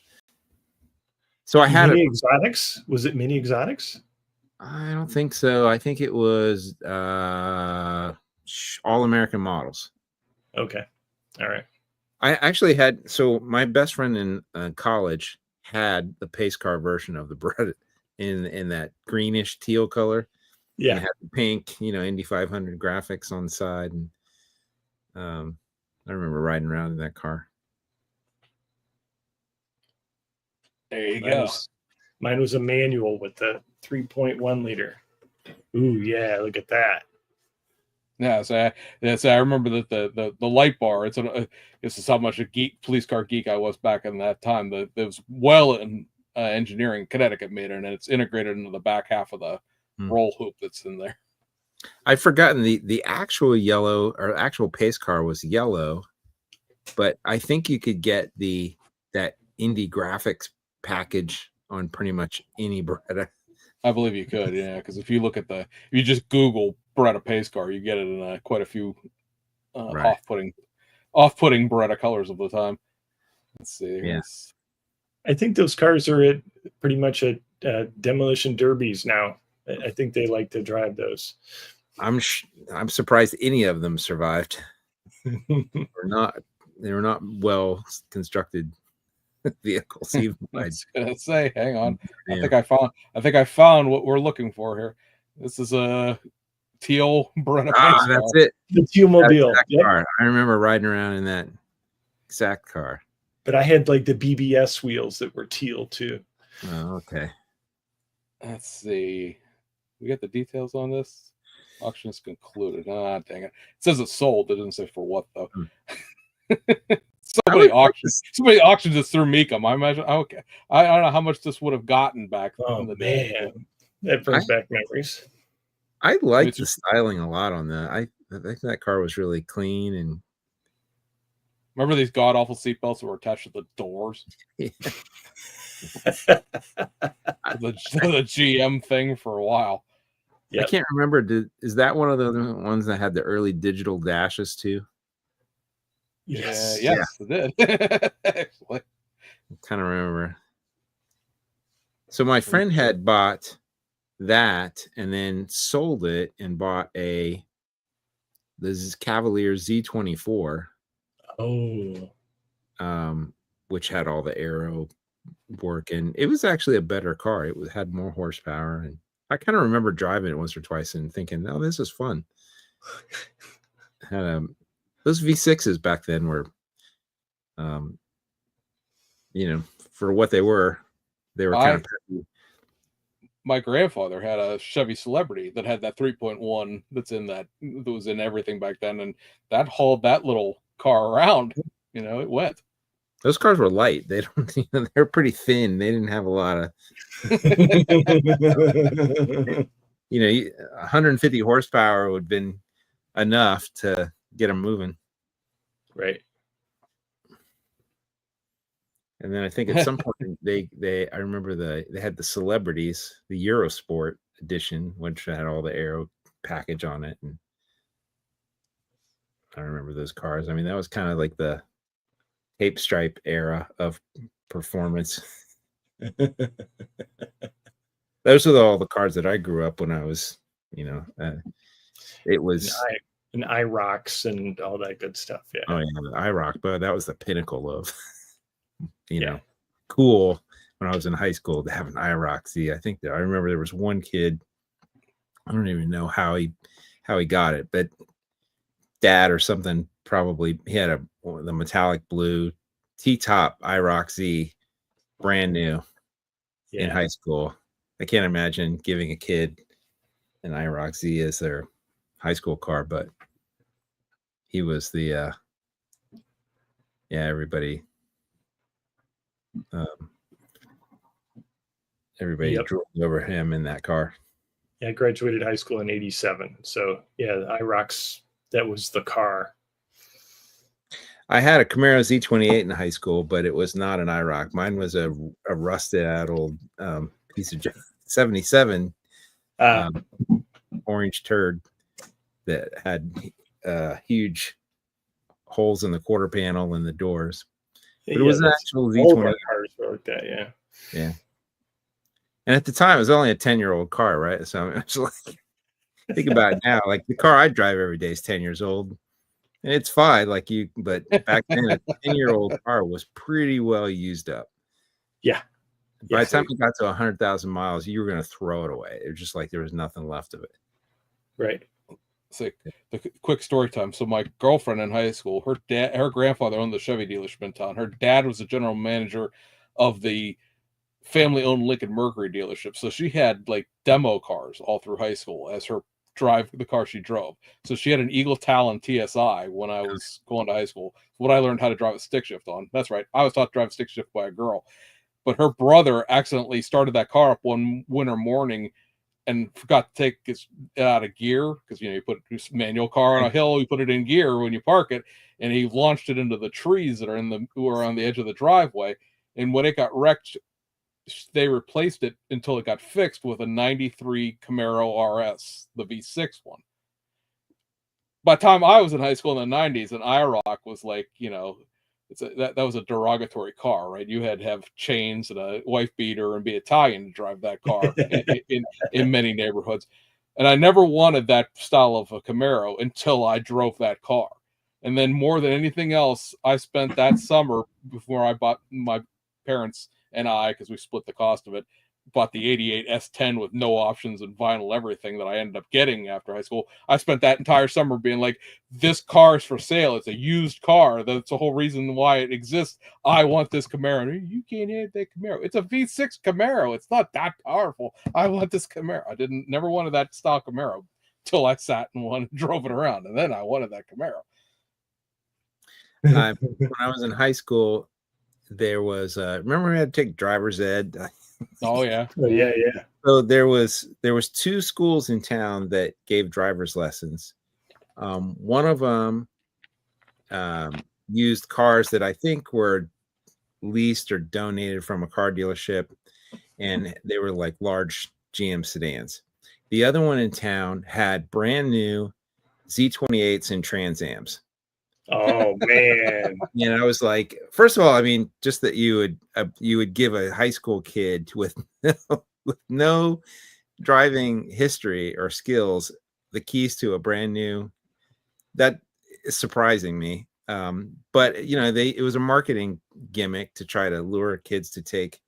So I had Mini Exotics. Was it Mini Exotics? I don't think so. I think it was All American Models. Okay. All right. I actually had, so my best friend in college had the pace car version of the Breda in that greenish teal color. Yeah. It had the pink, Indy 500 graphics on the side. And I remember riding around in that car. There you go. Mine was a manual with the 3.1 liter. Ooh, yeah, look at that. Yeah, so I remember that the light bar. This is how much a police car geek I was back in that time. That it was well in engineering. Connecticut made it, and it's integrated into the back half of the roll hoop that's in there. I've forgotten the actual yellow or actual pace car was yellow, but I think you could get that Indy graphics package on pretty much any Breda. I believe you could, yeah, because if you just Google Breda pace car, you get it in quite a few off-putting Breda colors of the time. Let's see. Yes, I think those cars are pretty much at demolition derbies now. I think they like to drive those. I'm surprised any of them survived. They were not well constructed vehicles. Even I was gonna say, hang on. Yeah. I think I found what we're looking for here. This is a teal Breda. That's it. The teal mobile. Yep. Car. I remember riding around in that exact car. But I had like the BBS wheels that were teal too. Oh, okay. Let's see. We got the details on this. Auction is concluded. Ah, dang it. It says it's sold. It doesn't say for what though. So many auctions just through Mecum. I imagine. Okay, I don't know how much this would have gotten back in the day. Man, that brings back memories. I liked the styling a lot on that. I think that car was really clean and. Remember these god awful seatbelts that were attached to the doors? Yeah. the GM thing for a while. Yep. I can't remember. Is that one of the ones that had the early digital dashes too? Yes. Yes, it did. Actually. I kind of remember. So my friend had bought that and then sold it and bought this Cavalier Z24, Oh. which had all the aero work, and it was actually a better car. Had more horsepower, and I kind of remember driving it once or twice and thinking, "Oh, this is fun." Those V6s back then were, for what they were kind of pretty. My grandfather had a Chevy Celebrity that had that 3.1 that was in everything back then, and that hauled that little car around. It went. Those cars were light. They don't, they're pretty thin. They didn't have a lot of, 150 horsepower would have been enough to get them moving. Right. And then I think at some point I remember they had the Celebrities, the Eurosport edition, which had all the aero package on it. And I remember those cars. I mean, that was kind of like the tape stripe era of performance. Those are all the cars that I grew up when I was, it was and IROCs and all that good stuff. Yeah. Oh yeah, the IROC, but that was the pinnacle of, cool when I was in high school to have an IROC. See, I remember there was one kid, I don't even know how he got it, but dad or something probably, he had the metallic blue T-top IROC Z, brand new in high school. I can't imagine giving a kid an IROC Z as their high school car, but he was the everybody drove over him in that car. Yeah, I graduated high school in '87, so yeah, the IROCs, that was the car. I had a Camaro Z28 in high school, but it was not an IROC. Mine was a rusted out old piece of 77 orange turd that had huge holes in the quarter panel and the doors. But it was an actual Z28. Cars were like that, yeah. Yeah. And at the time, it was only a 10-year-old car, right? So it's like, think about it now. Like the car I drive every day is 10 years old. And it's fine, but back then, a 10-year-old car was pretty well used up. Yeah. By the time it got to 100,000 miles, you were going to throw it away. It was just like there was nothing left of it. Right. So the quick story time. So my girlfriend in high school, her grandfather owned the Chevy dealership in town. Her dad was the general manager of the family-owned Lincoln Mercury dealership. So she had like demo cars all through high school as her the car she drove. So she had an Eagle Talon TSI when I was going to high school. What I learned how to drive a stick shift on. That's right. I was taught to drive a stick shift by a girl. But her brother accidentally started that car up one winter morning and forgot to take it out of gear, because you put a manual car on a hill, you put it in gear when you park it, and he launched it into the trees that are on the edge of the driveway. And when it got wrecked, they replaced it until it got fixed with a 93 Camaro RS, the V6 one. By the time I was in high school in the 90s, an IROC was like, that was a derogatory car, right? You had to have chains and a wife beater and be Italian to drive that car in many neighborhoods. And I never wanted that style of a Camaro until I drove that car. And then more than anything else, I spent that summer before I bought my parents and because we split the cost of it, bought the 88 S10 with no options and vinyl everything that I ended up getting after high school. I spent that entire summer being like, this car is for sale. It's a used car. That's the whole reason why it exists. I want this Camaro. You can't have that Camaro. It's a V6 Camaro. It's not that powerful. I want this Camaro. I never wanted that style Camaro till I sat and drove it around. And then I wanted that Camaro. When I was in high school, there was remember we had to take driver's ed. Oh yeah. Yeah. So there was 2 schools in town that gave driver's lessons. One of them used cars that I think were leased or donated from a car dealership, and they were like large GM sedans. The other one in town had brand new Z28s and Trans Ams. Oh man. And I was like, first of all, I mean, just that you would give a high school kid with no driving history or skills the keys to a brand new, that is surprising me. But it was a marketing gimmick to try to lure kids to take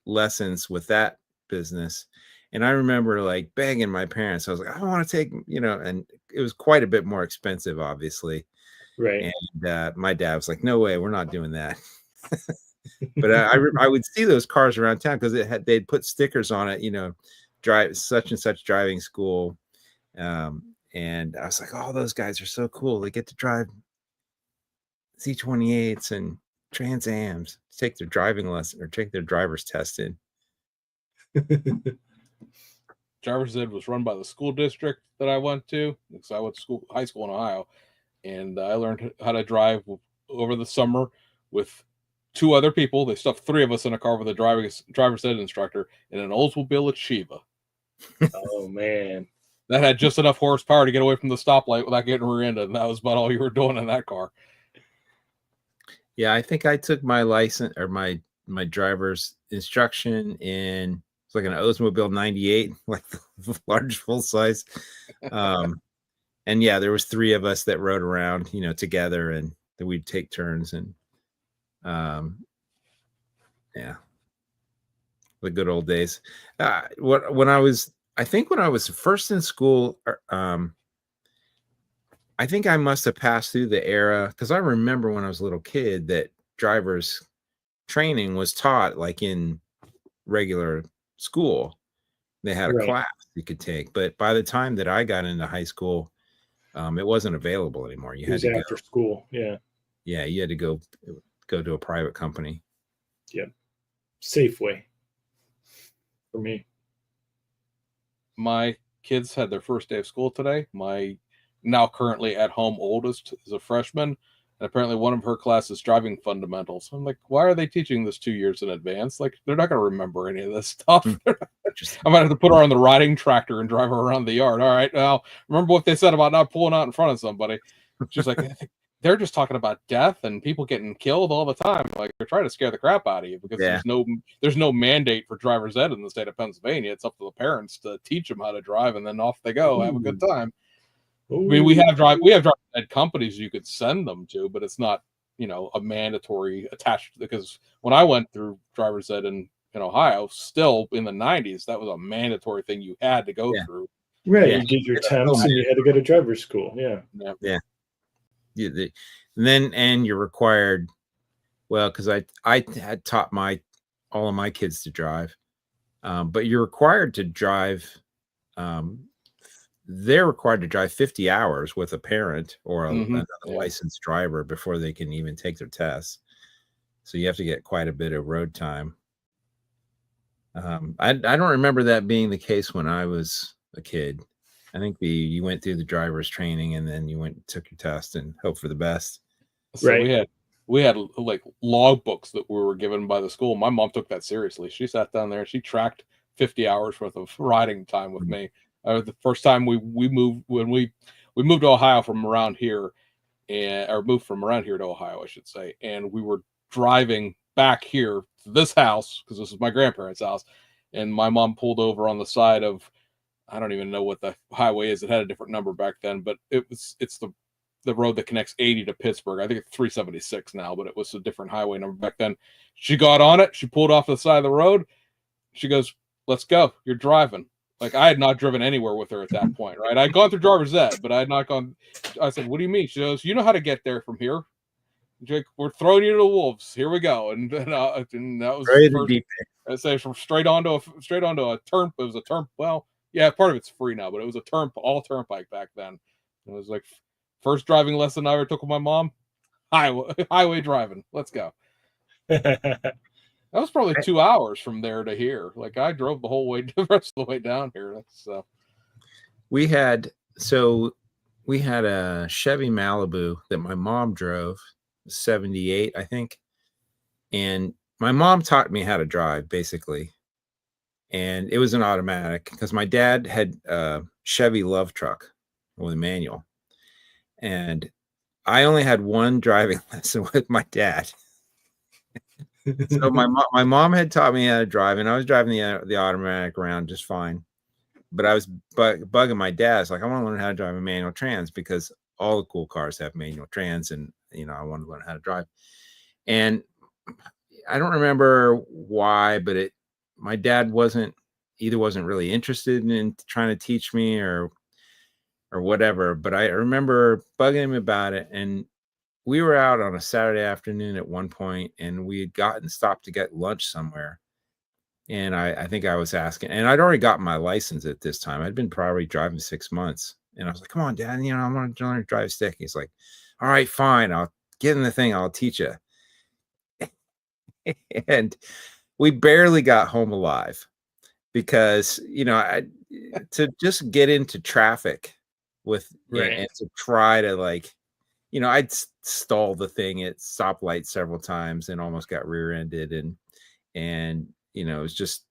lessons with that business. And I remember like begging my parents. I was like, I want to take, and it was quite a bit more expensive, obviously. Right. And my dad was like, no way, we're not doing that. But I would see those cars around town because they'd put stickers on it, drive such and such driving school. And I was like, oh, those guys are so cool. They get to drive Z28s and Trans Ams, take their driving lesson or take their driver's test in. Driver's ed was run by the school district that I went to, because I went to high school in Ohio, and I learned how to drive over the summer with 2 other people. They stuffed 3 of us in a car with a driver's ed instructor in an Oldsmobile Achieva. Oh man. That had just enough horsepower to get away from the stoplight without getting rear-ended, and that was about all you were doing in that car. Yeah, I think I took my license or my driver's instruction in, it's like an Oldsmobile 98, like the large full size. And yeah, there was 3 of us that rode around, together, and then we'd take turns. And yeah, the good old days. When I was first in school, I think I must have passed through the era, because I remember when I was a little kid that driver's training was taught like in regular school. They had a class you could take, but by the time that I got into high school, it wasn't available anymore. You had to go after school. Yeah. Yeah, you had to go to a private company. Yep. Safeway for me. My kids had their first day of school today. My now currently at home oldest is a freshman, and apparently one of her classes driving fundamentals. I'm like, why are they teaching this 2 years in advance? Like, they're not going to remember any of this stuff. I might have to put her on the riding tractor and drive her around the yard. All right, now remember what they said about not pulling out in front of somebody. She's like, they're just talking about death and people getting killed all the time. Like, they're trying to scare the crap out of you, because there's no mandate for driver's ed in the state of Pennsylvania. It's up to the parents to teach them how to drive, and then off they go. Have a good time. I mean, we have driver's ed companies you could send them to, but it's not, a mandatory attached, because when I went through driver's ed in Ohio, still in the 90s, that was a mandatory thing you had to go through. Right. You did your temps and you had to go to driver's school. Yeah. And you're required, well, because I had taught all of my kids to drive, but you're required to drive. They're required to drive 50 hours with a parent or another licensed driver before they can even take their tests. So you have to get quite a bit of road time. I don't remember that being the case when I was a kid. I think you went through the driver's training and then you took your test and hope for the best. So we had like log books that we were given by the school. My mom took that seriously. She sat down there, she tracked 50 hours worth of riding time with me. The first time we moved, when we moved to Ohio from around here, or moved from around here to Ohio, I should say, and we were driving back here to this house, because this is my grandparents' house, and my mom pulled over on the side of, I don't even know what the highway is. It had a different number back then, but it's the road that connects 80 to Pittsburgh. I think it's 376 now, but it was a different highway number back then. She got on it. She pulled off the side of the road. She goes, "Let's go. You're driving." Like, I had not driven anywhere with her at that point, right? I'd gone through driver's ed, but I had not gone. I said, "What do you mean?" She goes, "You know how to get there from here. Like, we're throwing you to the wolves. Here we go." And that was right, the first, I say, from straight onto a turn. It was a turn. Well, yeah, part of it's free now, but it was all turnpike back then. It was like first driving lesson I ever took with my mom. Highway driving. Let's go. That was probably 2 hours from there to here. Like, I drove the whole way, the rest of the way down here. So we had a Chevy Malibu that my mom drove, 78, I think. And my mom taught me how to drive, basically. And it was an automatic, because my dad had a Chevy Love truck with a manual. And I only had one driving lesson with my dad. So my mom had taught me how to drive, and I was driving the automatic around just fine. But I was bugging my dad. It's like, I want to learn how to drive a manual trans because all the cool cars have manual trans, and I want to learn how to drive. And I don't remember why, but my dad wasn't really interested in trying to teach me or whatever. But I remember bugging him about it, and we were out on a Saturday afternoon at one point, and we had stopped to get lunch somewhere. And I think I was asking, and I'd already gotten my license at this time. I'd been probably driving 6 months. And I was like, come on, Dad, I want to learn to drive stick. He's like, all right, fine. I'll get in the thing. I'll teach you. And we barely got home alive because, to just get into traffic with, and to try to I'd stall the thing at stoplight several times and almost got rear-ended. And it was just,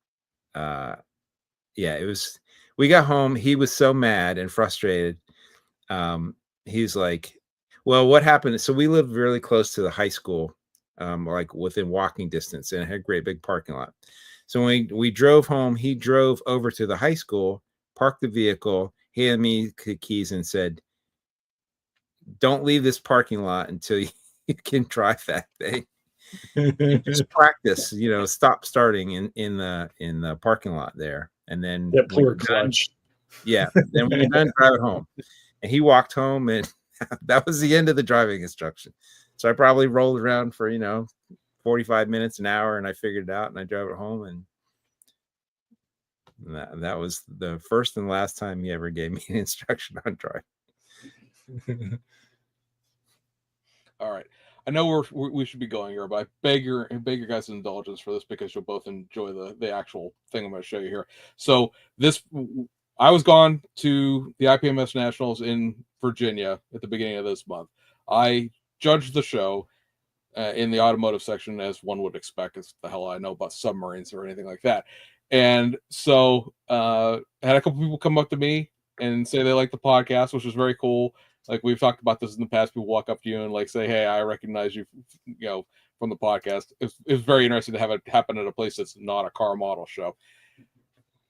we got home. He was so mad and frustrated. He's like, well, what happened? So we lived really close to the high school, like within walking distance, and it had a great big parking lot. So when we drove home, he drove over to the high school, parked the vehicle, handed me the keys and said, don't leave this parking lot until you can drive that thing. Just practice, stop starting in the parking lot there, and then that poor clutch. Then when you're done, drive it home. And he walked home, and that was the end of the driving instruction. So I probably rolled around for 45 minutes, an hour, and I figured it out, and I drove it home, and that was the first and last time he ever gave me an instruction on driving. All right. I know we should be going here, but I beg your guys' indulgence for this because you'll both enjoy the actual thing I'm going to show you here. So I was gone to the IPMS Nationals in Virginia at the beginning of this month. I judged the show in the automotive section, as one would expect, as the hell I know about submarines or anything like that. And so I had a couple people come up to me and say they like the podcast, which was very cool. Like, we've talked about this in the past. People walk up to you and say, hey, I recognize you, from the podcast. It's very interesting to have it happen at a place that's not a car model show.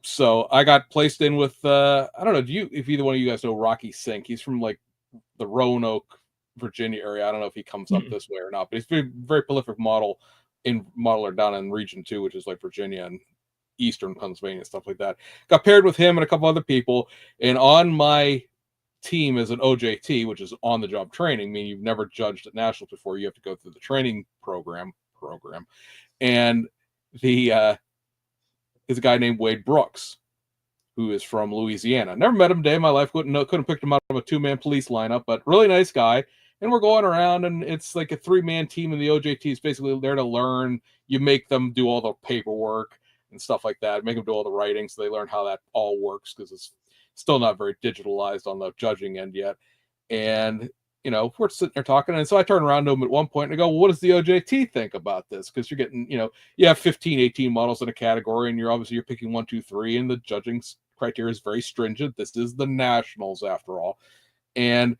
So I got placed in with, I don't know, if either one of you guys know Rocky Sink. He's from the Roanoke, Virginia area. I don't know if he comes up this way or not, but he's very, very prolific modeler down in Region 2, which is like Virginia and Eastern Pennsylvania, stuff like that. Got paired with him and a couple other people. And on my team is an OJT, which is on the job training, meaning you've never judged at nationals before. You have to go through the training program. And the is a guy named Wade Brooks, who is from Louisiana. Never met him a day in my life. Couldn't have picked him out of a 2-man police lineup, but really nice guy. And we're going around, and it's like a 3-man team, and the OJT is basically there to learn. You make them do all the paperwork and stuff like that, make them do all the writing so they learn how that all works, because it's still not very digitalized on the judging end yet. And, we're sitting there talking. And so I turn around to him at one point and I go, well, what does the OJT think about this? Because you're getting, you have 15, 18 models in a category, and you're picking 1, 2, 3, and the judging criteria is very stringent. This is the nationals after all. And,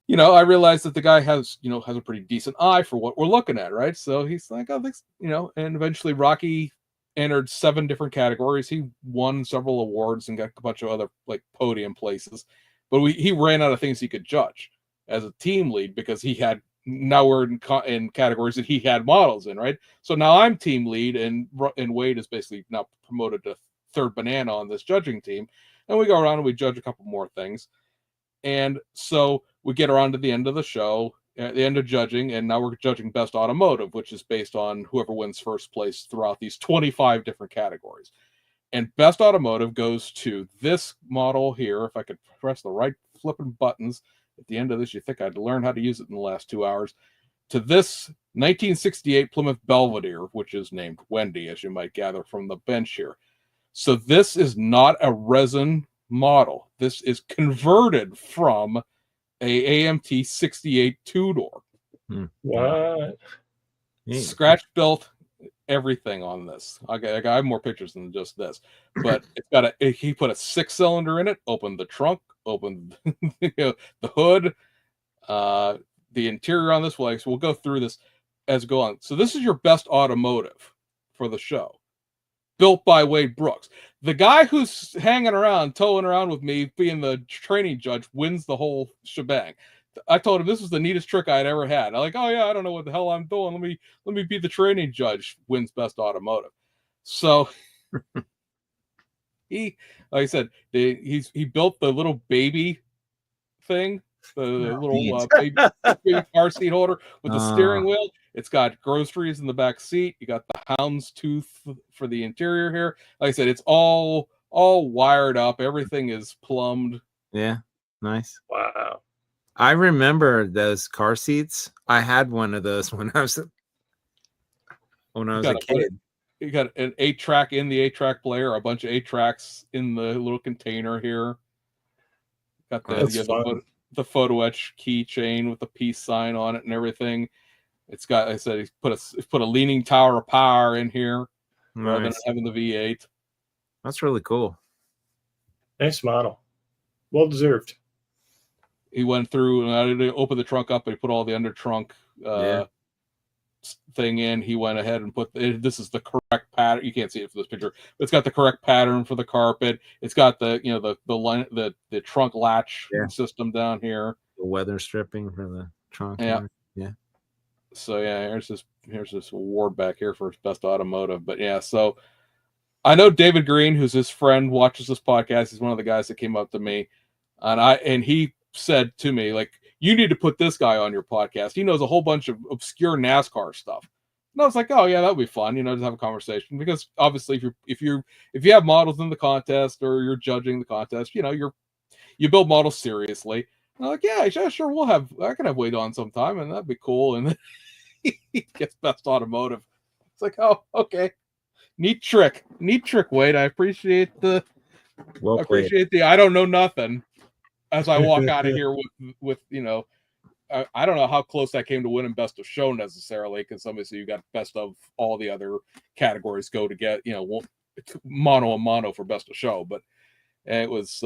I realized that the guy has a pretty decent eye for what we're looking at, right? So he's like, oh, thanks, and eventually Rocky entered 7 different categories. He won several awards and got a bunch of other podium places, but he ran out of things he could judge as a team lead, because now we're in categories that he had models in, right? So now I'm team lead, and Wade is basically now promoted to third banana on this judging team, and we go around and we judge a couple more things. And so we get around to the end of the show, at the end of judging, and now we're judging best automotive, which is based on whoever wins first place throughout these 25 different categories. And best automotive goes to this model here. If I could press the right flipping buttons at the end of this, you think I'd learn how to use it in the last 2 hours, to this 1968 Plymouth Belvedere, which is named Wendy, as you might gather from the bench here. So this is not a resin model. This is converted from a AMT 68 two-door. What? Scratch built everything on this. I have more pictures than just this, but it's got he put a 6-cylinder in it, opened the trunk, opened the hood. the interior on this one. So we'll go through this as we go on. So this is your best automotive for the show, built by Wade Brooks. The guy who's hanging around, towing around with me, being the training judge, wins the whole shebang. I told him this was the neatest trick I'd ever had. I'm like, oh yeah, I don't know what the hell I'm doing. Let me be the training judge. Wins best automotive. So he, like I said, he built the little baby thing, the little baby car seat holder with the steering wheel. It's got groceries in the back seat. You got the hound's tooth for the interior here. Like I said, it's all wired up. Everything is plumbed. Yeah, nice. Wow. I remember those car seats. I had one of those when I was a kid. You got an 8-track in the 8-track player, a bunch of 8-tracks in the little container here. Got the photo etch keychain with the peace sign on it and everything. It's got, I said, he's put a leaning tower of power in here rather than having the V8. That's really cool. Nice model. Well deserved. He went through and I didn't open the trunk up, but he put all the under trunk thing in. He went ahead and put this is the correct pattern. You can't see it for this picture, but it's got the correct pattern for the carpet. It's got the the trunk latch system down here. The weather stripping for the trunk. Yeah. Yeah. So yeah, here's this award back here for his best automotive. But yeah, so I know David Green, who's his friend, watches this podcast. He's one of the guys that came up to me, and he said to me, like, you need to put this guy on your podcast. He knows a whole bunch of obscure NASCAR stuff. And I was like, oh yeah, that would be fun, just have a conversation. Because obviously if you have models in the contest or you're judging the contest, you build models seriously. And I'm like, yeah, sure, I can have Wade on sometime, and that'd be cool. And then he gets best automotive. It's like, oh, okay. Neat trick, Wade. I appreciate I don't know nothing as I walk out of here with I don't know how close that came to winning best of show necessarily, because obviously you got best of all the other categories go to get mono and mono for best of show, but it was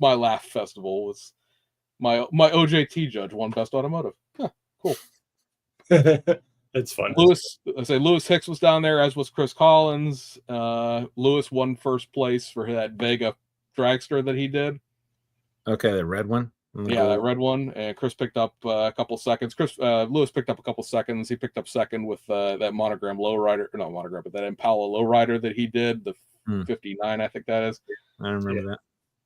my laugh festival. It was my OJT judge won best automotive. Huh, cool. That's fun. Lewis Hicks was down there, as was Chris Collins. Lewis won first place for that Vega dragster that he did. Okay, the red one. Yeah, that red one. And Chris picked up a couple seconds. Lewis picked up a couple seconds. He picked up second with that monogram lowrider, not monogram, but that Impala lowrider that he did, the 59, I think that is. I remember that.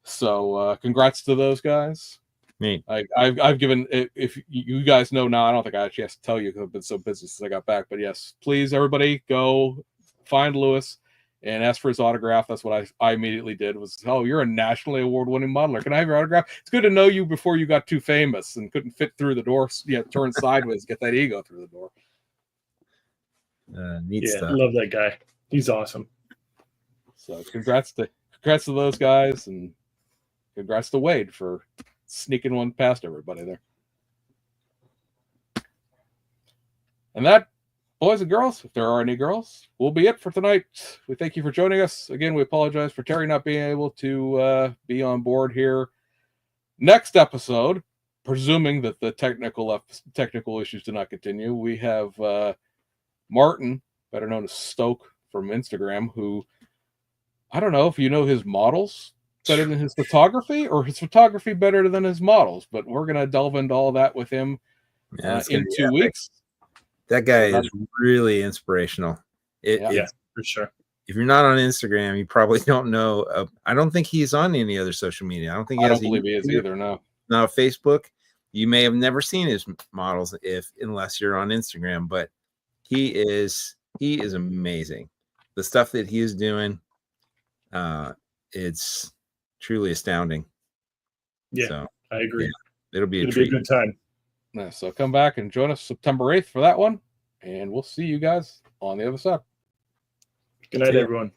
So congrats to those guys. Neat. I've given, if you guys know now, I don't think I actually have to tell you because I've been so busy since I got back. But yes, please, everybody, go find Lewis and ask for his autograph. That's what I immediately did. Was, oh, you're a nationally award-winning modeler. Can I have your autograph? It's good to know you before you got too famous and couldn't fit through the door. Turn sideways, get that ego through the door. Neat stuff. I love that guy. He's awesome. So congrats to those guys, and congrats to Wade for sneaking one past everybody there. And that, boys and girls, if there are any girls, will be it for tonight. We thank you for joining us. Again, we apologize for Terry not being able to be on board here. Next episode, presuming that the technical issues do not continue, we have Martin, better known as Stoke from Instagram, who, I don't know if you know his models better than his photography or his photography better than his models, but we're going to delve into all that with him in 2 weeks. That guy is really inspirational. For sure. If you're not on Instagram, you probably don't know. I don't think he's on any other social media. I don't believe he is either. No. Now, Facebook, you may have never seen his models unless you're on Instagram, but he is amazing. The stuff that he is doing, it's truly astounding. Yeah, so, I agree. Yeah, it'll be a good time. Yeah, so come back and join us September 8th for that one, and we'll see you guys on the other side. Good night, everyone.